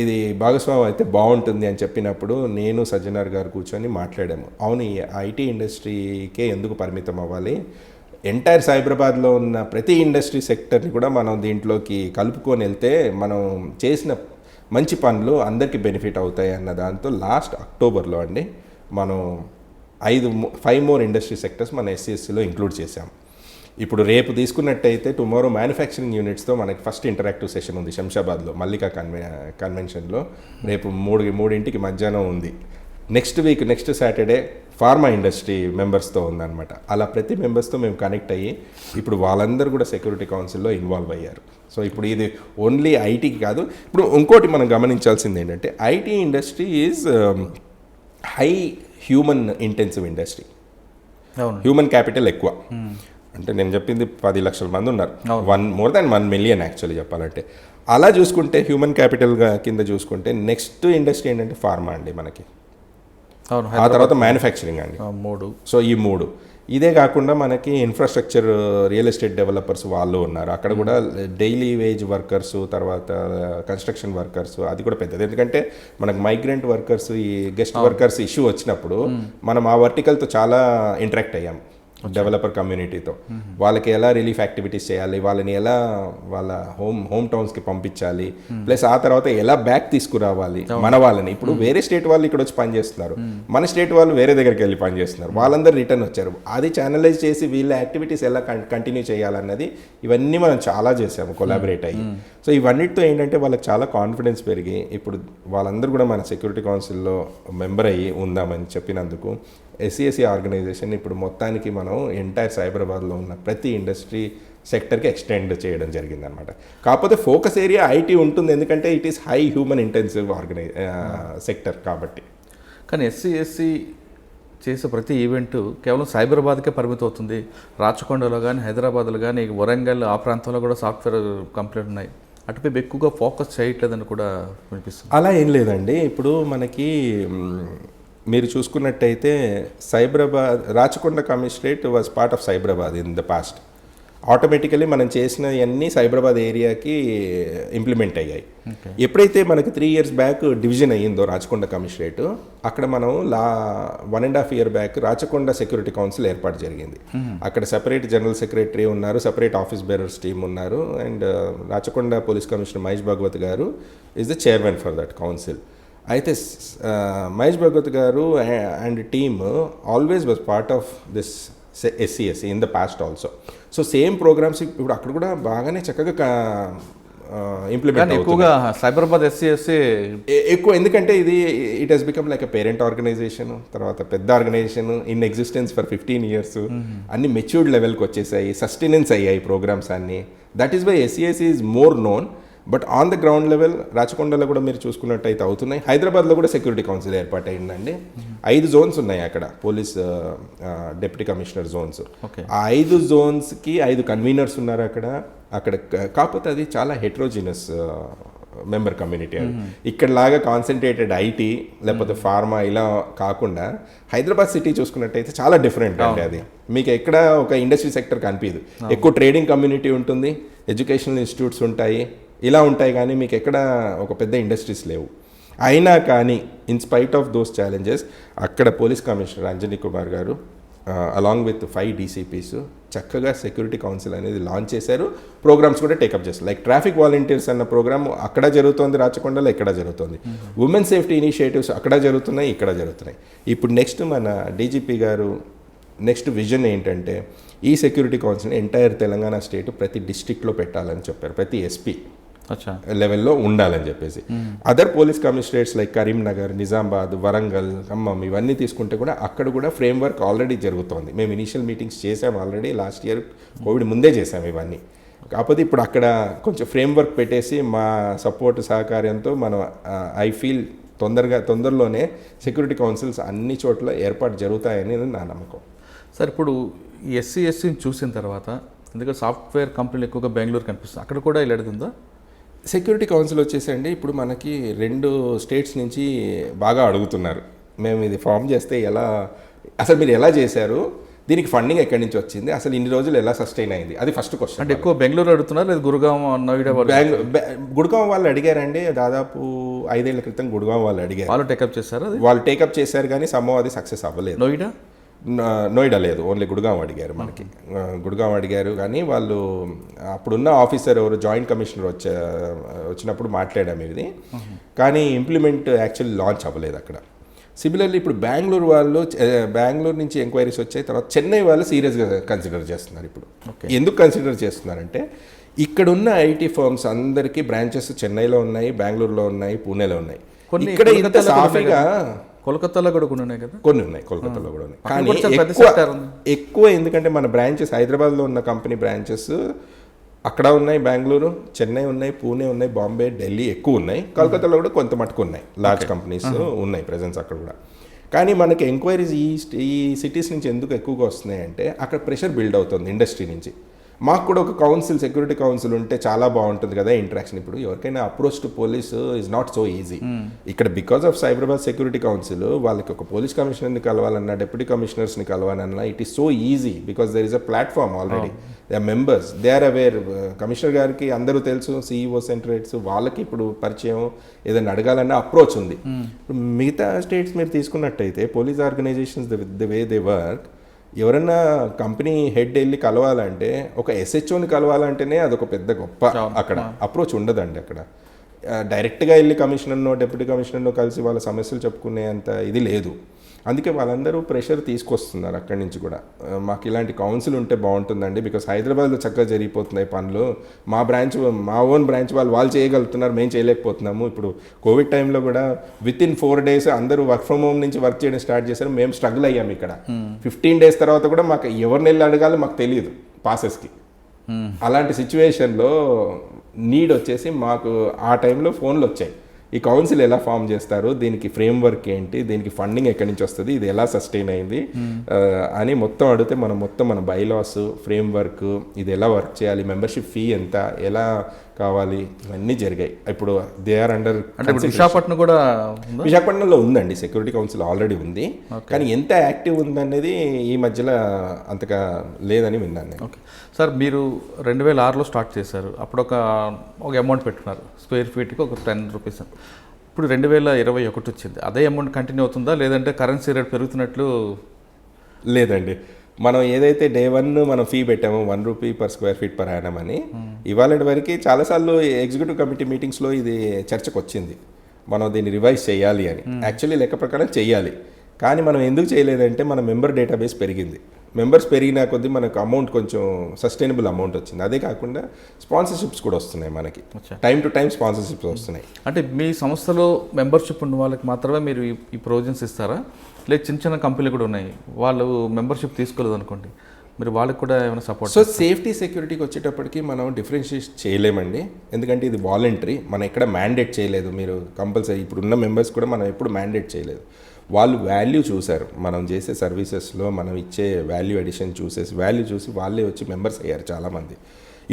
ఇది భాగస్వామ్యం అయితే బాగుంటుంది అని చెప్పినప్పుడు నేను సజ్జనార్ గారు కూర్చొని మాట్లాడాము. అవును, ఈ ఐటీ ఇండస్ట్రీకే ఎందుకు పరిమితం అవ్వాలి, ఎంటైర్ సైబరాబాద్లో ఉన్న ప్రతి ఇండస్ట్రీ సెక్టర్ని కూడా మనం దీంట్లోకి కలుపుకొని వెళ్తే మనం చేసిన మంచి పనులు అందరికీ బెనిఫిట్ అవుతాయి అన్న దాంతో లాస్ట్ అక్టోబర్లో అండి మనం 5 మోర్ ఇండస్ట్రీ సెక్టర్స్ మన ఎస్సీఎస్సీలో ఇంక్లూడ్ చేశాం. ఇప్పుడు రేపు తీసుకున్నట్టయితే టుమారో మ్యానుఫ్యాక్చరింగ్ యూనిట్స్తో మనకి ఫస్ట్ ఇంటరాక్టివ్ సెషన్ ఉంది శంషాబాద్లో మల్లికా కన్వెన్షన్లో. రేపు 3 మధ్యాహ్నం ఉంది. Next week, next Saturday pharma industry మెంబర్స్తో ఉందన్నమాట. అలా ప్రతి మెంబర్స్తో మేము కనెక్ట్ అయ్యి ఇప్పుడు వాళ్ళందరూ కూడా సెక్యూరిటీ కౌన్సిల్లో ఇన్వాల్వ్ అయ్యారు. సో ఇప్పుడు ఇది ఓన్లీ ఐటీకి కాదు. ఇప్పుడు ఇంకోటి మనం గమనించాల్సింది ఏంటంటే IT industry is high human intensive industry, human capital ఎక్కువ. అంటే నేను చెప్పింది 10 లక్షల మంది ఉన్నారు, మోర్ దాన్ 1 మిలియన్ యాక్చువల్లీ చెప్పాలంటే. అలా చూసుకుంటే హ్యూమన్ క్యాపిటల్గా కింద చూసుకుంటే నెక్స్ట్ ఇండస్ట్రీ ఏంటంటే ఫార్మా అండి మనకి, ఆ తర్వాత మ్యానుఫ్యాక్చరింగ్ అండి, 3. సో ఈ 3. ఇదే కాకుండా మనకి ఇన్ఫ్రాస్ట్రక్చర్, రియల్ ఎస్టేట్ డెవలపర్స్ వాళ్ళు ఉన్నారు, అక్కడ కూడా డైలీ వేజ్ వర్కర్స్, తర్వాత కన్స్ట్రక్షన్ వర్కర్స్, అది కూడా పెద్దది. ఎందుకంటే మనకు మైగ్రెంట్ వర్కర్స్, ఈ గెస్ట్ వర్కర్స్ ఇష్యూ వచ్చినప్పుడు మనం ఆ వర్టికల్తో చాలా ఇంటరాక్ట్ అయ్యాం డెవలపర్ కమ్యూనిటీతో. వాళ్ళకి ఎలా రిలీఫ్ యాక్టివిటీస్ చేయాలి, వాళ్ళని ఎలా వాళ్ళ హోమ్ టౌన్స్కి పంపించాలి, ప్లస్ ఆ తర్వాత ఎలా బ్యాక్ తీసుకురావాలి మన వాళ్ళని. ఇప్పుడు వేరే స్టేట్ వాళ్ళు ఇక్కడ వచ్చి పనిచేస్తున్నారు, మన స్టేట్ వాళ్ళు వేరే దగ్గరికి వెళ్ళి పనిచేస్తున్నారు, వాళ్ళందరూ రిటర్న్ వచ్చారు. అది ఛానలైజ్ చేసి వీళ్ళ యాక్టివిటీస్ ఎలా కంటిన్యూ చేయాలన్నది ఇవన్నీ మనం చాలా చేసాము కొలాబరేట్ అయ్యి. సో ఇవన్నిటితో ఏంటంటే వాళ్ళకి చాలా కాన్ఫిడెన్స్ పెరిగి ఇప్పుడు వాళ్ళందరూ కూడా మన సెక్యూరిటీ కౌన్సిల్లో మెంబర్ అయ్యి ఉందామని చెప్పినందుకు ఎస్సీఎస్సీ ఆర్గనైజేషన్ ఇప్పుడు మొత్తానికి మనం ఎంటైర్ సైబరాబాద్లో ఉన్న ప్రతి ఇండస్ట్రీ సెక్టర్కి ఎక్స్టెండ్ చేయడం జరిగిందనమాట. కాకపోతే ఫోకస్ ఏరియా ఐటీ ఉంటుంది, ఎందుకంటే it is high human intensive sector కాబట్టి. కానీ ఎస్సీ చేసే ప్రతి ఈవెంట్ కేవలం సైబరాబాద్కే పరిమితం అవుతుంది. రాచకొండలో కానీ, హైదరాబాద్లో కానీ, వరంగల్ ఆ ప్రాంతంలో కూడా సాఫ్ట్వేర్ కంపెనీలు ఉన్నాయి, అటుపై ఎక్కువగా ఫోకస్ చేయట్లేదని కూడా వినిపిస్తుంది. అలా ఏం లేదండి. ఇప్పుడు మనకి మీరు చూసుకున్నట్టయితే Cyberabad, Rachakonda commissionerate was part of Cyberabad in the past. Automatically మనం చేసినవన్నీ సైబరాబాద్ ఏరియాకి ఇంప్లిమెంట్ అయ్యాయి. ఎప్పుడైతే మనకి 3 years బ్యాక్ డివిజన్ అయ్యిందో రాచకొండ కమిషనరేట్, అక్కడ మనం 1.5 year back Rachakonda security council ఏర్పాటు జరిగింది. అక్కడ సెపరేట్ జనరల్ సెక్రటరీ ఉన్నారు, సెపరేట్ ఆఫీస్ బేరర్స్ టీమ్ ఉన్నారు, and Rachakonda police commissioner Mahesh Bhagwat గారు is the chairman for that council. అయితే మహేష్ భాగవత్ గారు and team always was part of this SCSC in the past also. So same programmes ఇప్పుడు అక్కడ కూడా బాగానే చక్కగా ఇంప్లిమెంట్ ఎక్కువగా సైబరాబాద్ ఎస్సీఎస్సీ ఎక్కువ, ఎందుకంటే ఇది it has become like a parent organisation, తర్వాత పెద్ద organisation in existence for 15 years, అన్ని మెచ్యూర్డ్ లెవెల్కి వచ్చేసాయి, సస్టెనెన్స్ అయ్యాయి ప్రోగ్రామ్స్ అన్నీ. That is why SCSC is more known. But on the ground level రాచకొండలో కూడా మీరు చూసుకున్నట్టయితే అవుతున్నాయి. హైదరాబాద్లో కూడా సెక్యూరిటీ కౌన్సిల్ ఏర్పాటు అయిందండి. 5 zones ఉన్నాయి అక్కడ, పోలీస్ డిప్యూటీ కమిషనర్ జోన్స్. ఆ 5 zonesకి 5 కన్వీనర్స్ ఉన్నారు అక్కడ. కాకపోతే అది చాలా హెట్రోజినస్ మెంబర్ కమ్యూనిటీ అని. ఇక్కడ లాగా కాన్సన్ట్రేటెడ్ ఐటీ లేకపోతే ఫార్మా ఇలా కాకుండా హైదరాబాద్ సిటీ చూసుకున్నట్టయితే చాలా డిఫరెంట్ అండి. అది మీకు ఎక్కడ ఒక ఇండస్ట్రీ సెక్టర్ కనిపించదు. ఎక్కువ ట్రేడింగ్ కమ్యూనిటీ ఉంటుంది, ఎడ్యుకేషనల్ ఇన్స్టిట్యూట్స్ ఉంటాయి, ఇలా ఉంటాయి, కానీ మీకు ఎక్కడ ఒక పెద్ద ఇండస్ట్రీస్ లేవు. అయినా కానీ in spite of those challenges అక్కడ పోలీస్ కమిషనర్ అంజనీ కుమార్ గారు అలాంగ్ విత్ 5 డీసీపీస్ చక్కగా సెక్యూరిటీ కౌన్సిల్ అనేది లాంచ్ చేశారు. ప్రోగ్రామ్స్ కూడా టేకప్ చేస్తారు. లైక్ ట్రాఫిక్ వాలంటీర్స్ అన్న ప్రోగ్రామ్ అక్కడ జరుగుతుంది, రాచకొండలో ఇక్కడ జరుగుతుంది. ఉమెన్ సేఫ్టీ ఇనిషియేటివ్స్ అక్కడ జరుగుతున్నాయి, ఇక్కడ జరుగుతున్నాయి. ఇప్పుడు నెక్స్ట్ మన డీజీపీ గారు నెక్స్ట్ విజన్ ఏంటంటే ఈ సెక్యూరిటీ కౌన్సిల్ని ఎంటైర్ తెలంగాణ స్టేట్ ప్రతి డిస్ట్రిక్ట్లో పెట్టాలని చెప్పారు, ప్రతి ఎస్పీ లెవెల్లో ఉండాలని చెప్పేసి. Other police commissionerates like Karimnagar, Nizamabad, Warangal, Khammam ఇవన్నీ తీసుకుంటే కూడా అక్కడ కూడా ఫ్రేమ్ వర్క్ ఆల్రెడీ జరుగుతోంది. మేము ఇనీషియల్ మీటింగ్స్ చేసాం ఆల్రెడీ, లాస్ట్ ఇయర్ కోవిడ్ ముందే చేసాం ఇవన్నీ. కాకపోతే ఇప్పుడు అక్కడ కొంచెం ఫ్రేమ్ వర్క్ పెట్టేసి మా సపోర్ట్ సహకార్యంతో మనం ఐ ఫీల్ తొందరలోనే సెక్యూరిటీ కౌన్సిల్స్ అన్ని చోట్ల ఏర్పాటు జరుగుతాయని నా నమ్మకం. సార్ ఇప్పుడు ఎస్సీని చూసిన తర్వాత ఎందుకంటే సాఫ్ట్వేర్ కంపెనీలు ఎక్కువగా బెంగళూరు కనిపిస్తుంది, అక్కడ కూడా ఇలాంటిది సెక్యూరిటీ కౌన్సిల్ వచ్చేసండి ఇప్పుడు మనకి 2 స్టేట్స్ నుంచి బాగా అడుగుతున్నారు, మేము ఇది ఫామ్ చేస్తే ఎలా, అసలు మీరు ఎలా చేశారు, దీనికి ఫండింగ్ ఎక్కడి నుంచి వచ్చింది, అసలు ఇన్ని రోజులు ఎలా సస్టైన్ అయింది, అది ఫస్ట్ క్వశ్చన్. అంటే ఎక్కువ బెంగళూరు అడుగుతున్నారు లేదా గురుగాం, నోయిడా? గుడ్గాం వాళ్ళు అడిగారండి, దాదాపు 5 ఏళ్ల క్రితం గుడ్గాం వాళ్ళు అడిగారు. వాళ్ళు టేకప్ చేశారు, వాళ్ళు టేకప్ చేశారు కానీ సమ్మో అది సక్సెస్ అవ్వలేదు. నోయిడా లేదు, ఓన్లీ గుడ్గాం అడిగారు. మనకి గుడ్గాం అడిగారు కానీ వాళ్ళు అప్పుడున్న ఆఫీసర్ ఎవరు జాయింట్ కమిషనర్ వచ్చినప్పుడు మాట్లాడాము ఇది, కానీ ఇంప్లిమెంట్ యాక్చువల్లీ లాంచ్ అవ్వలేదు అక్కడ. సిమిలర్లీ ఇప్పుడు బెంగళూరు నుంచి ఎంక్వైరీస్ వచ్చాయి, తర్వాత చెన్నై వాళ్ళు సీరియస్గా కన్సిడర్ చేస్తున్నారు. ఇప్పుడు ఎందుకు కన్సిడర్ చేస్తున్నారంటే ఇక్కడున్న ఐటీ ఫర్మ్స్ అందరికీ బ్రాంచెస్ చెన్నైలో ఉన్నాయి, బెంగళూరులో ఉన్నాయి, పూణేలో ఉన్నాయి. ఇక్కడ ఇంత సాఫీగా కోల్కతాలో కూడా ఉన్నాయి కదా, కొన్ని ఉన్నాయి, కోల్కతాలో కూడా ఉన్నాయి. కానీ ఎక్కువ ఎందుకంటే మన బ్రాంచెస్ హైదరాబాద్లో ఉన్న కంపెనీ బ్రాంచెస్ అక్కడ ఉన్నాయి, బెంగళూరు, చెన్నై ఉన్నాయి, పూణే ఉన్నాయి, బాంబే, ఢిల్లీ ఎక్కువ ఉన్నాయి. కోల్కతాలో కూడా కొంత మటుకు ఉన్నాయి, లార్జ్ కంపెనీస్ ఉన్నాయి ప్రెజెన్స్ అక్కడ కూడా. కానీ మనకి ఎంక్వైరీస్ ఈ సిటీస్ నుంచి ఎందుకు ఎక్కువగా వస్తున్నాయి అంటే అక్కడ ప్రెషర్ బిల్డ్ అవుతుంది ఇండస్ట్రీ నుంచి. మాకు కూడా ఒక కౌన్సిల్, సెక్యూరిటీ కౌన్సిల్ ఉంటే చాలా బాగుంటుంది కదా ఇంటరాక్షన్. ఇప్పుడు ఎవరికైనా approach to police is not so easy. ఇక్కడ because of Cyberabad security council వాళ్ళకి ఒక పోలీస్ కమిషనర్ని కలవాలన్నా, డిప్యూటీ కమిషనర్స్ని కలవాలన్నా it is so easy because there is a platform already, they are members, they are aware. Commissioner గారికి అందరూ తెలుసు, సిఇఓ సెంటరేట్స్ వాళ్ళకి ఇప్పుడు పరిచయం, ఏదైనా అడగాలన్నా అప్రోచ్ ఉంది. ఇప్పుడు మిగతా స్టేట్స్ మీరు తీసుకున్నట్టయితే police organizations the way they work, ఎవరన్నా కంపెనీ హెడ్ వెళ్ళి కలవాలంటే, ఒక ఎస్హెచ్ఓని కలవాలంటేనే అదొక పెద్ద గొప్ప, అక్కడ అప్రోచ్ ఉండదండి. అక్కడ డైరెక్ట్గా వెళ్ళి కమిషనర్నో డిప్యూటీ కమిషనర్నో కలిసి వాళ్ళ సమస్యలు చెప్పుకునే అంత ఇది లేదు. అందుకే వాళ్ళందరూ ప్రెషర్ తీసుకొస్తున్నారు అక్కడి నుంచి కూడా, మాకు ఇలాంటి కౌన్సిల్ ఉంటే బాగుంటుందండి బికాస్ హైదరాబాద్లో చక్కగా జరిగిపోతున్నాయి పనులు, మా ఓన్ బ్రాంచ్ వాళ్ళు చేయగలుగుతున్నారు, మేము చేయలేకపోతున్నాము. ఇప్పుడు కోవిడ్ టైంలో కూడా విత్ ఇన్ 4 days అందరూ వర్క్ ఫ్రమ్ హోమ్ నుంచి వర్క్ చేయడం స్టార్ట్ చేశారు. మేము స్ట్రగుల్ అయ్యాము ఇక్కడ. 15 days తర్వాత కూడా మాకు ఎవరిని వెళ్ళి అడగాలో మాకు తెలియదు పాసెస్కి. అలాంటి సిచ్యువేషన్లో నీడ్ వచ్చేసి మాకు ఆ టైంలో ఫోన్లు వచ్చాయి, ఈ కౌన్సిల్ ఎలా ఫామ్ చేస్తారు, దీనికి ఫ్రేమ్ వర్క్ ఏంటి, దీనికి ఫండింగ్ ఎక్కడి నుంచి వస్తుంది, ఇది ఎలా సస్టైన్ అయింది అని మొత్తం అడిగితే మన బైలాస్, ఫ్రేమ్ వర్క్, ఇది ఎలా వర్క్ చేయాలి, మెంబర్షిప్ ఫీ ఎంత, ఎలా కావాలి, ఇవన్నీ జరిగాయి. ఇప్పుడు దే ఆర్ అండర్. విశాఖపట్నంలో ఉందండి సెక్యూరిటీ కౌన్సిల్ ఆల్రెడీ ఉంది, కానీ ఎంత యాక్టివ్ ఉందనేది ఈ మధ్యలో అంతగా లేదని విన్నాను నేను. ఓకే సార్, మీరు 2006లో స్టార్ట్ చేశారు, అప్పుడు ఒక అమౌంట్ పెట్టుకున్నారు, స్క్వేర్ ఫీట్కి ఒక 10 రూపీస్. ఇప్పుడు 2021 వచ్చింది, అదే అమౌంట్ కంటిన్యూ అవుతుందా లేదంటే కరెన్సీ రేట్ పెరుగుతున్నట్లు? లేదండి, మనం ఏదైతే డే 1 మనం ఫీ పెట్టామో 1 rupee per square feet per annum అని, ఇవాళ వరకు చాలాసార్లు ఎగ్జిక్యూటివ్ కమిటీ మీటింగ్స్లో ఇది చర్చకు వచ్చింది, మనం దీన్ని రివైజ్ చేయాలి అని. యాక్చువల్లీ లెక్క ప్రకారం చేయాలి, కానీ మనం ఎందుకు చేయలేదంటే మన మెంబర్ డేటాబేస్ పెరిగింది, మెంబర్స్ పెరిగిన కొద్దీ మనకు అమౌంట్ కొంచెం సస్టైనబుల్ అమౌంట్ వచ్చింది. అదే కాకుండా స్పాన్సర్షిప్స్ కూడా వస్తున్నాయి, మనకి టైం టు టైం స్పాన్సర్షిప్స్ వస్తున్నాయి. అంటే మీ సంస్థలో మెంబర్షిప్ ఉన్న వాళ్ళకి మాత్రమే మీరు ఈ ప్రొవిజన్స్ ఇస్తారా, లేదు చిన్న కంపెనీలు కూడా ఉన్నాయి వాళ్ళు మెంబర్షిప్ తీసుకోలేదు అనుకోండి, మీరు వాళ్ళకి కూడా ఏమైనా సపోర్ట్? సో సేఫ్టీ సెక్యూరిటీకి వచ్చేటప్పటికి మనం డిఫరెన్షియేట్ చేయలేమండి, ఎందుకంటే ఇది వాలంటరీ, మనం ఎక్కడ మ్యాండేట్ చేయలేదు. మీరు కంపల్సరీ ఇప్పుడున్న మెంబర్స్ కూడా మనం ఎప్పుడు మ్యాండేట్ చేయలేదు. వాళ్ళు వాల్యూ చూశారు, మనం చేసే సర్వీసెస్లో మనం ఇచ్చే వాల్యూ అడిషన్ వాల్యూ చూసి వాళ్ళే వచ్చి మెంబర్స్ అయ్యారు చాలామంది.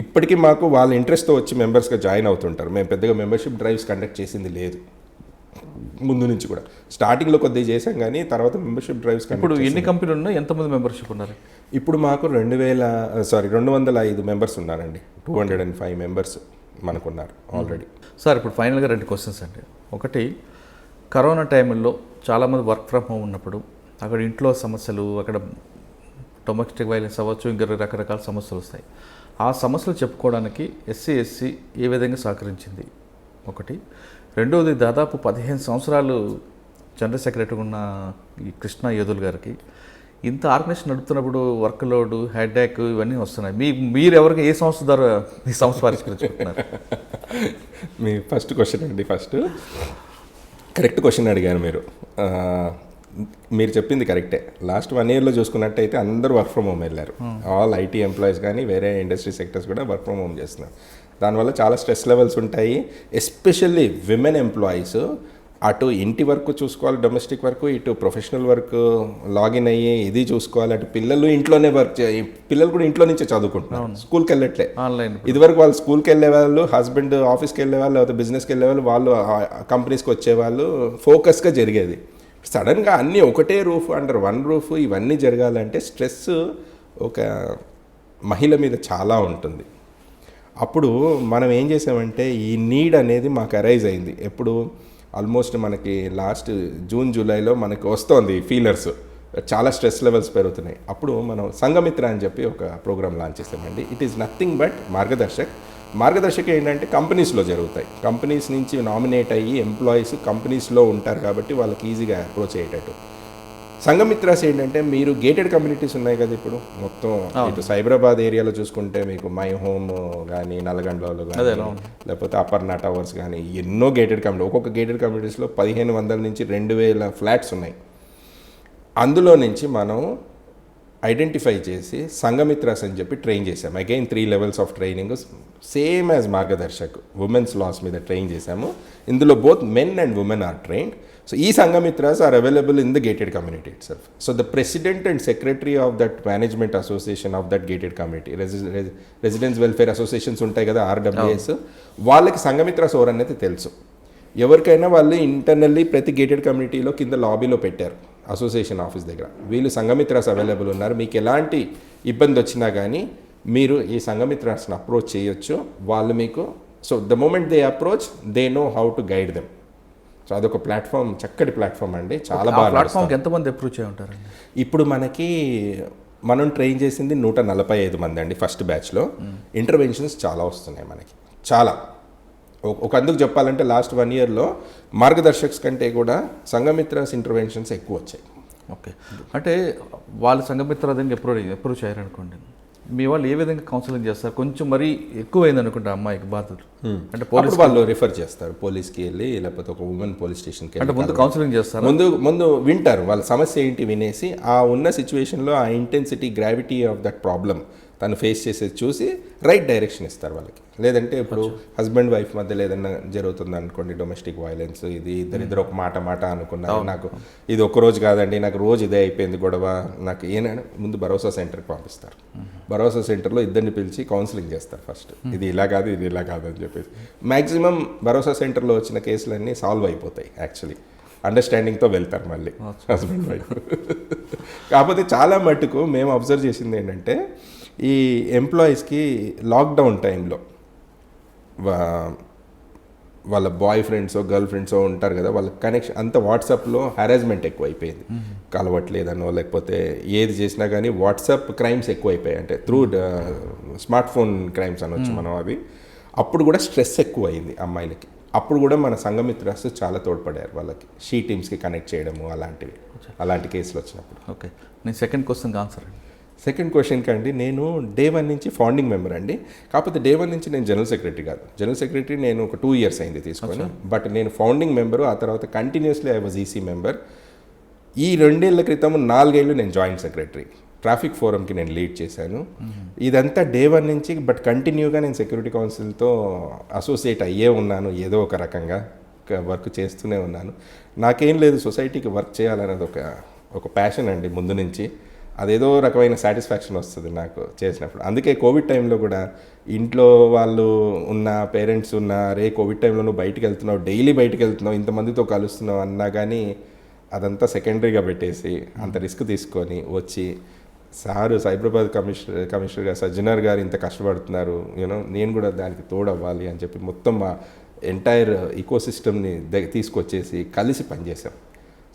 ఇప్పటికీ మాకు వాళ్ళ ఇంట్రెస్ట్తో వచ్చి మెంబర్స్గా జాయిన్ అవుతుంటారు. మేము పెద్దగా మెంబర్షిప్ డ్రైవ్స్ కండక్ట్ చేసింది లేదు ముందు నుంచి కూడా, స్టార్టింగ్లో కొద్దిగా చేసాం కానీ తర్వాత మెంబర్షిప్ డ్రైవ్స్. ఇప్పుడు ఎన్ని కంపెనీలు ఉన్నాయి, ఎంతమంది మెంబర్షిప్ ఉన్నారు? ఇప్పుడు మాకు 205 మెంబర్స్ ఉన్నారండి, 205 మెంబర్స్ మనకున్నారు ఆల్రెడీ. సార్ ఇప్పుడు ఫైనల్గా 2 క్వశ్చన్స్ అండి. ఒకటి, కరోనా టైంలో చాలామంది వర్క్ ఫ్రమ్ హోమ్ ఉన్నప్పుడు అక్కడ ఇంట్లో సమస్యలు, అక్కడ డొమెస్టిక్ వైలెన్స్ అవ్వచ్చు, ఇంకా రకరకాల సమస్యలు వస్తాయి. ఆ సమస్యలు చెప్పుకోవడానికి ఎస్సీ ఏ విధంగా సహకరించింది ఒకటి. రెండవది, దాదాపు 15 సంవత్సరాలు జనరల్ సెక్రటరీ ఉన్న ఈ కృష్ణ యోధుల్ గారికి ఇంత ఆర్గనైజేషన్ నడుపుతున్నప్పుడు వర్క్ లోడ్, హెడ్ఏక్ ఇవన్నీ వస్తున్నాయి. మీరు ఎవరికి ఏ సంస్థ ద్వారా మీ సంస్థ పరిష్కరించుకుంటున్నారు? మీ ఫస్ట్ క్వశ్చన్ అండి. కరెక్ట్ క్వశ్చన్ అడిగారు మీరు. మీరు చెప్పింది కరెక్టే. లాస్ట్ 1 yearలో చూసుకున్నట్టయితే అందరూ వర్క్ ఫ్రమ్ హోమ్ వెళ్ళారు. ఆల్ ఐటీ ఎంప్లాయీస్ కానీ వేరే ఇండస్ట్రీ సెక్టర్స్ కూడా వర్క్ ఫ్రమ్ హోమ్ చేస్తున్నారు. దానివల్ల చాలా స్ట్రెస్ లెవెల్స్ ఉంటాయి. ఎస్పెషల్లీ విమెన్ ఎంప్లాయీస్ అటు ఇంటి వర్క్ చూసుకోవాలి, డొమెస్టిక్ వర్క్, ఇటు ప్రొఫెషనల్ వర్క్ లాగిన్ అయ్యి ఇది చూసుకోవాలి, అటు పిల్లలు ఇంట్లోనే పిల్లలు కూడా ఇంట్లో నుంచే చదువుకుంటున్నారు, స్కూల్కి వెళ్ళట్లే. ఆన్లైన్ ఇదివరకు వాళ్ళు స్కూల్కి వెళ్ళేవాళ్ళు, హస్బెండ్ ఆఫీస్కి వెళ్ళేవాళ్ళు, లేకపోతే బిజినెస్కి వెళ్ళేవాళ్ళు, వాళ్ళు కంపెనీస్కి వచ్చేవాళ్ళు, ఫోకస్గా జరిగేది. సడన్గా అన్నీ ఒకటే రూఫ్, అండర్ వన్ రూఫ్ ఇవన్నీ జరగాలంటే స్ట్రెస్ ఒక మహిళ మీద చాలా ఉంటుంది. అప్పుడు మనం ఏం చేసామంటే ఈ నీడ్ అనేది మాకు అరైజ్ అయింది. ఎప్పుడు ఆల్మోస్ట్ మనకి లాస్ట్ జూన్ జూలైలో మనకి వస్తోంది ఫీలర్స్, చాలా స్ట్రెస్ లెవెల్స్ పెరుగుతున్నాయి. అప్పుడు మనం సంఘమిత్ర అని చెప్పి ఒక ప్రోగ్రామ్ లాంచ్ చేసామండి. It is nothing but Margdarshak ఏంటంటే కంపెనీస్లో జరుగుతాయి. కంపెనీస్ నుంచి నామినేట్ అయ్యి ఎంప్లాయీస్ కంపెనీస్లో ఉంటారు కాబట్టి వాళ్ళకి ఈజీగా అప్రోచ్ అయ్యేటట్టు. సంఘమిత్రాస్ ఏంటంటే మీరు గేటెడ్ కమ్యూనిటీస్ ఉన్నాయి కదా, ఇప్పుడు మొత్తం ఇటు సైబరాబాద్ ఏరియాలో చూసుకుంటే మీకు మై హోమ్ కానీ, నల్గొండలో కానీ, లేకపోతే అపర్ణ టవర్స్ కానీ ఎన్నో గేటెడ్ కమ్యూనిటీ, ఒక్కొక్క గేటెడ్ కమ్యూనిటీస్లో 1500 నుంచి 2000 ఫ్లాట్స్ ఉన్నాయి. అందులో నుంచి మనం ఐడెంటిఫై చేసి సంఘమిత్రాస్ అని చెప్పి ట్రైన్ చేసాము. Again 3 levels of training, same as Margadarshak women's laws మీద ట్రైన్ చేశాము. ఇందులో both men and women are trained. So, these Sangamitras are available in the gated community itself. So, the president and secretary of that management association of that gated community, residence welfare associations ఉంటాయి కదా, RWS, వాళ్ళకి సంఘమిత్రాస్ ఎవరు అనేది తెలుసు. ఎవరికైనా వాళ్ళు internally ప్రతి gated కమ్యూనిటీలో కింద లాబీలో పెట్టారు అసోసియేషన్ ఆఫీస్ దగ్గర, వీళ్ళు సంఘమిత్రాస్ అవైలబుల్ ఉన్నారు, మీకు ఎలాంటి ఇబ్బంది వచ్చినా కానీ మీరు ఈ సంఘమిత్రాస్ని అప్రోచ్ చేయొచ్చు. వాళ్ళు మీకు, so the moment they approach they know how to guide them. So అదొక ప్లాట్ఫామ్, చక్కటి ప్లాట్ఫామ్ అండి, చాలా బాగా. ప్లాట్ఫామ్కి ఎంతమంది అప్రోచ్ అయి ఉంటారండి? ఇప్పుడు మనం ట్రైన్ చేసింది 145 మంది అండి ఫస్ట్ బ్యాచ్లో. ఇంటర్వెన్షన్స్ చాలా వస్తున్నాయి మనకి, చాలా. ఒక అందుకు చెప్పాలంటే లాస్ట్ 1 yearలో మార్గదర్శక్స్ కంటే కూడా సంఘమిత్రాస్ ఇంటర్వెన్షన్స్ ఎక్కువ వచ్చాయి. ఓకే, అంటే వాళ్ళు సంఘమిత్ర దగ్గర అప్రోచ్ అయ్యారనుకోండి, మీ వాళ్ళు ఏ విధంగా కౌన్సిలింగ్ చేస్తారు? కొంచెం మరీ ఎక్కువైంది అనుకుంటా అమ్మాయికి బాధలు, అంటే పోలీస్ వాళ్ళు రిఫర్ చేస్తారు, పోలీస్కి వెళ్ళి, లేకపోతే ఒక ఉమెన్ పోలీస్ స్టేషన్కి. అంటే ముందు కౌన్సిలింగ్ చేస్తారు, ముందు వింటారు వాళ్ళ సమస్య ఏంటి వినేసి, ఆ ఉన్న సిచ్యువేషన్లో ఆ intensity, gravity of that problem తను ఫేస్ చేసేది చూసి రైట్ డైరెక్షన్ ఇస్తారు వాళ్ళకి. లేదంటే ఇప్పుడు హస్బెండ్ వైఫ్ మధ్యలో ఏదైనా జరుగుతుంది అనుకోండి, డొమెస్టిక్ వైలెన్స్, ఇది ఇద్దరు ఒక మాట అనుకున్నారు, నాకు ఇది ఒక్కరోజు కాదండి, నాకు రోజు ఇదే అయిపోయింది గొడవ, నాకు ఏమైనా ముందు భరోసా సెంటర్కి పంపిస్తారు. భరోసా సెంటర్లో ఇద్దరిని పిలిచి కౌన్సిలింగ్ చేస్తారు ఫస్ట్, ఇది ఇలా కాదు, ఇది ఇలా కాదు అని చెప్పేసి. మ్యాక్సిమం భరోసా సెంటర్లో వచ్చిన కేసులన్నీ సాల్వ్ అయిపోతాయి యాక్చువల్లీ, అండర్స్టాండింగ్తో వెళ్తారు మళ్ళీ హస్బెండ్ వైఫ్. కాకపోతే చాలా మట్టుకు మేము అబ్జర్వ్ చేసింది ఏంటంటే, ఈ ఎంప్లాయీస్కి లాక్డౌన్ టైంలో వాళ్ళ బాయ్ ఫ్రెండ్సో గర్ల్ ఫ్రెండ్సో ఉంటారు కదా, వాళ్ళ కనెక్షన్ అంతా వాట్సాప్లో హెరాస్మెంట్ ఎక్కువ అయిపోయింది. కలవట్లేదనో లేకపోతే ఏది చేసినా కానీ వాట్సాప్ క్రైమ్స్ ఎక్కువ అయిపోయాయి, అంటే త్రూ స్మార్ట్ ఫోన్ క్రైమ్స్ అనొచ్చు మనం అవి. అప్పుడు కూడా స్ట్రెస్ ఎక్కువ అయింది అమ్మాయిలకి. అప్పుడు కూడా మన సంఘమిత్రాస్ చాలా తోడ్పడారు వాళ్ళకి, షీ టీమ్స్కి కనెక్ట్ చేయడము అలాంటి కేసులు వచ్చినప్పుడు. ఓకే, నేను సెకండ్ క్వశ్చన్కి ఆన్సర్ అండి. సెకండ్ క్వశ్చన్కి అండి, నేను Day 1 నుంచి ఫౌండింగ్ మెంబర్ అండి. కాకపోతే Day 1 నుంచి నేను జనరల్ సెక్రటరీ కాదు. జనరల్ సెక్రటరీ నేను ఒక 2 years అయింది తీసుకొని, బట్ నేను ఫౌండింగ్ మెంబరు. ఆ తర్వాత continuously I was EC member. ఈ 2 ఏళ్ల క్రితం 4 ఏళ్ళు నేను జాయింట్ సెక్రటరీ. ట్రాఫిక్ ఫోరంకి నేను లీడ్ చేశాను. ఇదంతా Day 1 నుంచి, బట్ కంటిన్యూగా నేను సెక్యూరిటీ కౌన్సిల్తో అసోసియేట్ అయ్యే ఉన్నాను, ఏదో ఒక రకంగా వర్క్ చేస్తూనే ఉన్నాను. నాకేం లేదు, సొసైటీకి వర్క్ చేయాలనేది ఒక ప్యాషన్ అండి ముందు నుంచి. అదేదో రకమైన సాటిస్ఫాక్షన్ వస్తుంది నాకు చేసినప్పుడు. అందుకే కోవిడ్ టైంలో కూడా ఇంట్లో వాళ్ళు ఉన్న, పేరెంట్స్ ఉన్న, రే కోవిడ్ టైంలో నువ్వు బయటికి వెళ్తున్నావు, డైలీ బయటికి వెళ్తున్నావు, ఇంతమందితో కలుస్తున్నావు అన్నా కానీ అదంతా సెకండరీగా పెట్టేసి అంత రిస్క్ తీసుకొని వచ్చి, సారు సైబరాబాద్ కమిషనర్ గారు సజ్జనార్ గారు ఇంత కష్టపడుతున్నారు, నేను కూడా దానికి తోడవ్వాలి అని చెప్పి మొత్తం మా ఎంటైర్ ఈకోసిస్టమ్ని తీసుకొచ్చేసి కలిసి పనిచేసాం.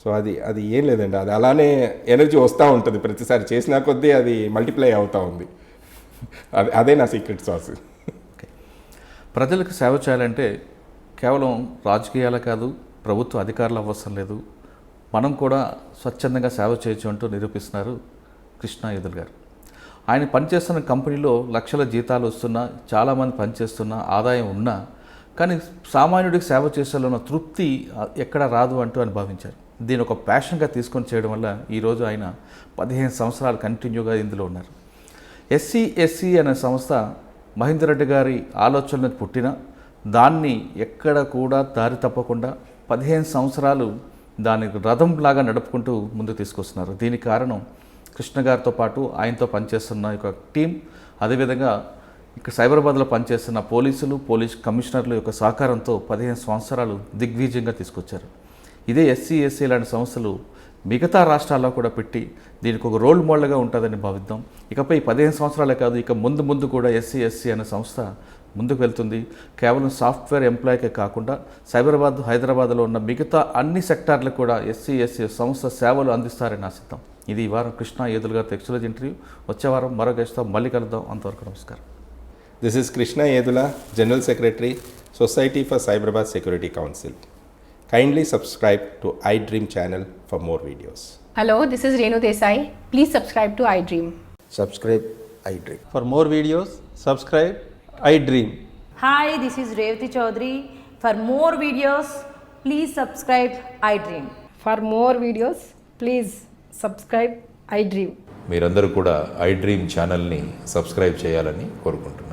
సో అది ఏం లేదండి, అది అలానే ఎనర్జీ వస్తూ ఉంటుంది ప్రతిసారి చేసినా కొద్దీ అది మల్టిప్లై అవుతూ ఉంది. అదే నా సీక్రెట్ సాస్. ప్రజలకు సేవ చేయాలంటే కేవలం రాజకీయాలే కాదు, ప్రభుత్వ అధికారులు అవసరం లేదు, మనం కూడా స్వచ్ఛందంగా సేవ చేయొచ్చు అంటూ నిరూపిస్తున్నారు కృష్ణ యేదుల్ గారు. ఆయన పనిచేస్తున్న కంపెనీలో లక్షల జీతాలు వస్తున్నా, చాలామంది పనిచేస్తున్నా, ఆదాయం ఉన్నా కానీ సామాన్యుడికి సేవ చేసేలో తృప్తి ఎక్కడ రాదు అంటూ ఆయన భావించారు. దీని ఒక ప్యాషన్గా తీసుకొని చేయడం వల్ల ఈరోజు ఆయన 15 సంవత్సరాలు కంటిన్యూగా ఇందులో ఉన్నారు. ఎస్సీ అనే సంస్థ మహేందర్ రెడ్డి గారి ఆలోచనలు పుట్టిన దాన్ని ఎక్కడ కూడా దారి తప్పకుండా 15 సంవత్సరాలు దానికి రథంలాగా నడుపుకుంటూ ముందుకు తీసుకొస్తున్నారు. దీనికి కారణం కృష్ణ గారితో పాటు ఆయనతో పనిచేస్తున్న ఒక టీం, అదేవిధంగా ఇక్కడ సైబరాబాద్లో పనిచేస్తున్న పోలీస్ కమిషనర్ల యొక్క సహకారంతో 15 సంవత్సరాలు దిగ్విజయంగా తీసుకొచ్చారు. ఇదే ఎస్సీ లాంటి సంస్థలు మిగతా రాష్ట్రాల్లో కూడా పెట్టి దీనికి ఒక రోల్ మోడల్గా ఉంటుందని భావిద్దాం. ఇకపై 15 సంవత్సరాలే కాదు, ఇక ముందు కూడా ఎస్సీ అనే సంస్థ ముందుకు వెళ్తుంది. కేవలం సాఫ్ట్వేర్ ఎంప్లాయీకే కాకుండా హైదరాబాద్లో ఉన్న మిగతా అన్ని సెక్టార్లకు కూడా ఎస్సీ సంస్థ సేవలు అందిస్తారని ఆశిద్దాం. ఇది ఈ వారం కృష్ణ యేదుల్ గారితో ఎక్స్క్లూజివ్ ఇంటర్వ్యూ. వచ్చే వారం మరో గెస్ట్తో మళ్ళీ కలుద్దాం. అంతవరకు నమస్కారం. This is Krishna Yedula, General Secretary, Society for Cyberabad Security Council. Kindly subscribe to iDream channel for more videos. Hello, this is Renu Desai. Please subscribe to iDream. Subscribe iDream. For more videos, subscribe iDream. Hi, this is Revati Chaudhary. For more videos, please subscribe iDream. For more videos, please subscribe iDream. మీరందరూ కూడా iDream ఛానల్ని subscribe చేయాలని కోరుకుంటున్నాను.